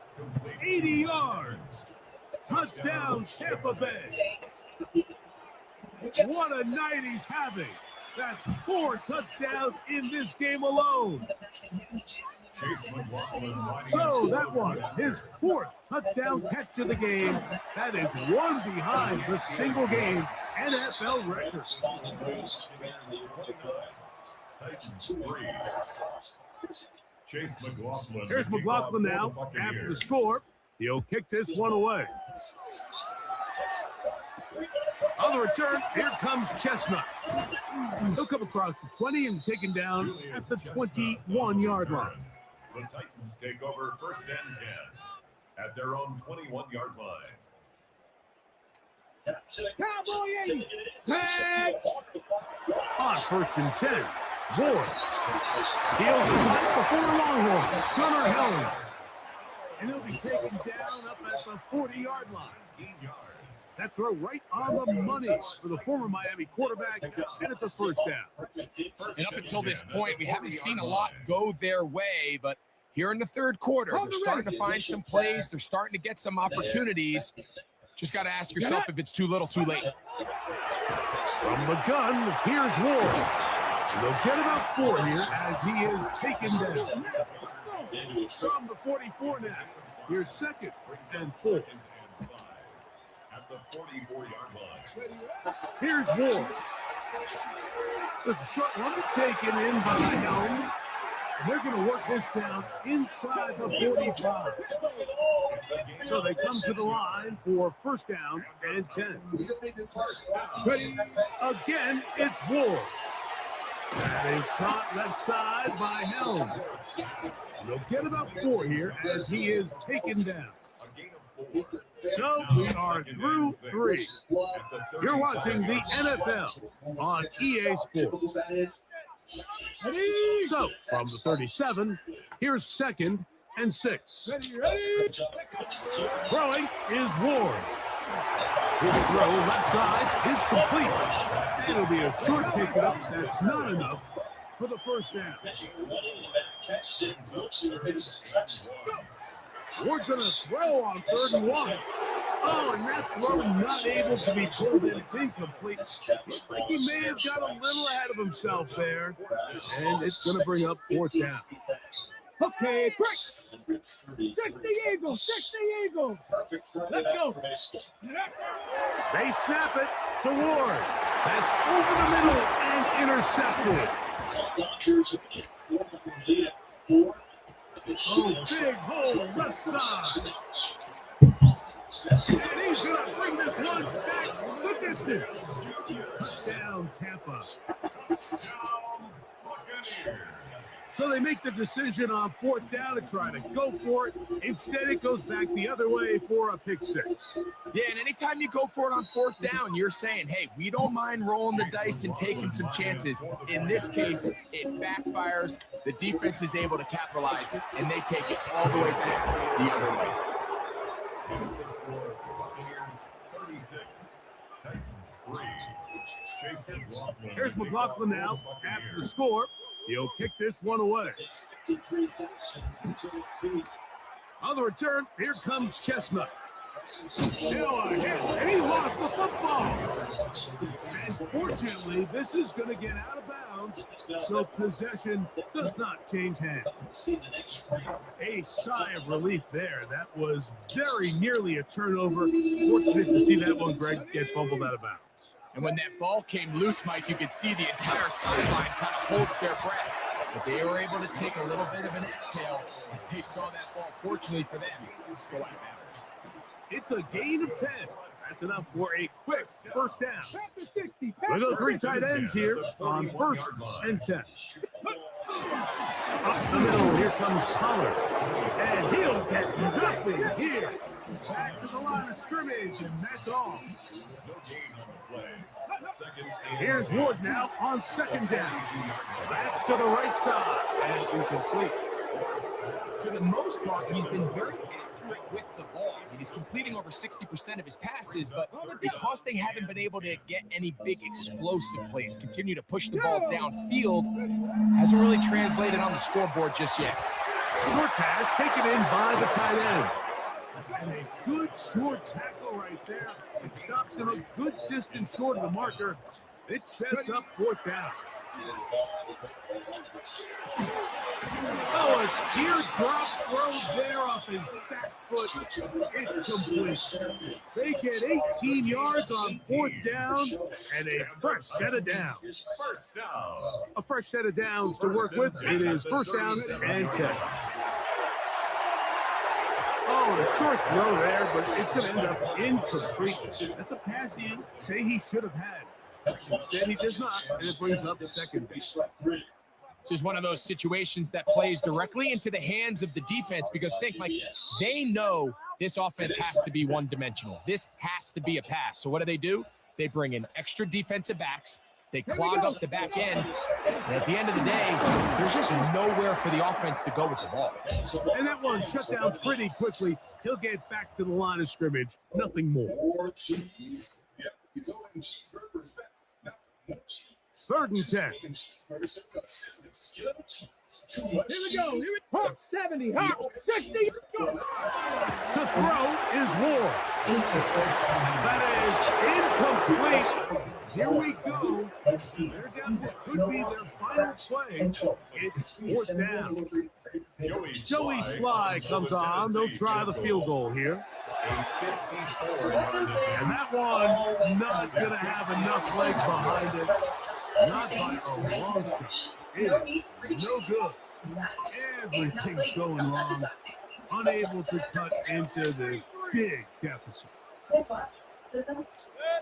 Speaker 5: 80 yards. Touchdown, Tampa Bay. What a night he's having. That's 4 touchdowns in this game alone. So that was his 4th touchdown catch of the game. That is one behind the single game NFL record.
Speaker 3: Chase McLaughlin.
Speaker 5: Here's McLaughlin now after the score. He'll kick this one away. On the return, here comes Chestnut. He'll come across the 20 and taken down at the 21-yard line.
Speaker 3: The Titans take over 1st and 10 at their own 21-yard line.
Speaker 5: On 1st and 10, Ward. He'll snap before Longhorn. Gunnar Helm. And he'll be taken down up at the 40-yard line. That throw right on the money for the former Miami quarterback, and it's a first down.
Speaker 11: And up until this point, we haven't seen a lot go their way, but here in the third quarter, they're starting to find some plays. They're starting to get some opportunities. Just got to ask yourself if it's too little, too late.
Speaker 5: From the gun, here's Ward. They'll get about 4 here as he is taken down. From the 44 now, here's 2nd and 4.
Speaker 3: At the 44-yard line.
Speaker 5: Here's Ward. There's a short one taken in by Helm. They're going to work this down inside the 45. So they come to the line for 1st down and 10. Ready? Again, it's Ward. That is caught left side by Helm. They'll get about 4 here as he is taken down. So we are through 3. You're watching the NFL on EA Sports. So from the 37, here's 2nd and 6. Throwing is Ward. His throw left side is complete. It'll be a short pickup. That's not enough for the first down. Ward's going to throw on 3rd and 1. Oh, and that throw not able to be pulled in. It's incomplete. Looks like he may have got a little ahead of himself there. And it's going to bring up 4th down.
Speaker 12: Okay, quick! Stick the eagle! Stick the eagle! Let's go!
Speaker 5: They snap it to Ward. That's over the middle and intercepted. Oh, big hole left side. And he's going to bring this one back the distance. Touchdown, Tampa. So they make the decision on 4th down to try to go for it. Instead, it goes back the other way for a pick 6.
Speaker 11: Yeah, and anytime you go for it on 4th down, you're saying, hey, we don't mind rolling the dice and taking some chances. In this case, it backfires. The defense is able to capitalize, and they take it all the way back the other way.
Speaker 3: Buccaneers 36, Titans 3.
Speaker 5: Here's McLaughlin now after the score. He'll kick this one away. On the return, here comes Chestnut. Still a hit, and he lost the football. And fortunately, this is going to get out of bounds, so possession does not change hands. A sigh of relief there. That was very nearly a turnover. Fortunate to see that one, Greg, get fumbled out of bounds.
Speaker 11: And when that ball came loose, Mike, you could see the entire sideline kind of holds their breath. But they were able to take a little bit of an exhale as they saw that ball, fortunately for them, go out of bounds.
Speaker 5: It's a gain of 10. That's enough for a quick first down. We go 3 tight ends here on 1st and 10. Up the middle, here comes Pollard. And he'll get nothing here. Back to the line of scrimmage, and that's all. Here's Ward now on 2nd down. That's to the right side, and incomplete.
Speaker 11: For the most part, he's been very accurate with the ball. I mean, he's completing over 60% of his passes, but because they haven't been able to get any big explosive plays, continue to push the ball downfield, hasn't really translated on the scoreboard just yet.
Speaker 5: Short pass taken in by the tight end. And a good short tackle right there. It stops him a good distance short of the marker. It sets up 4th down. Oh, a teardrop throw there off his back foot. It's complete. They get 18 yards on 4th down and a fresh set of downs. A fresh set of downs to work with. It is 1st down and 10. Oh, a short throw there, but it's going to end up incomplete. That's a pass he say he should have had. Instead, he does not, and it brings up second base.
Speaker 11: This is one of those situations that plays directly into the hands of the defense because think, Mike, they know this offense has to be one-dimensional. This has to be a pass. So what do? They bring in extra defensive backs. They clog up the back end. And at the end of the day, there's just nowhere for the offense to go with the ball.
Speaker 5: And that one shut down pretty quickly. He'll get back to the line of scrimmage. Nothing more.
Speaker 6: More cheese. Yeah, he's only cheeseburgers. Not more cheese.
Speaker 5: 3rd and 10.
Speaker 6: Here
Speaker 12: Here we go. Here we go. 70. Hop. 60. Go.
Speaker 5: To throw is Ward. That is incomplete. Here we go. They're down what could be their final play. It's 4th down. Joey Sly comes on. They'll try the field goal here. And that one not going to have enough leg behind it. Not by a long shot. It's no good. Everything's going wrong. Unable to cut into this big deficit.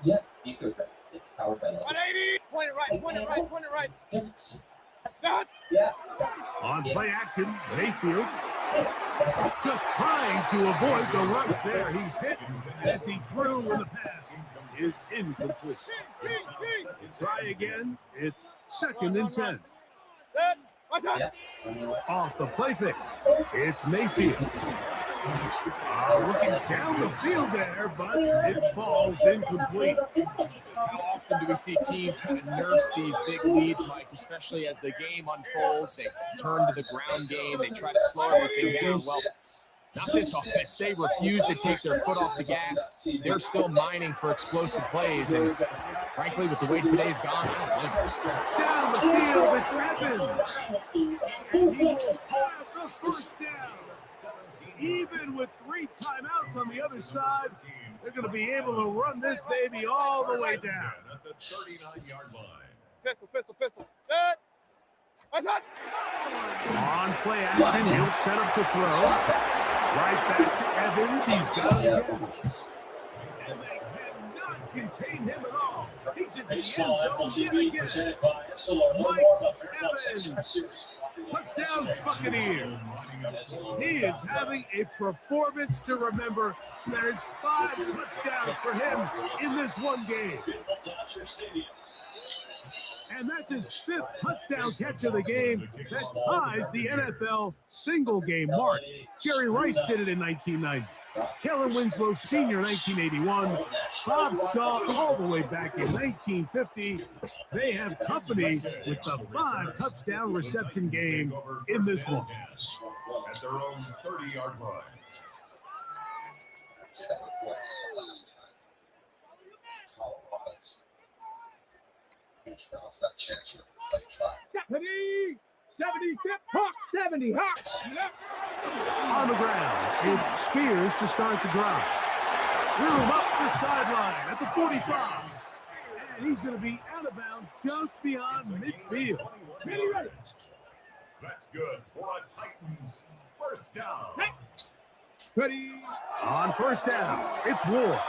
Speaker 10: Yeah, you could. It's powered by
Speaker 12: 180. Point it right. Point it right. Point it right.
Speaker 10: Yeah.
Speaker 5: On play action, Mayfield just trying to avoid the rush there. He's hit as he threw in the pass is incomplete. Try again. It's 2nd and 10.
Speaker 10: Yeah.
Speaker 5: Off the play fake. It's Mayfield. Looking down the field there, but it falls incomplete.
Speaker 11: How often do we see teams kind of nurse these big leads, Mike, especially as the game unfolds? They turn to the ground game. They try to slow everything down. Well, not this offense. They refuse to take their foot off the gas. They're still mining for explosive plays. And frankly, with the way today's gone,
Speaker 5: down the field, it's Evans. First down. Even with 3 timeouts on the other side, they're going to be able to run this baby all the way down.
Speaker 3: At the 39-yard line.
Speaker 12: Pistol.
Speaker 5: On play action, he'll set up to throw. Right back to Evans. He's got it. And they cannot contain him at all. He's in the end zone yet again. Mike Evans. Touchdown Buccaneers. He is having a performance to remember. There's 5 touchdowns for him in this one game. And that's his 5th touchdown catch of the game. That ties the NFL single-game mark. Jerry Rice did it in 1990. Taylor Winslow Sr. 1981. Bob Shaw all the way back in 1950. They have company with the 5-touchdown reception game in this one.
Speaker 3: At their own 30-yard line.
Speaker 12: Stephanie. 70. Hawk. 70. Hawk.
Speaker 5: On the ground, it's Spears to start the drive. Room up the sideline. That's a 45. And he's going to be out of bounds just beyond midfield.
Speaker 3: That's good for a Titans first down.
Speaker 12: Ready.
Speaker 5: On first down, it's Ward.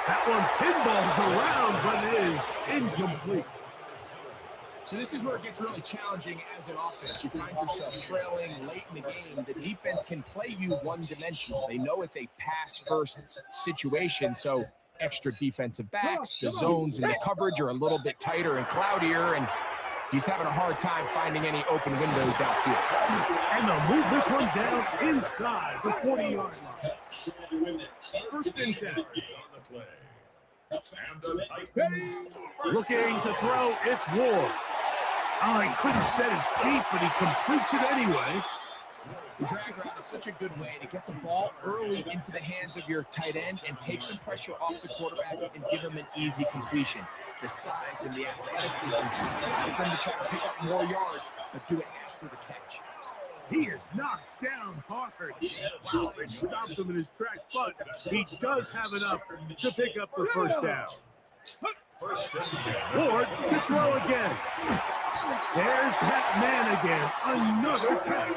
Speaker 5: That one pinballs around, but it is incomplete.
Speaker 11: So this is where it gets really challenging as an offense. You find yourself trailing late in the game. The defense can play you one-dimensional. They know it's a pass-first situation, so extra defensive backs, the zones and the coverage are a little bit tighter and cloudier, and he's having a hard time finding any open windows downfield.
Speaker 5: And they'll move this one down inside the 40-yard line. First and 10.
Speaker 3: And the Titans.
Speaker 5: Looking to throw, it's Ward. Oh, he couldn't set his feet, but he completes it anyway.
Speaker 11: The drag route is such a good way to get the ball early into the hands of your tight end and take some pressure off the quarterback and give him an easy completion. The size and the athleticism allows them to try to pick up more yards, but do it after the catch.
Speaker 5: He is knocked down hard. Wow, they stopped him in his tracks, but he does have enough to pick up the first down. Ward to throw again. There's that man again. Another catch.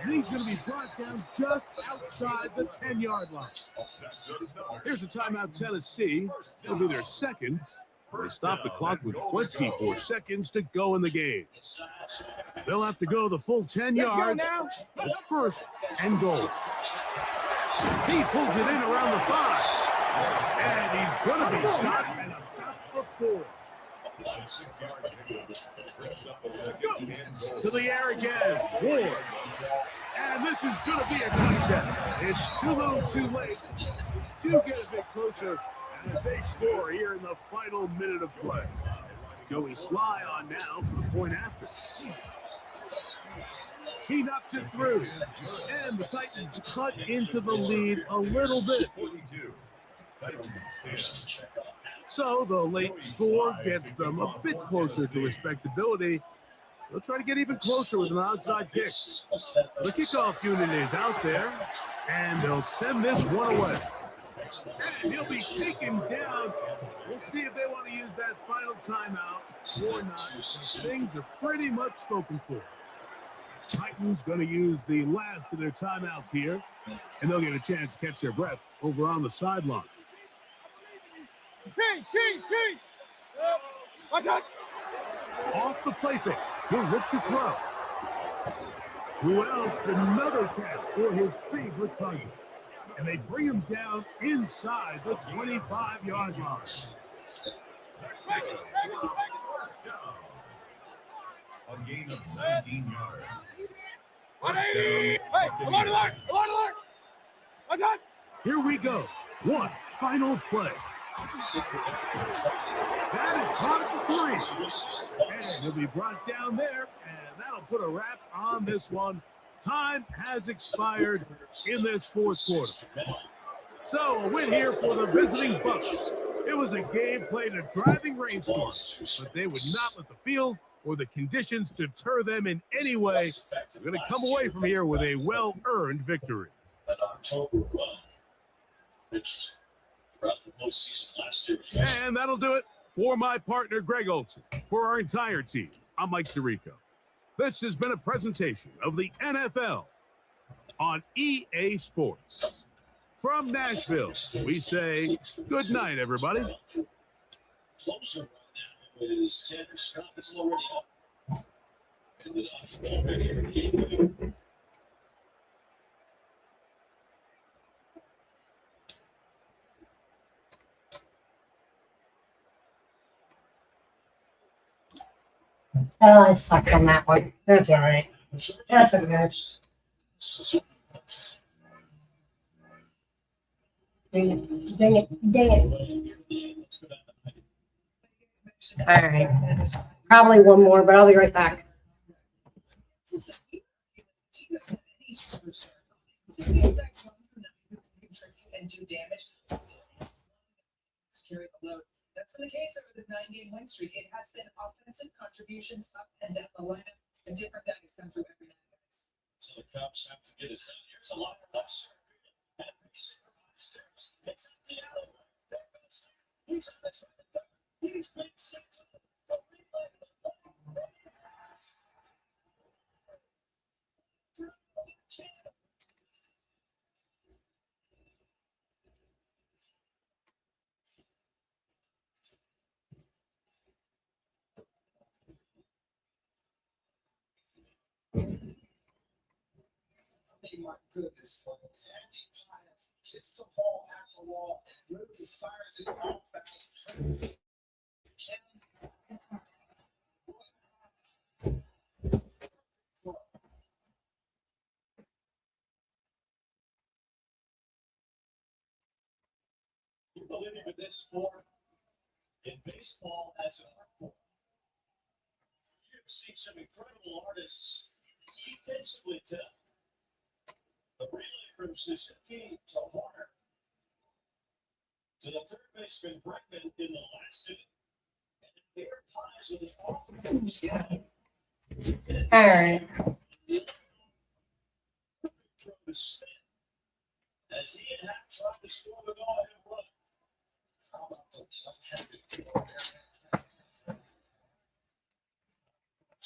Speaker 5: And he's going to be brought down just outside the 10-yard line. Here's a timeout, Tennessee. It'll be their second. They stop the clock with 24 seconds to go in the game. They'll have to go the full 10 yards. But first and goal. He pulls it in around the 5. And he's going to be stopped at about the 4. To the air again. Ward. And this is going to be a touchdown. It's too little too late. Do get a bit closer as they score here in the final minute of play. Joey Sly on now for the point after. He knocks it through. And the Titans cut into the lead a little bit. So the late score gets them a bit closer to respectability. They'll try to get even closer with an outside kick. The kickoff unit is out there, and they'll send this one away. And he'll be taken down. We'll see if they want to use that final timeout or not. Things are pretty much spoken for. Titans going to use the last of their timeouts here, and they'll get a chance to catch their breath over on the sideline.
Speaker 12: King! Attack!
Speaker 5: Off the play fake. He'll look to throw. Who else? Another catch for his favorite target. And they bring him down inside the 25-yard line.
Speaker 3: A gain of 19 yards.
Speaker 12: Hey, I'm on alert! Attack!
Speaker 5: Here we go. One final play. That is caught at the 3. And he'll be brought down there, and that'll put a wrap on this one. Time has expired in this fourth quarter. So a win here for the visiting Bucks. It was a game played in a driving rainstorm, but they would not let the field or the conditions deter them in any way. They're going to come away from here with a well-earned victory. And that'll do it for my partner, Greg Olson. For our entire team, I'm Mike Tirico. This has been a presentation of the NFL on EA Sports. From Nashville, we say good night, everybody.
Speaker 7: Closer right now is Tanner Scott. It's already up. And the Dodgers already.
Speaker 1: Oh, I sucked on that one. That's all right. That's a match. Dang it. All right. Probably one more, but I'll be right back.
Speaker 9: And do damage. Carry the load. That's been the case over this 9-game win streak. It has been offensive contributions up and down the lineup, and different guys come through every night.
Speaker 7: So the Cubs have to get it done. Here's a lot of left circle. And we supervise theirs. It's the alleyway. There goes. He's on the front. He's been six. The replay of the ball.
Speaker 8: My goodness, but Andy Giants gets the ball at the wall and literally fires it off back.
Speaker 7: You believe in this sport? In baseball as an art form. You've seen some incredible artists defensively tough. The relay from Suzuki to Horner to the third baseman Bregman in the last inning. And here ties with an off.
Speaker 1: All right.
Speaker 7: As he and Hack tried to score the go-ahead run. How about the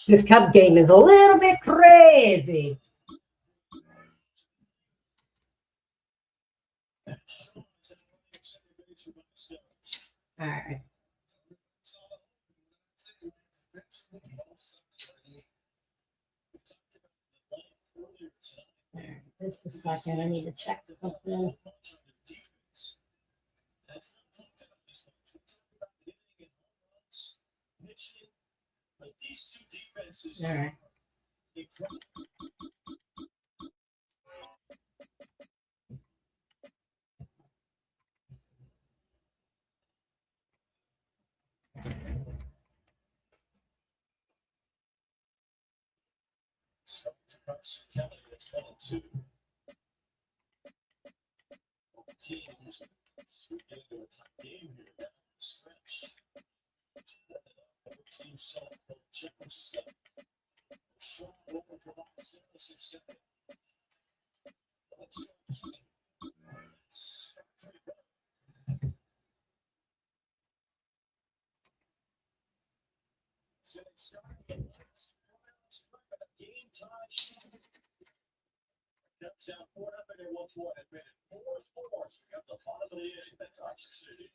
Speaker 1: This Cub game is a little bit crazy. All right. Just a second. I need to check something. All right.
Speaker 7: Teams, we're getting to a tight game here. That stretch. Teams set up the checkers. Short open for Los Angeles instead. Game time. Kept down 4 up and it was what? It made it 4-4. So we got the bottom of the eighth. That's Dodger City.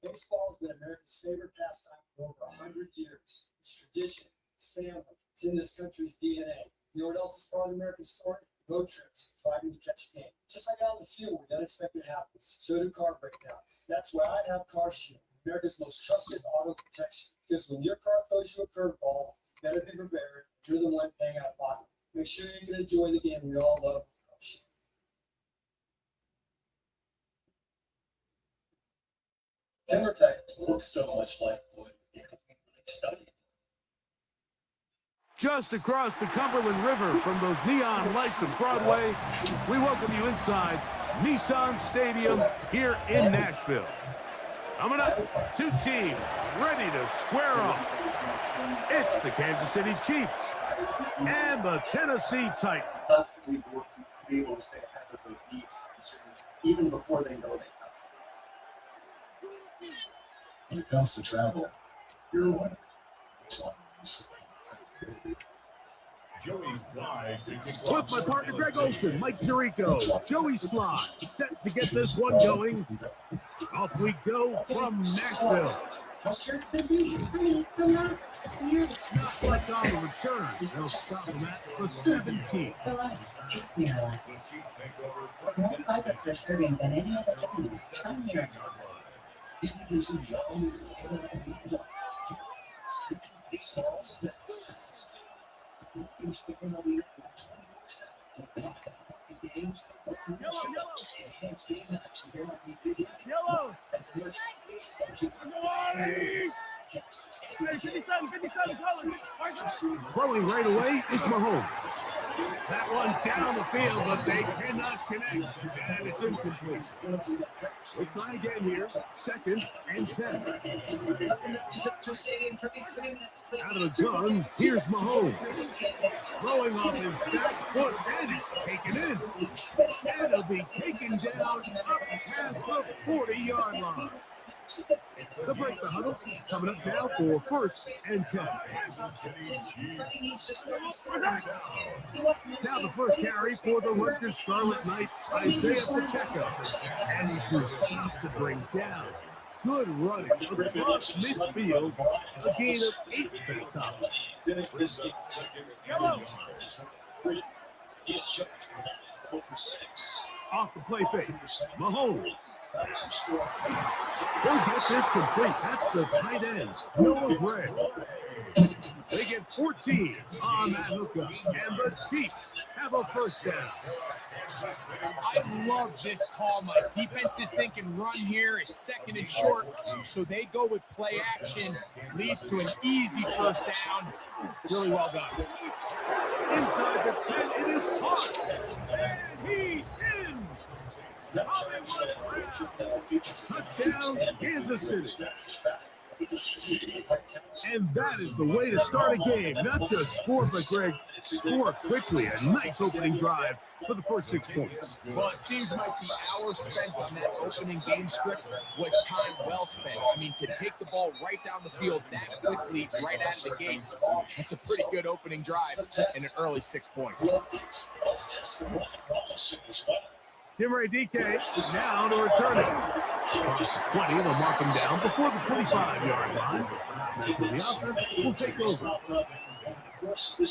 Speaker 13: Baseball has been America's favorite pastime for over 100 years. It's tradition, it's family, it's in this country's DNA. You know what else is part of the American story? Road trips, driving to catch a game. Just like out in the field where the unexpected happens, so do car breakdowns. That's why I have Car Shield, America's most trusted auto protection. Because when your car throws you a curveball, you better be prepared. You're the one paying out of pocket. Make sure you can enjoy the game we all love.
Speaker 7: Timbertech looks so much like what you studied.
Speaker 5: Just across the Cumberland River from those neon lights of Broadway, we welcome you inside Nissan Stadium here in Nashville. Coming up, two teams ready to square off. It's the Kansas City Chiefs and the Tennessee Titans.
Speaker 6: Constantly working to be able to stay ahead of those needs, even before they know they come.
Speaker 8: When it comes to travel, you're a winner.
Speaker 3: Joey Sly.
Speaker 5: With my partner Greg Olson, Mike Tirico, Joey Sly, set to get this one going. Off we go from Nashville.
Speaker 8: How scared could be? I mean, relax. It's nearly
Speaker 5: Not much on the return. They'll stop him at the 17.
Speaker 14: Relax. It's Miralax. More vibrant for serving than any other vitamin. Try Miralax.
Speaker 8: introducing the all-new MLB Plus. Baseball specs. MLB 24/7. Games, enhanced game match, MLB Big
Speaker 12: Yellow.
Speaker 5: Throwing right away is Mahomes. That one down the field, but they cannot connect, and it's incomplete. We'll try again here. 2nd and 10. Out of the gun, here's Mahomes. Throwing off his back foot, and it's taken in. And it'll be taken down up past the 40-yard line. The break the huddle coming up now for 1st and 10. Now the first carry for the Rutgers Scarlet Knights, Isaiah Pacheco. And he proves tough to bring down. Good running across midfield. A gain of 8 at the top. Off the play fake. Mahomes. They'll get this complete. That's the tight end, Noah Gray. They get 14 on that hookup, and the Chiefs have a first down.
Speaker 11: I love this call, Mike. Defense is thinking run here. It's 2nd and short, so they go with play action. Leads to an easy first down. Really well done.
Speaker 5: Inside the 10, it is caught. And he's in. Touchdown, Kansas City. And that is the way to start a game. Not just score, but Greg, score quickly. A nice opening drive for the first 6 points.
Speaker 11: Well, it seems like the hour spent on that opening game script was time well spent. I mean, to take the ball right down the field that quickly, right out of the gates, that's a pretty good opening drive and an early 6 points.
Speaker 5: Tim Ray DK now to return it. 20 will mark him down before the 25-yard line. That's when the offense will take over. So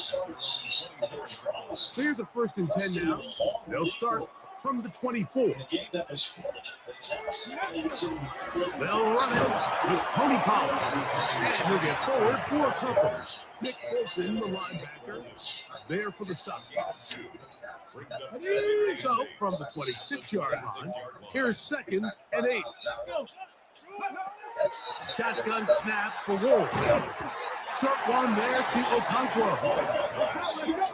Speaker 5: here's a 1st and 10 now. They'll start from the 24. They'll run it with Tony Pollard. And he'll get forward for a couple. Nick Bolton, the linebacker, there for the stop. So from the 26-yard line, here's 2nd and 8. Shotgun snap for Wolves. Short one there to Okonkwo.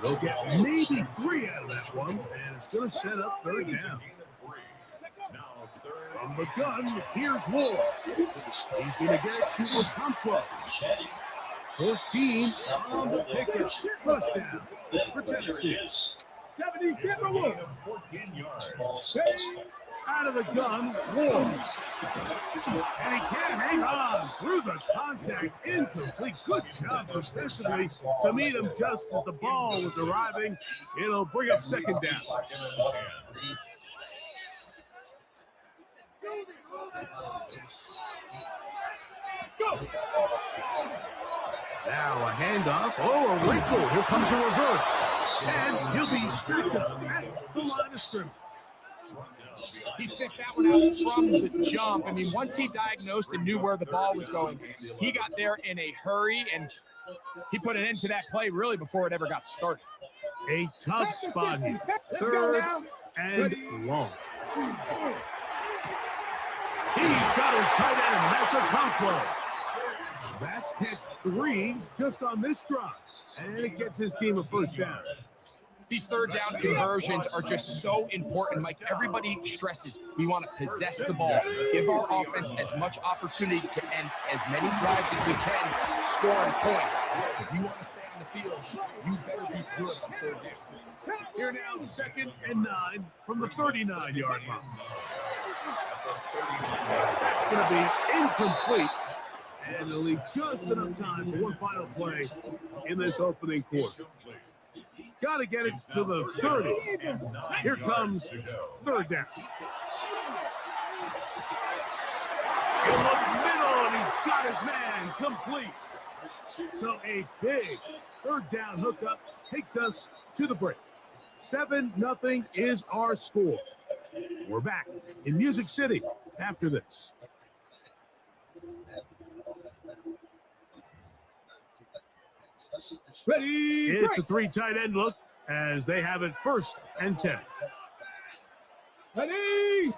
Speaker 5: They'll get maybe 3 out of that one, and it's going to set up 3rd down. From the gun, here's Ward. He's going to get it to Okonkwo. 14 on the pickup. First down for Tennessee.
Speaker 3: 14 yards.
Speaker 5: Out of the gun, Ward. And he can't hang on through the contact. Incomplete. Good job defensively to meet him just as the ball was arriving. It'll bring up 2nd down. Go. Now a handoff. Oh, a wrinkle. Here comes a reverse. And he'll be stacked up at the line of scrimmage.
Speaker 11: He sticked that one out from the jump. I mean, once he diagnosed and knew where the ball was going, he got there in a hurry, and he put an end to that play really before it ever got started.
Speaker 5: A tough spot here. 3rd and long. He's got his tight end. That's Okonkwo. That's catch 3 just on this drive. And it gets his team a 1st down.
Speaker 11: These 3rd down conversions are just so important. Like everybody stresses, we want to possess the ball, give our offense as much opportunity to end as many drives as we can, scoring points. If you want to stay on the field, you better be good on 3rd down.
Speaker 5: Here now, 2nd and 9 from the 39-yard line. That's going to be incomplete. And it'll leave just enough time for one final play in this opening quarter. Got to get it to the 30. Here comes 3rd down. In the middle, and he's got his man complete. So a big 3rd down hookup takes us to the break. 7-0 is our score. We're back in Music City after this.
Speaker 12: Ready,
Speaker 5: it's a 3 tight end look as they have it 1st and 10.
Speaker 12: Ready.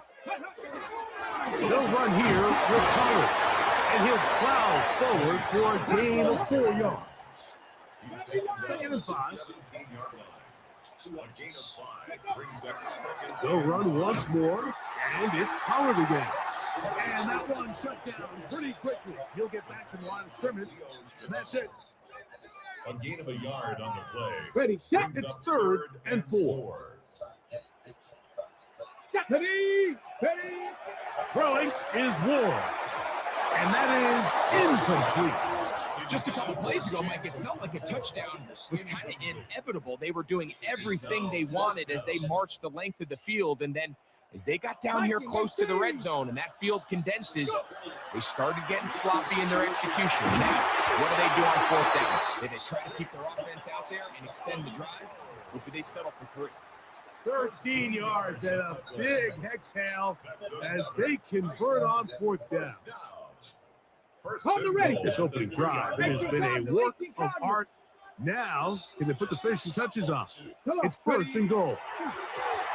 Speaker 5: They'll run here with Pollard, and he'll plow forward for a gain of 4 yards. 2nd and 5. They'll run once more, and it's Pollard again. And that one shut down pretty quickly. He'll get back to the line of scrimmage, and that's it.
Speaker 3: A gain of a yard on the play.
Speaker 12: Ready, set.
Speaker 5: It's 3rd and 4.
Speaker 12: Ready.
Speaker 5: Throwing is Ward. And that is incomplete.
Speaker 11: Just a couple plays ago, Mike, it felt like a touchdown was kind of inevitable. They were doing everything they wanted as they marched the length of the field, and then as they got down here close to the red zone and that field condenses, they started getting sloppy in their execution. Now, what do they do on 4th down? Do they try to keep their offense out there and extend the drive, or do they settle for 3?
Speaker 5: 13 yards and a big exhale as they convert on 4th down. This opening drive, it has been a work of art. Now, can they put the finishing touches on? It's 1st and goal.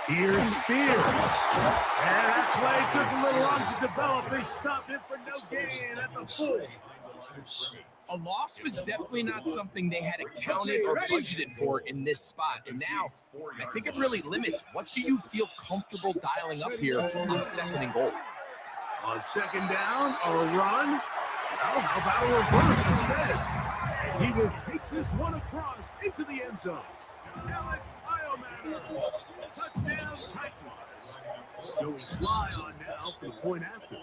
Speaker 5: Here's Spears. And that play took a little long to develop. They stopped it for no gain at the 4.
Speaker 11: A loss was definitely not something they had accounted or budgeted for in this spot. And now, I think it really limits what do you feel comfortable dialing up here on 2nd and goal.
Speaker 5: On 2nd down, a run. How about a reverse instead? And he will take this one across into the end zone. Alec Iomanner. Touchdown Titans. Joey Sly on now for the point after.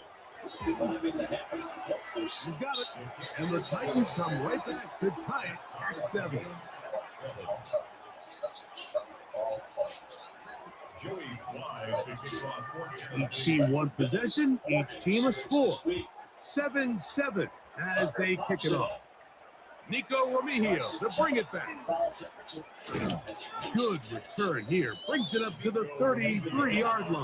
Speaker 5: He's got it. And the Titans come right back to tie it at 7. Each team one possession, each team a score. 7-7 as they kick it off. Nico Remigio to bring it back. Good return here. Brings it up to the 33-yard line.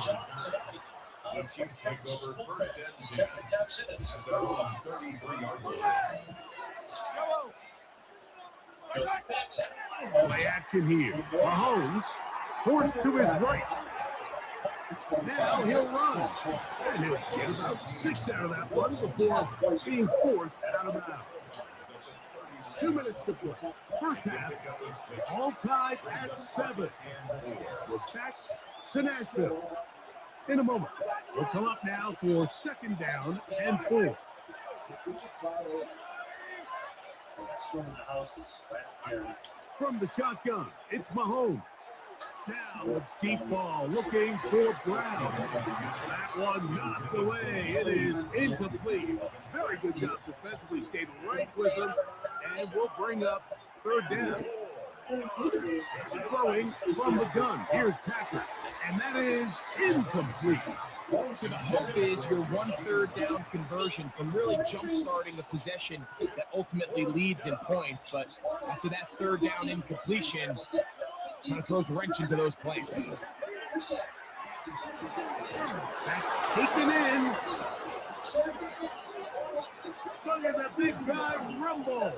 Speaker 5: Play action here. Mahomes forced to his right. Now he'll run. And he'll get about 6 out of that one before being forced out of bounds. 2 minutes to play. First half, all tied at 7. We're back to Nashville. In a moment, we'll come up now for 2nd down and 4. From the shotgun, it's Mahomes. Now a deep ball looking for Brown. That one knocked away. It is incomplete. Very good job defensively. Stayed right with him. And we'll bring up 3rd down. Throwing from the gun. Here's Patrick. And that is incomplete.
Speaker 11: So the hope is your 1/3 down conversion from really jump-starting a possession that ultimately leads in points. But after that 3rd down incompletion, kind of throws a wrench into those plays.
Speaker 5: That's taken in. Look at that big guy rumble. And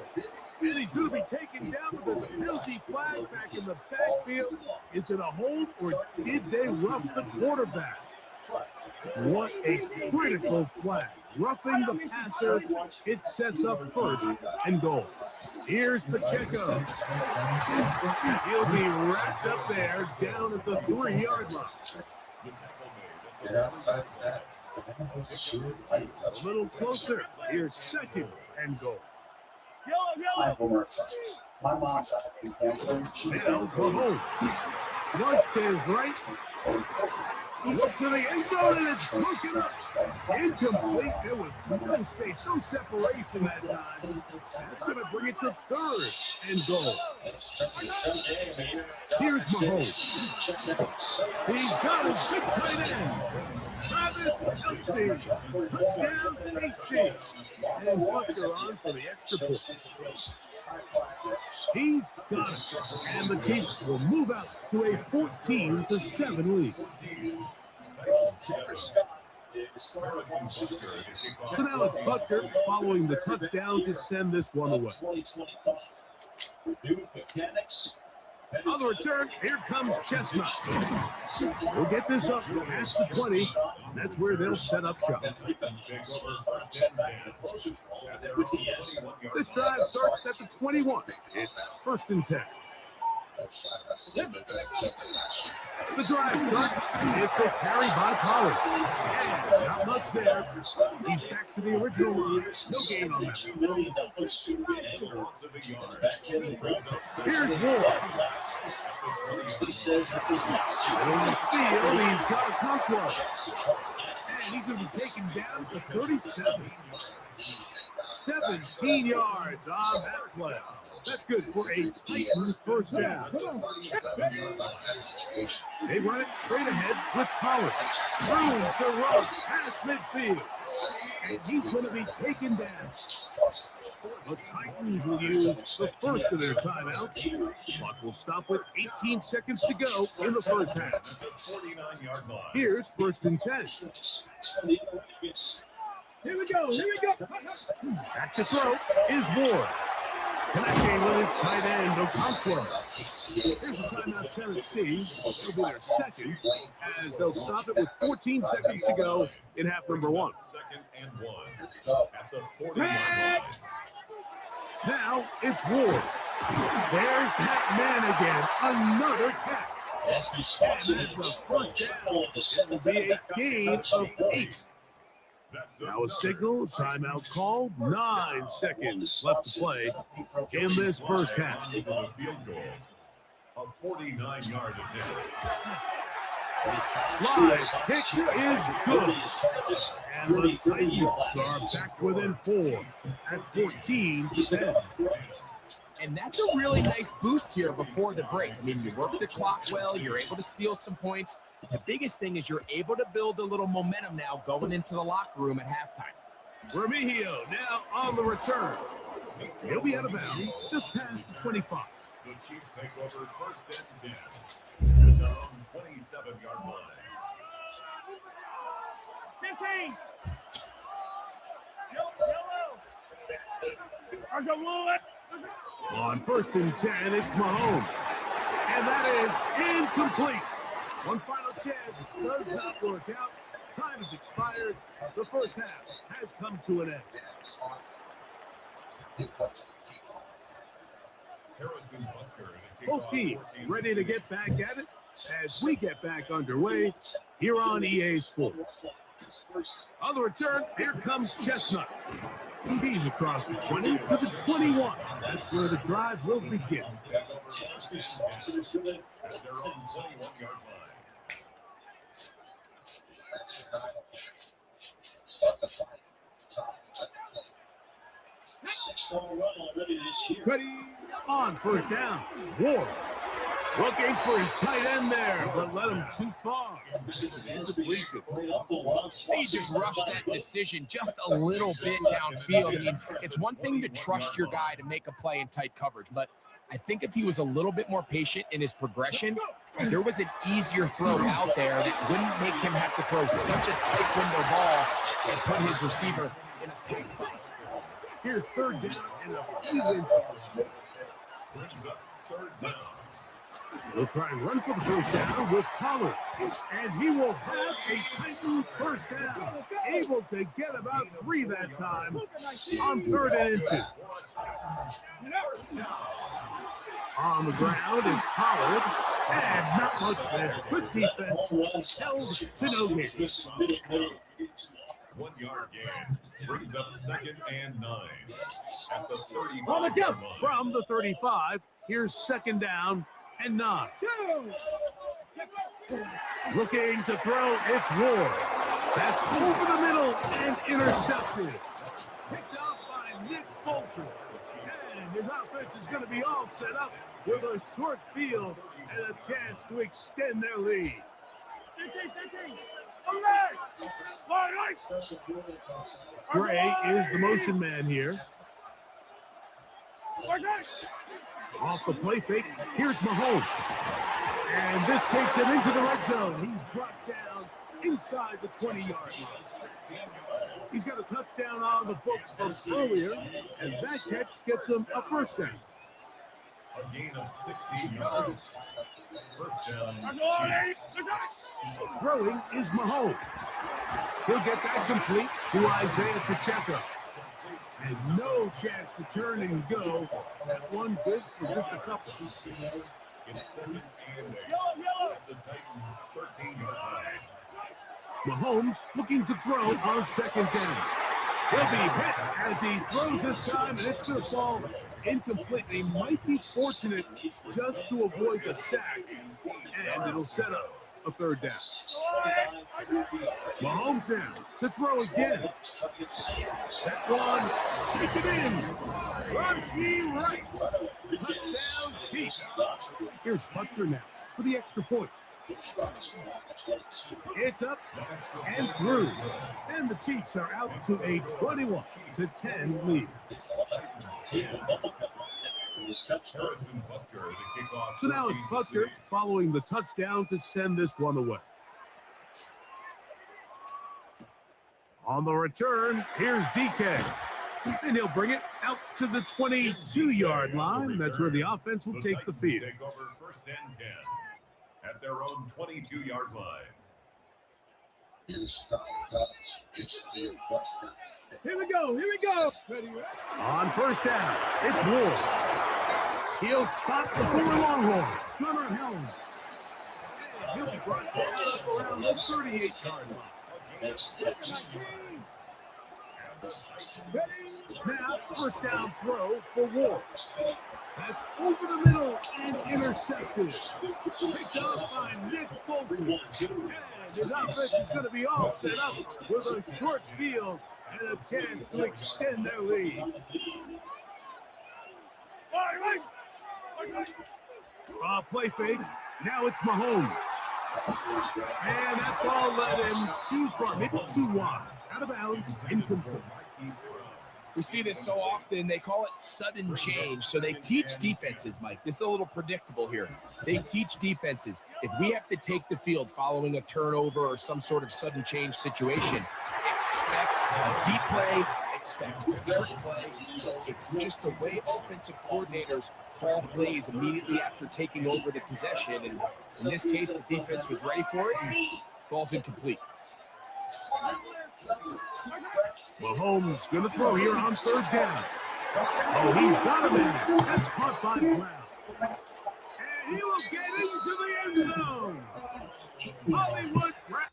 Speaker 5: he's going to be taken down with a penalty flag back in the backfield. Is it a hold or did they rough the quarterback? What a critical flag. Roughing the passer. It sets up 1st and goal. Here's Pacheco. He'll be wrapped up there down at the 3-yard line.
Speaker 8: And outside set.
Speaker 5: A little closer. Here's 2nd and goal.
Speaker 6: My mom's
Speaker 5: Now Mahomes. Flush to his right. Look to the end zone and it's broken up. Incomplete. There was no space, no separation that time. That's going to bring it to 3rd and goal. Here's Mahomes. He's got a big tight end. Travis Kelce. Touchdown AC. And Butker on for the extra point. He's got it. And the Chiefs will move out to a 14-7 lead. So now it's Butker following the touchdown to send this one away. On the return, here comes Chestnut. We'll get this up past the 20. That's where they'll set up shop. This drive starts at the 21. It's 1st and 10. The drive starts. It's a carry by Pollard. And not much there. He's back to the original line. No gain on that. Here's Ward.
Speaker 7: He says that was next year.
Speaker 5: On the field, he's got a conquest. And he's going to be taken down to 37. 17 yards on that play. That's good for a Titans 1st down. They run it straight ahead with Pollard. Room to run past midfield. And he's going to be taken down. The Titans will use the 1st of their timeouts. Clock will stop with 18 seconds to go in the 1st half. Here's 1st and 10.
Speaker 12: Here we go.
Speaker 5: Back to throw is Ward. Connecting with his tight end, Okonkwo. Here's a timeout, Tennessee. It'll be their 2nd, as they'll stop it with 14 seconds to go in half number 1.
Speaker 3: 2nd and 1 at the 40-yard line.
Speaker 5: Now it's Ward. There's that man again. Another catch.
Speaker 7: That's responsible
Speaker 5: for 1st down. It will be a gain of 8. Now a signal, timeout called, 9 seconds left to play in this first half.
Speaker 3: Field goal. A 49-yard attempt.
Speaker 5: Slide kick is good. And the Titans are back within 4 at 14-10.
Speaker 11: And that's a really nice boost here before the break. I mean, you work the clock well, you're able to steal some points. The biggest thing is you're able to build a little momentum now going into the locker room at halftime.
Speaker 5: Remigio now on the return. He'll be out of bounds just past the 25.
Speaker 3: The Chiefs take over first and 10 at their own 27-yard line.
Speaker 12: 15. Yellow.
Speaker 5: On first and 10, it's Mahomes. And that is incomplete. One final chance does not work out. Time has expired. The first half has come to an end. Both teams ready to get back at it as we get back underway here on EA Sports. On the return, here comes Chestnut. He's across the 20 to the 21. That's where the drive will begin. Ready on first down. Ward looking for his tight end there, but let him too far.
Speaker 11: They just rushed that decision just a little bit downfield. I mean, it's one thing to trust your guy to make a play in tight coverage, but I think if he was a little bit more patient in his progression, there was an easier throw out there that wouldn't make him have to throw such a tight window ball and put his receiver in a tight spot.
Speaker 5: Here's third down and a few inches.
Speaker 3: Third down.
Speaker 5: He'll try and run for the first down with Pollard. And he will have a Titans first down. Able to get about 3 that time on third and 2. On the ground, it's Pollard. And not much there. Good defense. Held to no gain.
Speaker 3: 1 yard gain. Brings up second and 9. At the 35.
Speaker 5: On the jump from the 35. Here's second down and 9. Looking to throw, it's Ward. That's over the middle and intercepted. Picked off by Nick Fulton. And his offense is going to be all set up with a short field and a chance to extend their lead. Gray is the motion man here. Off the play fake, here's Mahomes. And this takes him into the red zone. He's brought down inside the 20-yard line. He's got a touchdown on the books from earlier, and that catch gets him a first down.
Speaker 3: A gain of 16 yards. First down.
Speaker 5: Throwing is Mahomes. He'll get that complete to Isaiah Pacheco. And no chance to turn and go. That one good for just a couple.
Speaker 3: It's second and 8. At the Titans' 13-yard line.
Speaker 5: Mahomes looking to throw on second down. He'll be hit as he throws this time, and it's going to fall incomplete. He might be fortunate just to avoid the sack, and it'll set up a third down. Mahomes now to throw again. That one, take it in. Rashi Rice. Touchdown Chiefs. Here's Butker now for the extra point. It's up and through. And the Chiefs are out to a 21-10 lead. So now it's Butker following the touchdown to send this one away. On the return, here's DK. And he'll bring it out to the 22-yard line. That's where the offense will take the field.
Speaker 3: Take over first and 10 at their own 22-yard line.
Speaker 12: Here we go.
Speaker 5: On first down, it's Ward. He'll spot the former Longhorn, Gunnar Helm. He'll be brought down around the 38-yard line. Now, first down throw for Wolf. That's over the middle and intercepted. Picked up by Nick Bolton. And his offense is going to be all set up with a short field and a chance to extend their lead. Play fake. Now it's Mahomes. And that ball led him too far, maybe too wide. Out of bounds, incomplete.
Speaker 11: We see this so often, they call it sudden change. So they teach defenses, Mike. This is a little predictable here. They teach defenses. If we have to take the field following a turnover or some sort of sudden change situation, expect a deep play, expect a trick play. It's just the way offensive coordinators call plays immediately after taking over the possession. And in this case, the defense was ready for it and falls incomplete.
Speaker 5: Mahomes going to throw here on third down. Oh, he's got a man. That's caught by Brown. And he will get into the end zone. Hollywood Brown.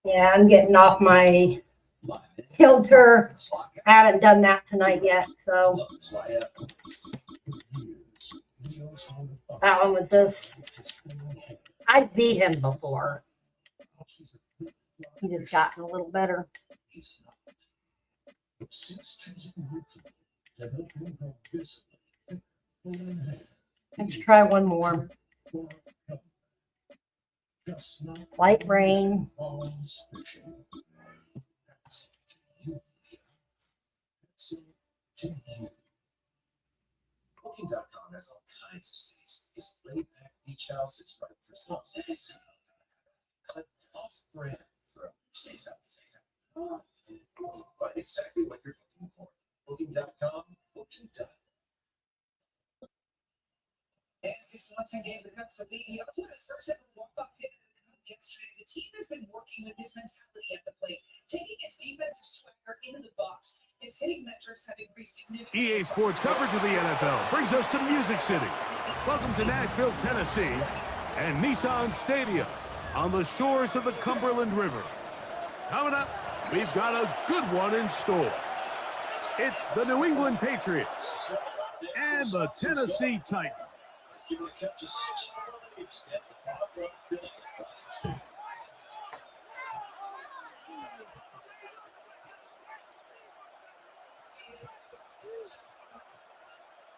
Speaker 1: Yeah, I'm getting off my kilter. I haven't done that tonight yet, so that one with this. I beat him before. He just gotten a little better. Let's try one more. Light rain.
Speaker 7: Booking.com has all kinds of stays. Just laid back beach houses right for some. But off-brand for say something. Find exactly what you're looking for. Booking.com, booking.com.
Speaker 9: As this once again becomes the lead, he also had his first ever walk-off hit at the cup yesterday. The team has been working with his mentality at the plate, taking his defensive swagger into the box. His hitting metrics have increased significantly.
Speaker 5: EA Sports coverage of the NFL brings us to Music City. Welcome to Nashville, Tennessee, and Nissan Stadium on the shores of the Cumberland River. Coming up, we've got a good one in store. It's the New England Patriots and the Tennessee Titans.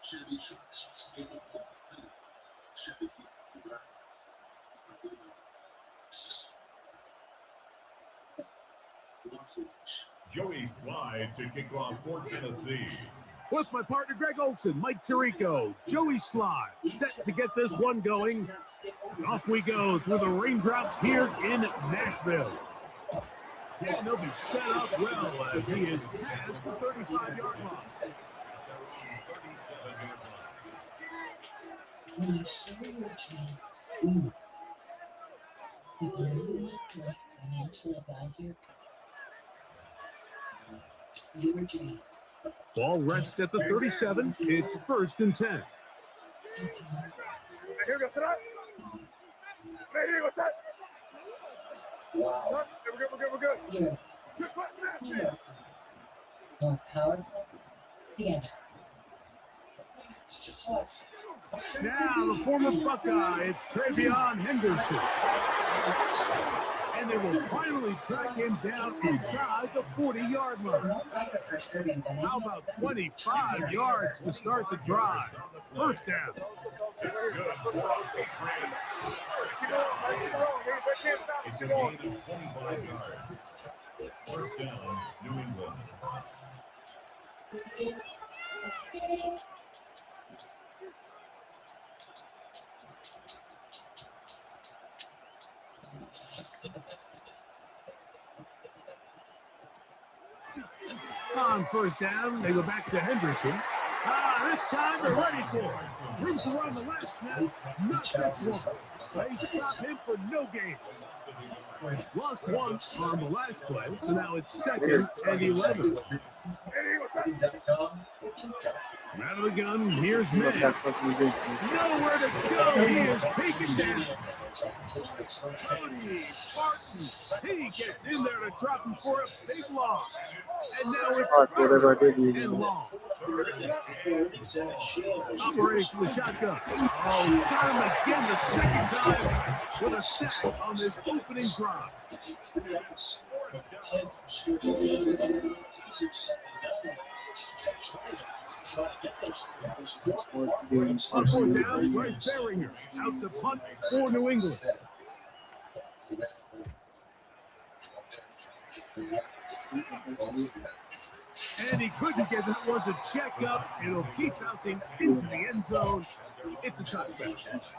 Speaker 7: Should be true. Should be people
Speaker 3: Joey Slide to kick off for Tennessee.
Speaker 5: With my partner Greg Olson, Mike Tirico, Joey Slide, set to get this one going. Off we go through the raindrops here in Nashville. And they'll be set up well as he is past the 35-yard line.
Speaker 14: When you share your dreams, with your newly collect financial advisor, your dreams.
Speaker 5: Ball rests at the 37. It's first and 10.
Speaker 14: Wow. We're good. You're more powerful together.
Speaker 7: It's just what?
Speaker 5: Now the former Buckeye is Travion Henderson. And they will finally track him down inside the 40-yard line. How about 25 yards to start the drive? First down.
Speaker 3: It's a gain of 25 yards. First down, New England.
Speaker 5: On first down, they go back to Henderson. This time they're ready for it. Room to run the last snap, not just one. They stop him for no gain. Lost once on the last play, so now it's second and 11. Out of the gun, here's Mann. Nowhere to go. He is taken down. Spartan. He gets in there to drop him for a big loss. And now it's and long. Operating to the shotgun. Oh, got him again the second time with a sack on this opening drive. On fourth down, Bryce Beringer out to punt for New England. And he couldn't get that one to check up. It'll keep bouncing into the end zone. It's a touchback.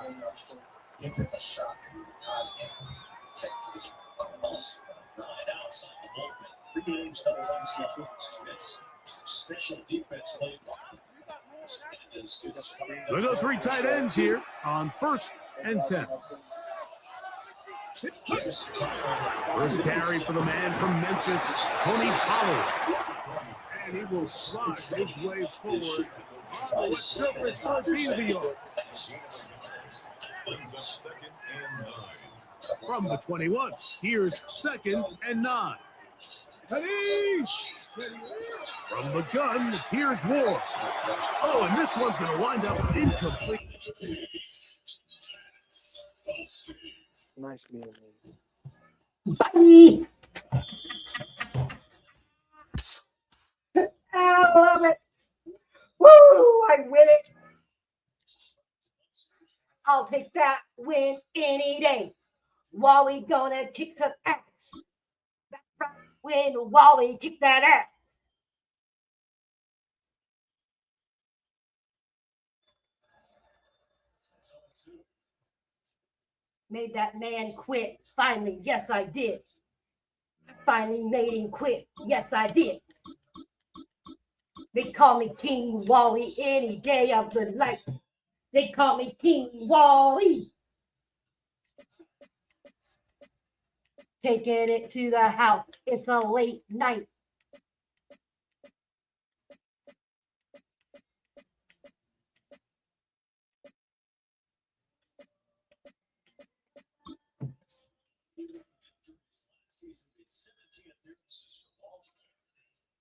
Speaker 7: Special defense played.
Speaker 5: We'll go 3 tight ends here on 1st and 10. First carry for the man from Memphis, Tony Pollard. And he will slide his way forward on the surface for the yard. From the 21, here's 2nd and 9. From the gun, here's Ward. Oh, and this one's going to wind up incomplete.
Speaker 15: It's nice being
Speaker 1: Bye. I love it. Woo! I win it. I'll take that win any day. Wally gonna kick some ass. That's right. When Wally kick that ass. Made that man quit. Finally, yes, I did. I finally made him quit. Yes, I did. They call me King Wally any day of the night. They call me King Wally. Taking it to the house. It's a late night.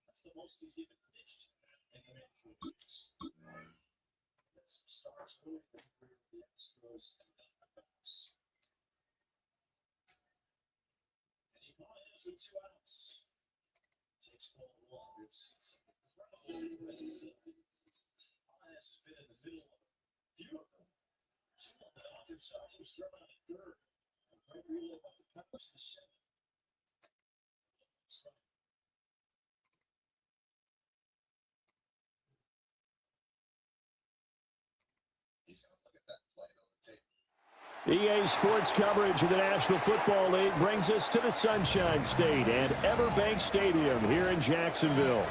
Speaker 7: That's the most he's even pitched in the major leagues. Some stars really the Astros and Diamondbacks. And he is with 2 outs. Takes ball 1. We've seen some incredible defense. Has been in the middle of a few of them. 2 on the Dodgers side. He was thrown out at 3rd. And right relay by the Cubs to 7.
Speaker 16: EA Sports coverage of the National Football League brings us to the Sunshine State and Everbank Stadium here in Jacksonville.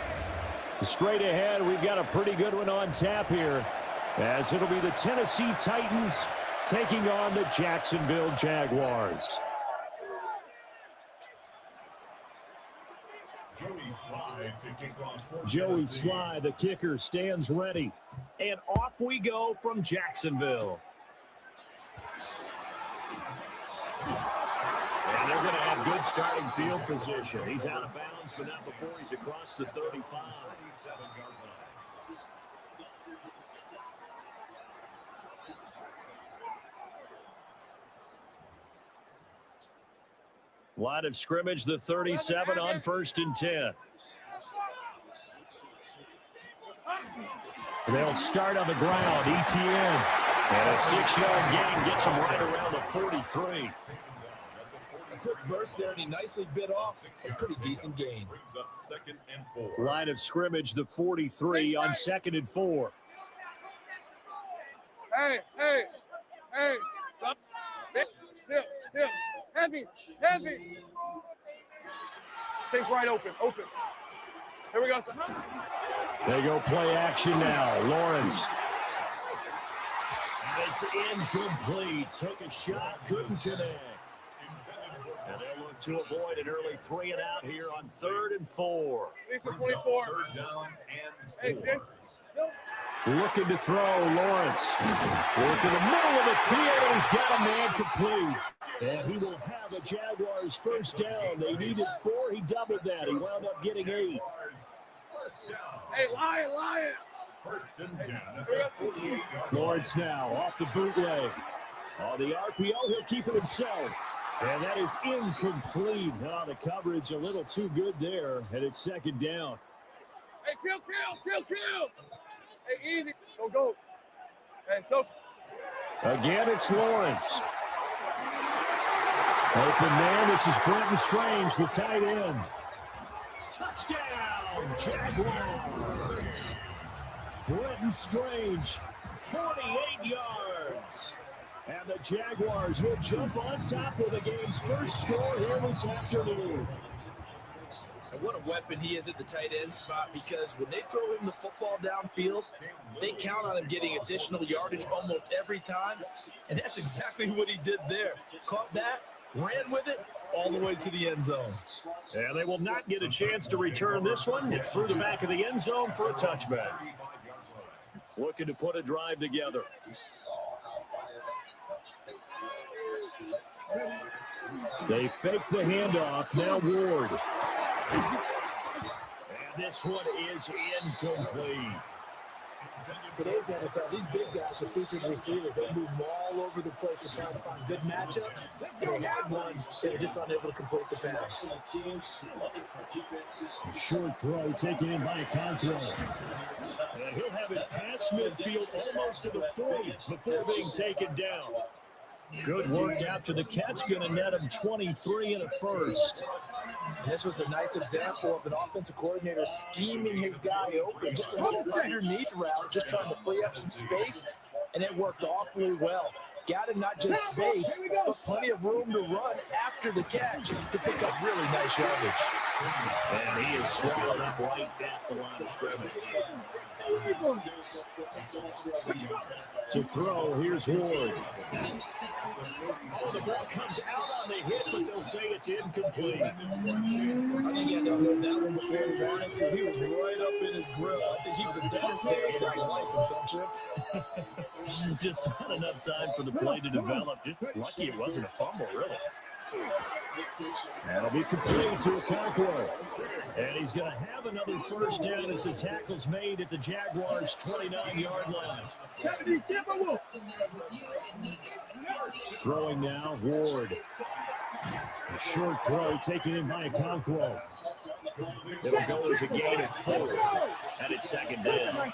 Speaker 16: Straight ahead, we've got a pretty good one on tap here, as it'll be the Tennessee Titans taking on the Jacksonville Jaguars. Joey Sly, the kicker, stands ready. And off we go from Jacksonville. And they're going to have good starting field position. He's out of bounds, but not before he's across the 35. Line of scrimmage, the 37 on 1st and 10. They'll start on the ground. ETN. And a 6-yard gain gets him right around the 43.
Speaker 17: A quick burst there, and he nicely bit off a pretty decent gain.
Speaker 16: Line of scrimmage, the 43 on 2nd and 4.
Speaker 12: Hey. Stop. Still. Heavy. Take right open. Here we go.
Speaker 16: They go play action now. Lawrence. And it's incomplete. Took a shot, couldn't connect. And they'll look to avoid an early 3 and out here on 3rd and 4.
Speaker 12: Lisa 24.
Speaker 3: Third down and 4.
Speaker 12: Hey,
Speaker 16: Looking to throw, Lawrence. Work in the middle of the field, and he's got a man complete. And he will have a Jaguars first down. They needed 4. He doubled that. He wound up getting 8.
Speaker 10: Hey, Lion.
Speaker 16: Lawrence now off the bootleg. On the RPO, he'll keep it himself. And that is incomplete. Oh, the coverage a little too good there, and it's second down.
Speaker 10: Hey, kill. Hey, easy. Go. Hey, so.
Speaker 16: Again, it's Lawrence. Open man, this is Brenton Strange, the tight end. Touchdown, Jaguars. Brenton Strange, 48 yards. And the Jaguars will jump on top of the game's first score here this afternoon.
Speaker 17: And what a weapon he is at the tight end spot, because when they throw him the football downfield, they count on him getting additional yardage almost every time. And that's exactly what he did there. Caught that, ran with it, all the way to the end zone.
Speaker 16: And they will not get a chance to return this one. It's through the back of the end zone for a touchback. Looking to put a drive together. They fake the handoff. Now Ward. And this one is incomplete.
Speaker 17: Today's NFL, these big guys are featured receivers. They move all over the place to try to find good matchups. And they had one, they're just unable to complete the pass.
Speaker 16: Short throw taken in by Control. And he'll have it past midfield almost to the 40 before being taken down. Good work after the catch, going to net him 23 and a first.
Speaker 17: And this was a nice example of an offensive coordinator scheming his guy open, just a little underneath route, just trying to free up some space, and it worked awfully well. Got him not just space, but plenty of room to run after the catch to pick up really nice yardage.
Speaker 16: And he is swallowed up right at the line of scrimmage. To throw, here's Ward. The ball comes out on the hit, but they'll say it's incomplete.
Speaker 17: I think he had to hold that one before he wanted to. He was right up in his grill. I think he was a dentist there without a license, don't you?
Speaker 16: Just not enough time for the play to develop. Just lucky it wasn't a fumble, really. That'll be complete to Okonkwo. And he's going to have another first down as the tackle's made at the Jaguars' 29-yard line. Throwing now, Ward. A short throw taken in by Okonkwo. It'll go as a gain of 4. And it's second down.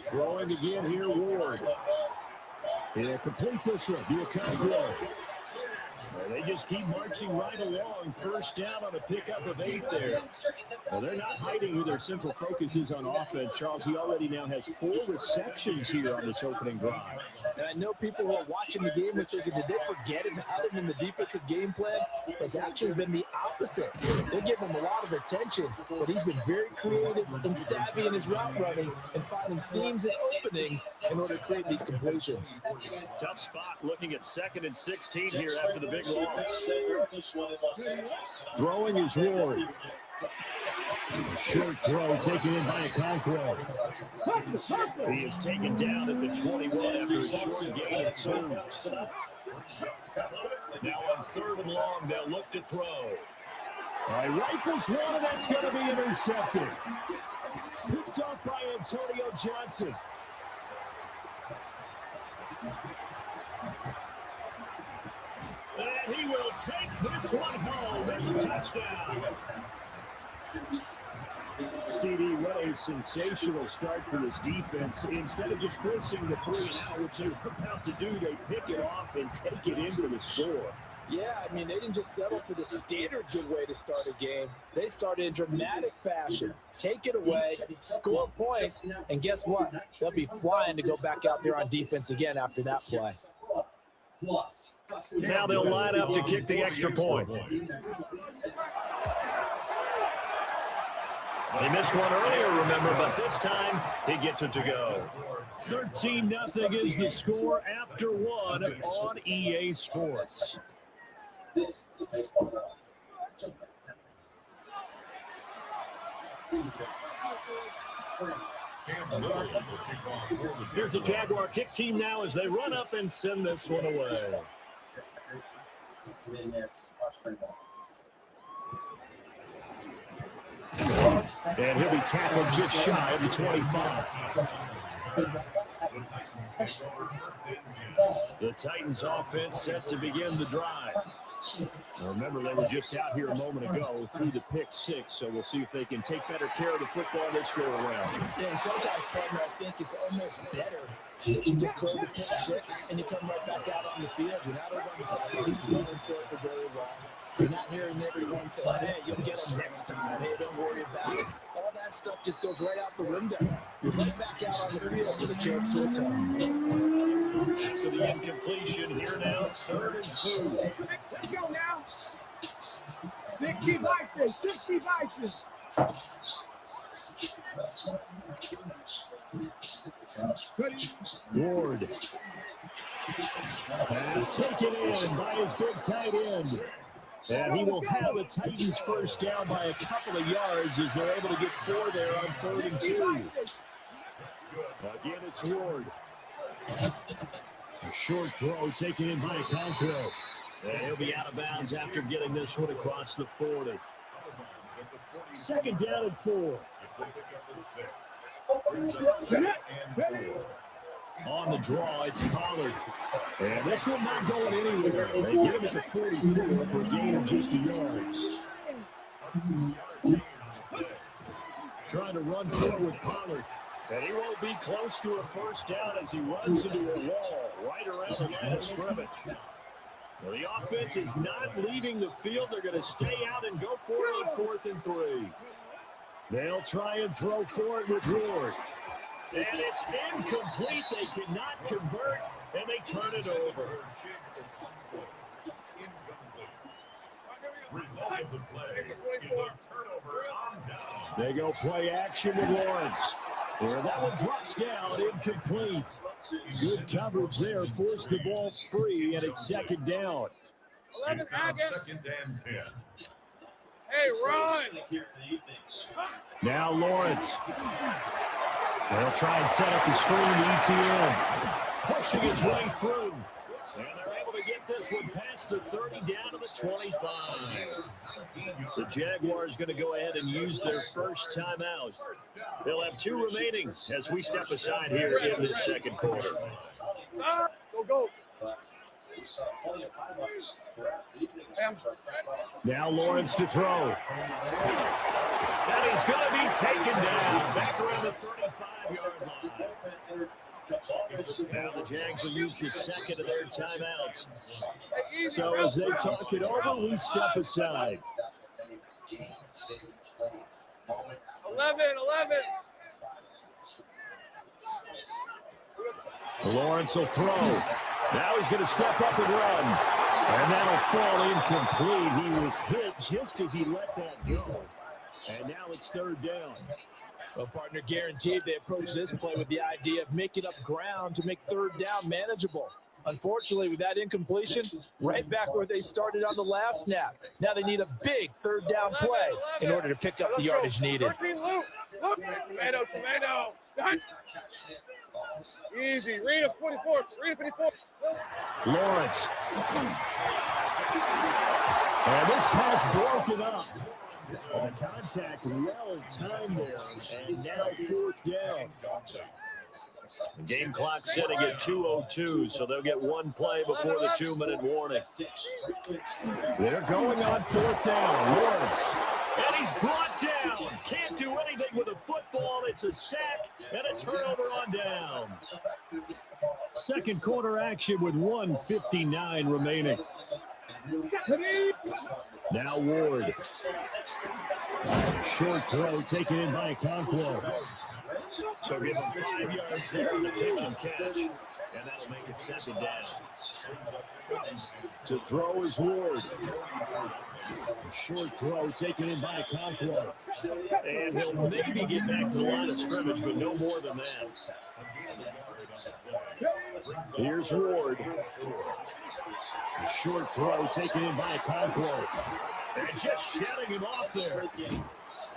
Speaker 16: Throwing again here, Ward. He'll complete this one. Do a control. They just keep marching right along. First down on a pickup of 8 there. Well, they're not hiding who their central focus is on offense. Charles, he already now has 4 receptions here on this opening drive.
Speaker 17: And I know people who are watching the game are thinking, did they forget about him in the defensive game plan? It's actually been the opposite. They're giving him a lot of attention, but he's been very creative and savvy in his route running and finding seams and openings in order to create these completions.
Speaker 16: Tough spot looking at 2nd and 16 here after the big loss. Throwing is Ward. Short throw taken in by Okonkwo. He is taken down at the 21 after a short gain of 2. Now on 3rd and long, they'll look to throw. All right, rifles one, and that's going to be intercepted. Picked up by Antonio Johnson. And he will take this one home as a touchdown. CD, what a sensational start for this defense. Instead of just forcing the 3-and-out, which they're about to do, they pick it off and take it in for the score.
Speaker 17: Yeah, I mean, they didn't just settle for the standard good way to start a game. They started in dramatic fashion. Take it away, score points, and guess what? They'll be flying to go back out there on defense again after that play.
Speaker 16: Now they'll line up to kick the extra point. He missed one earlier, remember, but this time he gets it to go. 13-0 is the score after 1 on EA Sports. Here's the Jaguar kick team now as they run up and send this one away. And he'll be tackled just shy of the 25. The Titans offense set to begin the drive. Now remember, they were just out here a moment ago through the pick six, so we'll see if they can take better care of the football this go around.
Speaker 17: Yeah, and sometimes, partner, I think it's almost better to just throw the pick six and you come right back out on the field. You're not over on the sidelines running for very long. You're not hearing everyone say, hey, you'll get them next time. Hey, don't worry about it. All that stuff just goes right out the window. You're right back out on the field with a chance to return.
Speaker 16: So the incompletion here now, 3rd and 2.
Speaker 12: Let's go now. 60 vices, 60 vices.
Speaker 16: Ward. Pass taken in by his big tight end. And he will have a Titans first down by a couple of yards as they're able to get 4 there on 3rd and 2. Again, it's Ward. A short throw taken in by Conquo. And he'll be out of bounds after getting this one across the 40. 2nd down and 4. On the draw, it's Pollard. And this one not going anywhere. They get him at the 44 for a gain of just a yard. Trying to run through with Pollard. And he won't be close to a first down as he runs into a wall right around the line of scrimmage. Well, the offense is not leaving the field. They're going to stay out and go for it on 4th and 3. They'll try and throw for it with Ward. And it's incomplete. They cannot convert, and they turn it over.
Speaker 3: Result of the play is a turnover on down.
Speaker 16: They go play action with Lawrence. Where that one drops down, incomplete. Good coverage there, forced the ball free, and it's 2nd down.
Speaker 10: 11
Speaker 3: It's now 2nd and 10.
Speaker 10: Hey, run!
Speaker 16: Now Lawrence. They'll try and set up the screen to ETN. Pushing his way through. And they're able to get this one past the 30 down to the 25. The Jaguars going to go ahead and use their first timeout. They'll have 2 remaining as we step aside here in the 2nd quarter.
Speaker 10: Go.
Speaker 16: Now Lawrence to throw. And he's going to be taken down back around the 35-yard line. Now the Jags will use the 2nd of their timeouts. So as they talk it over, we step aside.
Speaker 10: 11.
Speaker 16: Lawrence will throw. Now he's going to step up and run. And that'll fall incomplete. He was hit just as he let that go. And now it's 3rd down.
Speaker 17: Well, partner, guaranteed they approach this play with the idea of making up ground to make 3rd down manageable. Unfortunately, with that incompletion, right back where they started on the last snap. Now they need a big 3rd down play in order to pick up the yardage needed.
Speaker 10: Tomato. Done. Easy. Read a 44.
Speaker 16: Lawrence. And this pass broken up. The contact well timed there, and now 4th down. The game clock setting at 2:02, so they'll get 1 play before the 2-minute warning. They're going on 4th down. Lawrence. And he's brought down. Can't do anything with a football. It's a sack and a turnover on downs. 2nd quarter action with 1:59 remaining. Now Ward. Short throw taken in by Conquo. So give him 5 yards there on the pitch and catch. And that'll make it 2nd down. To throw is Ward. Short throw taken in by Conquo. And he'll maybe get back to the line of scrimmage, but no more than that. Here's Ward. A short throw taken in by Conquo. And just shutting him off there.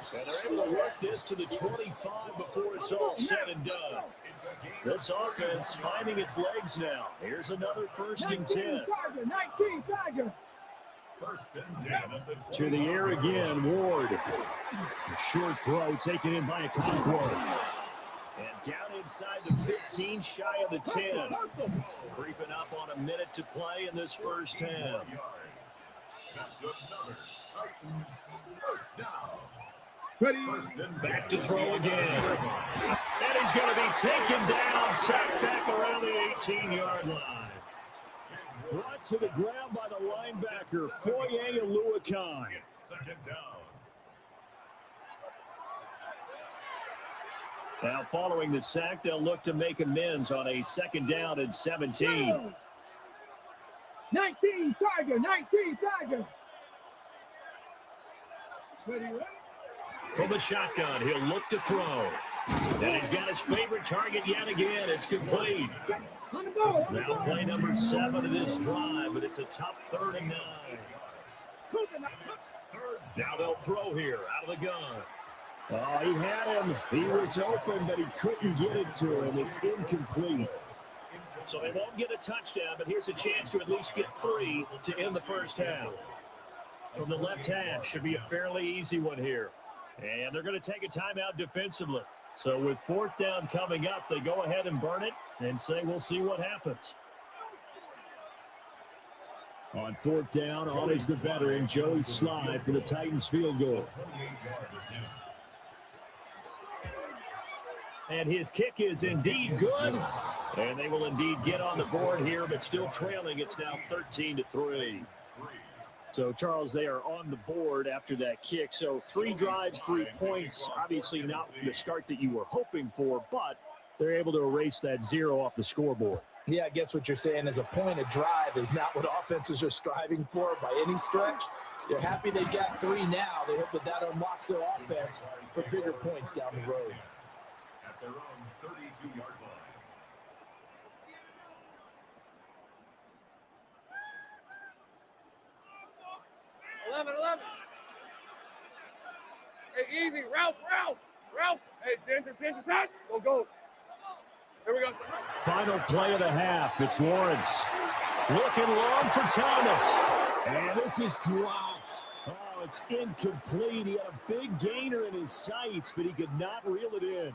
Speaker 16: And they're able to work this to the 25 before it's all said and done. This offense finding its legs now. Here's another 1st and 10.
Speaker 12: 19 Tiger.
Speaker 16: To the air again, Ward. A short throw taken in by a Concord. And down inside the 15, shy of the 10. Creeping up on a minute to play in this first half. Back to throw again. And he's going to be taken down, sacked back around the 18-yard line. Brought to the ground by the linebacker, Foye Aluakai. Now following the sack, they'll look to make amends on a 2nd down and 17.
Speaker 12: 19 Tiger, 19 Tiger.
Speaker 16: From the shotgun, he'll look to throw. And he's got his favorite target yet again. It's complete. Now play number 7 of this drive, but it's a top 3rd and 9. Now they'll throw here out of the gun. Oh, he had him. He was open, but he couldn't get it to him. It's incomplete. So they won't get a touchdown, but here's a chance to at least get 3 to end the first half. From the left hash, should be a fairly easy one here. And they're going to take a timeout defensively. So with 4th down coming up, they go ahead and burn it and say we'll see what happens. On 4th down, on is the veteran, Joey Slide for the Titans field goal. And his kick is indeed good. And they will indeed get on the board here, but still trailing. It's now 13-3. So, Charles, they are on the board after that kick. So 3 drives, 3 points. Obviously not the start that you were hoping for, but they're able to erase that 0 off the scoreboard.
Speaker 17: Yeah, I guess what you're saying is a point of drive is not what offenses are striving for by any stretch. They're happy they got 3 now. They hope that unlocks their offense for bigger points down the road.
Speaker 3: At their own 32-yard line.
Speaker 10: Eleven. Hey, easy. Ralph. Hey, attention, tight. Go. Here we go.
Speaker 16: Final play of the half. It's Lawrence. Looking long for Thomas. And this is dropped. Oh, it's incomplete. He had a big gainer in his sights, but he could not reel it in.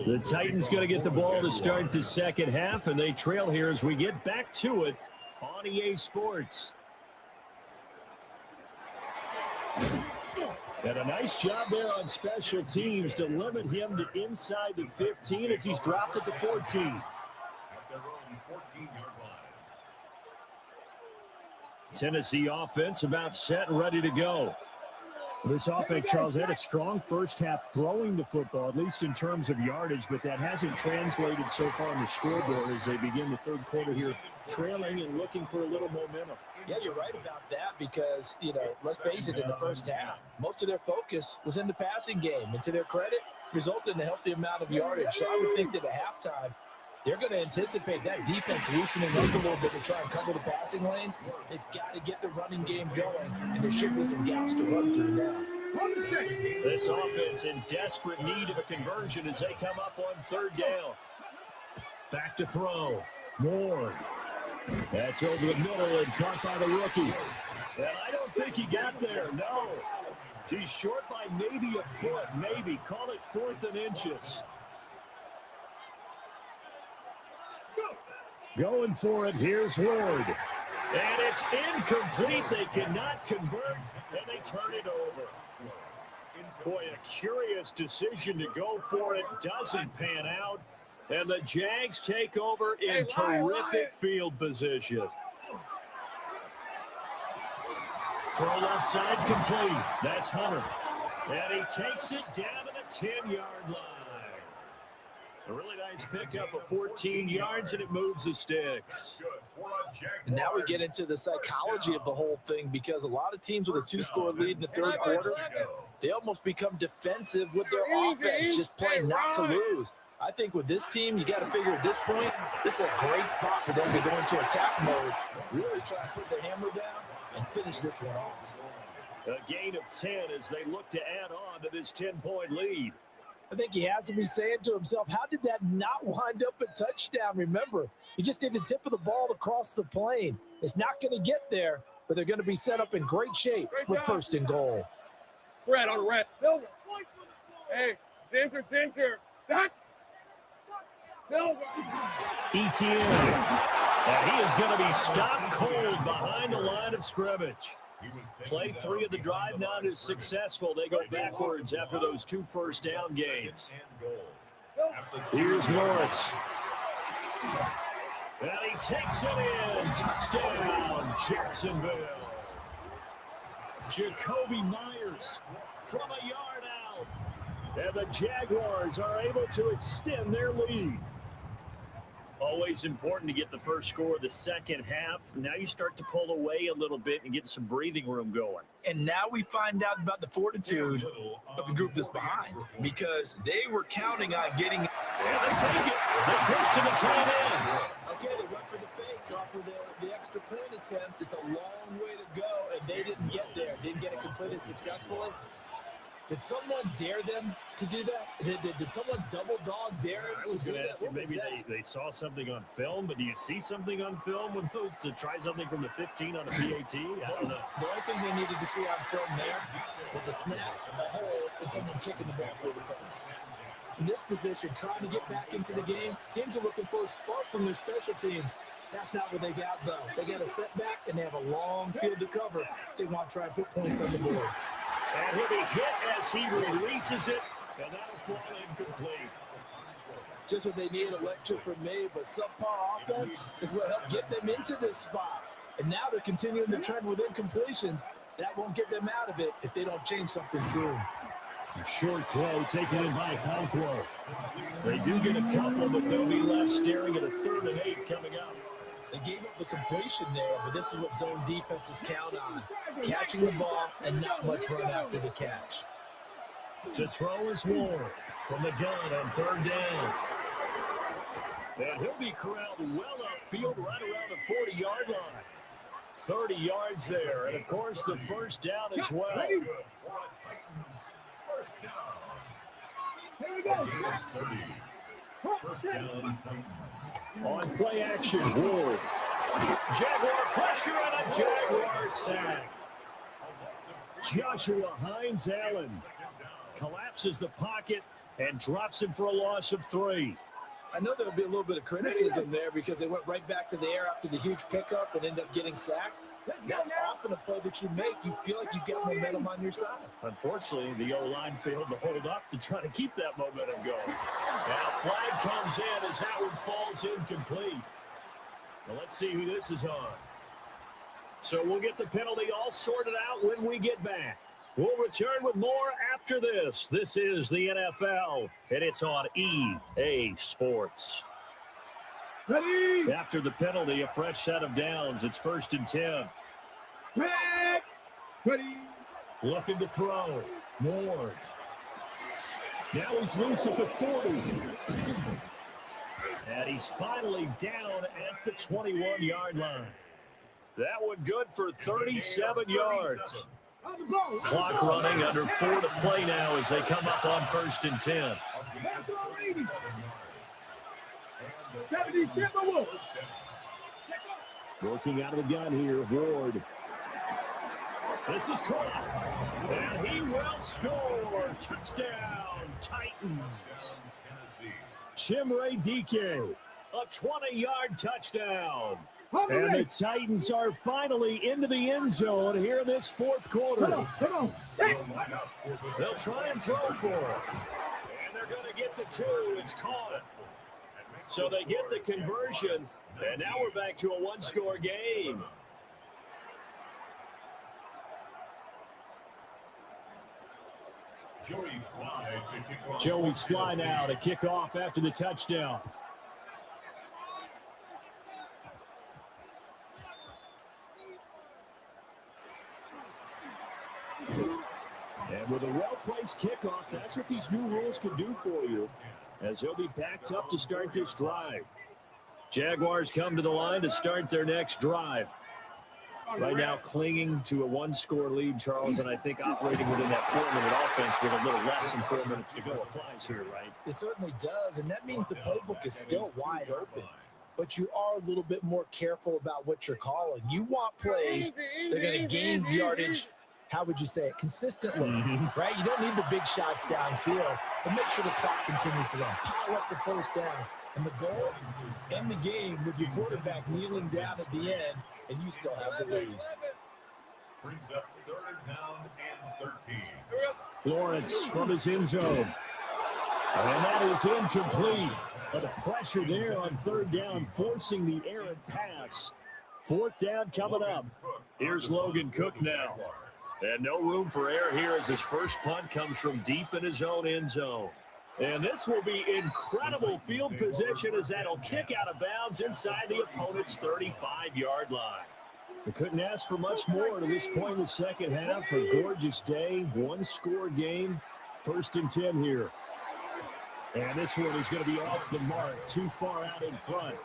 Speaker 16: The Titans going to get the ball to start the second half, and they trail here as we get back to it on EA Sports. And a nice job there on special teams to limit him to inside the 15 as he's dropped at the 14.
Speaker 3: At their own 14-yard line.
Speaker 16: Tennessee offense about set and ready to go. This offense, Charles, had a strong first half throwing the football, at least in terms of yardage, but that hasn't translated so far on the scoreboard as they begin the third quarter here, trailing and looking for a little momentum.
Speaker 17: Yeah, you're right about that because, let's face it, in the first half, most of their focus was in the passing game. And to their credit, resulted in a healthy amount of yardage. So I would think that at halftime, they're going to anticipate that defense loosening up a little bit to try and cover the passing lanes. They've got to get the running game going, and there should be some gaps to run through now.
Speaker 16: This offense in desperate need of a conversion as they come up on third down. Back to throw. Moore. That's over the middle and caught by the rookie. And I don't think he got there, no. He's short by maybe a foot, maybe. Call it 4th and inches. Going for it, here's Ward. And it's incomplete. They cannot convert, and they turn it over. Boy, a curious decision to go for it. Doesn't pan out. And the Jags take over in terrific field position. Throw left side complete. That's Hunter. And he takes it down to the 10-yard line. A really nice pickup of 14 yards, and it moves the sticks.
Speaker 17: And now we get into the psychology of the whole thing because a lot of teams with a 2-score lead in the third quarter they almost become defensive with their offense, just playing not to lose. I think with this team, you got to figure at this point, this is a great spot for them to go into attack mode, really try to put the hammer down and finish this one off.
Speaker 16: A gain of 10 as they look to add on to this 10-point lead.
Speaker 17: I think he has to be saying to himself, how did that not wind up a touchdown? Remember, he just did the tip of the ball across the plane. It's not going to get there, but they're going to be set up in great shape with first and goal.
Speaker 10: Red on red. Silver. Hey, Ginger. Duck. Silver.
Speaker 16: ETN. And he is going to be stopped cold behind the line of scrimmage. Play 3 of the drive not as successful. They go backwards after those 2 first down gains. Here's Lawrence. And he takes it in. Touchdown, Jacksonville. Jacoby Myers from a yard out. And the Jaguars are able to extend their lead. Always important to get the first score of the second half. Now you start to pull away a little bit and get some breathing room going.
Speaker 17: And now we find out about the fortitude of the group that's behind, because they were counting on getting.
Speaker 16: And they fake it. They push to the tight end.
Speaker 17: Okay, they went for the fake off of the extra point attempt. It's a long way to go, and they didn't get there. Didn't get it completed successfully. Did someone dare them to do that? Did someone double dog dare them to do that?
Speaker 16: Maybe they saw something on film, but do you see something on film with those to try something from the 15 on a PAT? I don't know.
Speaker 17: The only thing they needed to see on film there was a snap, a hole, and someone kicking the ball through the post. In this position, trying to get back into the game, teams are looking for a spark from their special teams. That's not what they got, though. They got a setback, and they have a long field to cover if they want to try and put points on the board.
Speaker 16: And he'll be hit as he releases it, and that'll fall incomplete.
Speaker 17: Just what they need, a lecture from me, but subpar offense is what helped get them into this spot. And now they're continuing the trend with incompletions. That won't get them out of it if they don't change something soon.
Speaker 16: Short throw taken in by Conquo. They do get a couple, but they'll be left staring at a 3rd and 8 coming up.
Speaker 17: They gave up the completion there, but this is what zone defenses count on. Catching the ball and not much run after the catch.
Speaker 16: To throw is Ward from the gun on 3rd down. And he'll be corralled well upfield right around the 40-yard line. 30 yards there, and of course the first down as well.
Speaker 3: First down. Here we go. 30. First down, Titans.
Speaker 16: On play action, Ward. Jaguar pressure and a Jaguar sack. Joshua Hines Allen collapses the pocket and drops him for a loss of 3.
Speaker 17: I know there'll be a little bit of criticism there because they went right back to the air after the huge pickup and ended up getting sacked. That's often a play that you make. You feel like you get momentum on your side.
Speaker 16: Unfortunately, the O-line failed to hold up to try to keep that momentum going. Now a flag comes in as Howard falls incomplete. Well, let's see who this is on. So we'll get the penalty all sorted out when we get back. We'll return with more after this. This is the NFL, and it's on EA Sports.
Speaker 12: Ready.
Speaker 16: After the penalty, a fresh set of downs. It's 1st and 10.
Speaker 12: Ready.
Speaker 16: Looking to throw. Ward. Now he's loose at the 40. And he's finally down at the 21-yard line. That one good for 37 yards. Clock running, under 4 to play now as they come up on 1st and 10. Working out of the gun here, Ward. This is caught. And he will score. Touchdown, Titans. Chimere Dike, a 20-yard touchdown. And the Titans are finally into the end zone here in this 4th quarter. They'll try and throw for it. And they're going to get the 2. It's caught. So they get the conversion, and now we're back to a 1-score game. Joey Sly now to kick off after the touchdown. And And with a well-placed kickoff, that's what these new rules can do for you, as they'll be backed up to start this drive. Jaguars come to the line to start their next drive. Right now clinging to a one-score lead, Charles, and I think operating within that 4-minute offense with a little less than 4 minutes to go applies here, right?
Speaker 17: It certainly does, and that means the playbook is still wide open. But you are a little bit more careful about what you're calling. You want plays that are going to gain yardage, how would you say it, consistently, right? You don't need the big shots downfield, but make sure the clock continues to run. Pile up the first downs. And the goal, end the game with your quarterback kneeling down at the end, and you still have the lead.
Speaker 3: Brings up 3rd down and 13.
Speaker 16: Lawrence from his end zone. And that is incomplete. But a pressure there on 3rd down, forcing the errant pass. 4th down coming up. Here's Logan Cook now. And no room for error here as his first punt comes from deep in his own end zone. And this will be incredible field position as that'll kick out of bounds inside the opponent's 35-yard line. We couldn't ask for much more to this point in the second half. A gorgeous day, one-score game, 1st and 10 here. And this one is going to be off the mark, too far out in front.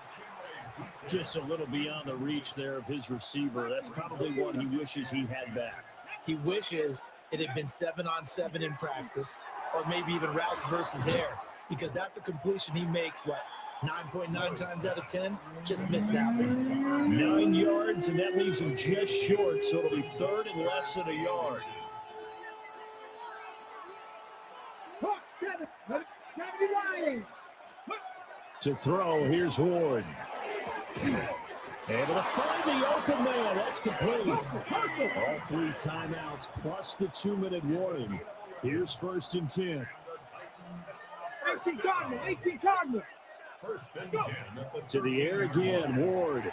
Speaker 16: Just a little beyond the reach there of his receiver. That's probably one he wishes he had back.
Speaker 17: He wishes it had been 7-on-7 in practice, or maybe even routes versus air, because that's a completion he makes, 9.9 times out of 10? Just missed that one.
Speaker 16: 9 yards, and that leaves him just short, so it'll be 3rd and less than a yard. To throw, here's Ward. Able to find the open man. That's complete. All 3 timeouts plus the 2-minute warning. Here's 1st and 10.
Speaker 12: 18 Cardinal.
Speaker 3: 1st and 10.
Speaker 16: To the air again, Ward.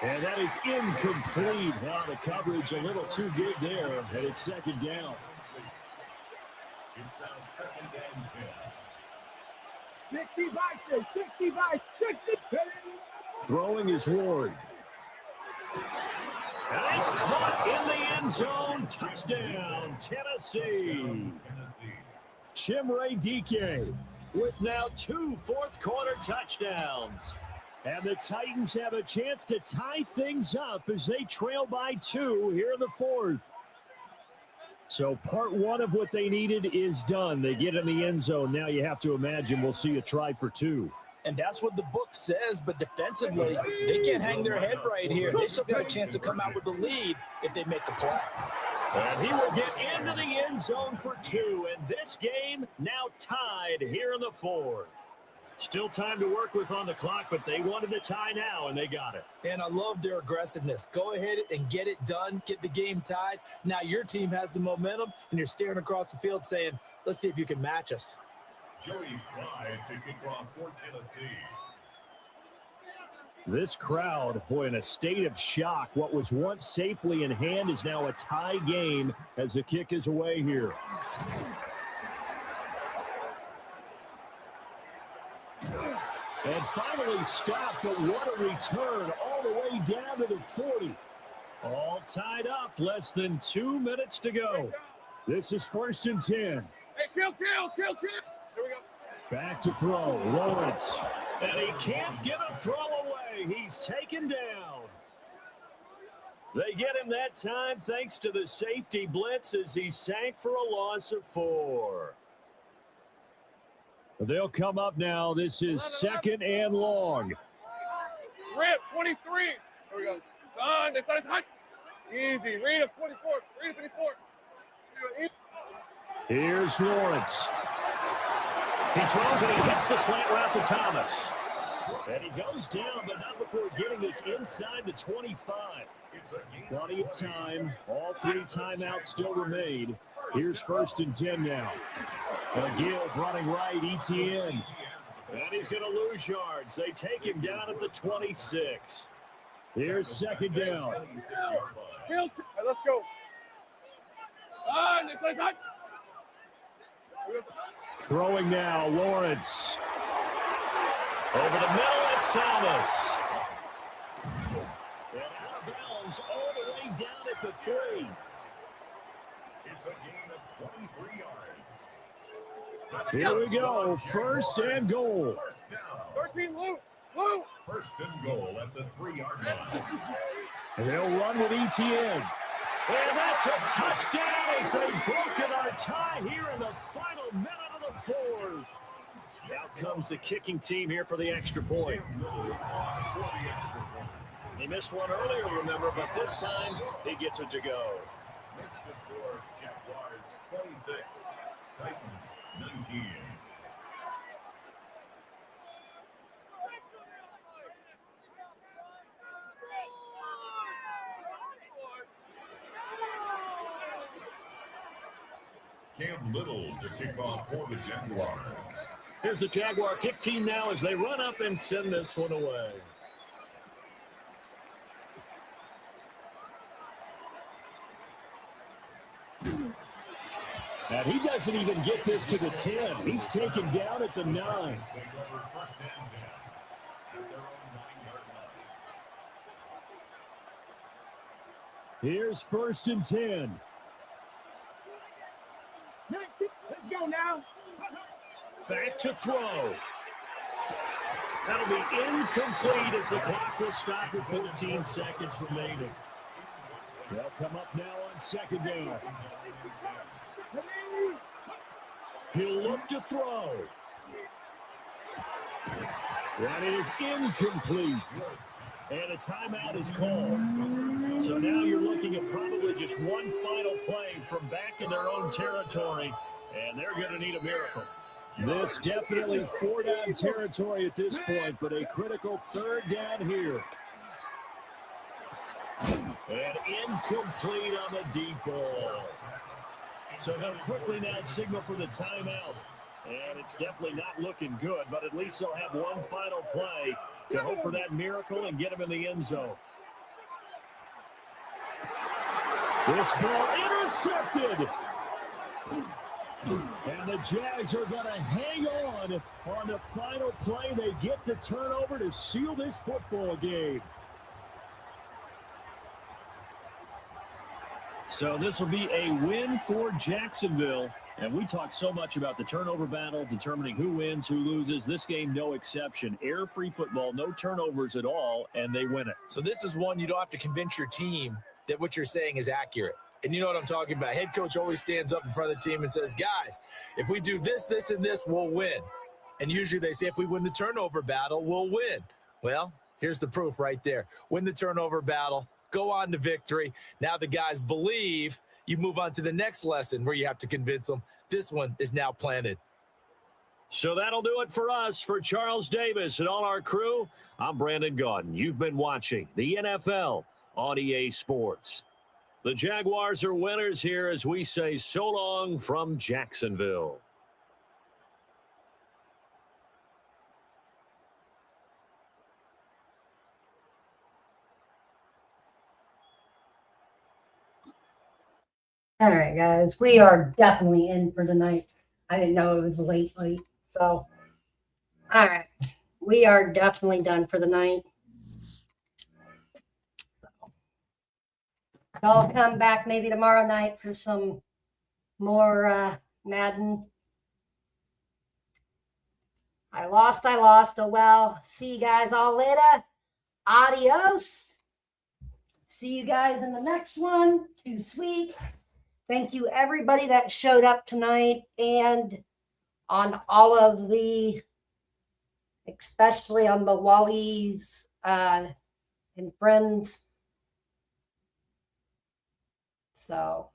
Speaker 16: And that is incomplete. Now the coverage a little too good there, and it's 2nd down.
Speaker 3: It's now 2nd and 10.
Speaker 12: 60 by 60.
Speaker 16: Throwing is Ward. And it's caught in the end zone. Touchdown, Tennessee. Chimere Dike with now 2 fourth-quarter touchdowns. And the Titans have a chance to tie things up as they trail by 2 here in the 4th. So part 1 of what they needed is done. They get in the end zone. Now you have to imagine we'll see a try for 2.
Speaker 17: And that's what the book says, but defensively, they can't hang their head right here. They still got a chance to come out with the lead if they make a play.
Speaker 16: And he will get into the end zone for 2, and this game now tied here in the 4th. Still time to work with on the clock, but they wanted the tie now, and they got it.
Speaker 17: And I love their aggressiveness. Go ahead and get it done, get the game tied. Now your team has the momentum, and you're staring across the field saying, let's see if you can match us.
Speaker 3: Joey Slide to kick off for Tennessee.
Speaker 16: This crowd, boy, in a state of shock. What was once safely in hand is now a tie game as the kick is away here. And finally stopped, but what a return all the way down to the 40. All tied up, less than 2 minutes to go. This is 1st and 10.
Speaker 10: Hey, kill. Here we go.
Speaker 16: Back to throw, Lawrence. And he can't get a throw away. He's taken down. They get him that time thanks to the safety blitz as he sank for a loss of 4. They'll come up now. This is 2nd and long.
Speaker 10: Rip, 23. Here we go. On this side. Easy. Read of 24. Read of 24.
Speaker 16: Here's Lawrence. He throws it. He hits the slant route to Thomas. And he goes down, but not before getting this inside the 25. Plenty of time. All 3 timeouts still remain. Here's 1st and 10 now. A give running right, Etienne. And he's going to lose yards. They take him down at the 26. Here's 2nd down.
Speaker 10: Let's go. On this side.
Speaker 16: Throwing now, Lawrence. Over the middle, it's Thomas. And out of bounds all the way down at the 3.
Speaker 3: It's a gain of 23 yards.
Speaker 16: Here we go. First and goal.
Speaker 3: First down.
Speaker 10: 13, Lou.
Speaker 3: First and goal at the 3-yard line.
Speaker 16: And they'll run with ETN. And that's a touchdown as they've broken our tie here in the final minute of the fourth. Out comes the kicking team here for the extra point. He missed one earlier, remember, but this time he gets it to go.
Speaker 3: Makes the score Jaguars 26, Titans 19. Cam Little to kick off for the Jaguars.
Speaker 16: Here's the Jaguar kick team now as they run up and send this one away. And he doesn't even get this to the 10. He's taken down at the 9. Here's first and 10.
Speaker 12: Let's go now.
Speaker 16: Back to throw. That'll be incomplete as the clock will stop with 15 seconds remaining. They'll come up now on second down. He'll look to throw. That is incomplete. And a timeout is called. So now you're looking at probably just one final play from back in their own territory, and they're going to need a miracle. This definitely 4-down territory at this point, but a critical third down here. And incomplete on the deep ball. So they'll quickly now signal for the timeout. And it's definitely not looking good, but at least they'll have one final play to hope for that miracle and get him in the end zone. This ball intercepted. And the Jags are going to hang on the final play. They get the turnover to seal this football game. So this will be a win for Jacksonville. And we talked so much about the turnover battle, determining who wins, who loses. This game, no exception. Air-free football, no turnovers at all, and they win it.
Speaker 17: So this is one you don't have to convince your team that what you're saying is accurate. And you know what I'm talking about. Head coach always stands up in front of the team and says, guys, if we do this, this, and this, we'll win. And usually they say if we win the turnover battle, we'll win. Well, here's the proof right there. Win the turnover battle, go on to victory. Now the guys believe. You move on to the next lesson where you have to convince them. This one is now planted.
Speaker 16: So that'll do it for us. For Charles Davis and all our crew, I'm Brandon Gaudin. You've been watching the NFL on EA Sports. The Jaguars are winners here as we say so long from Jacksonville.
Speaker 1: All right, guys, we are definitely in for the night. I didn't know it was late. So, all right, we are definitely done for the night. I'll come back maybe tomorrow night for some more Madden. I lost. Oh, well. See you guys all later. Adios. See you guys in the next one. Too sweet. Thank you, everybody that showed up tonight and on all of the, especially on the Wallies and friends. So,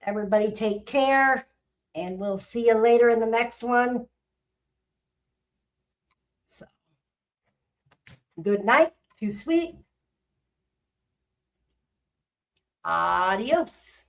Speaker 1: everybody take care, and we'll see you later in the next one. So, good night. Too sweet. Adios.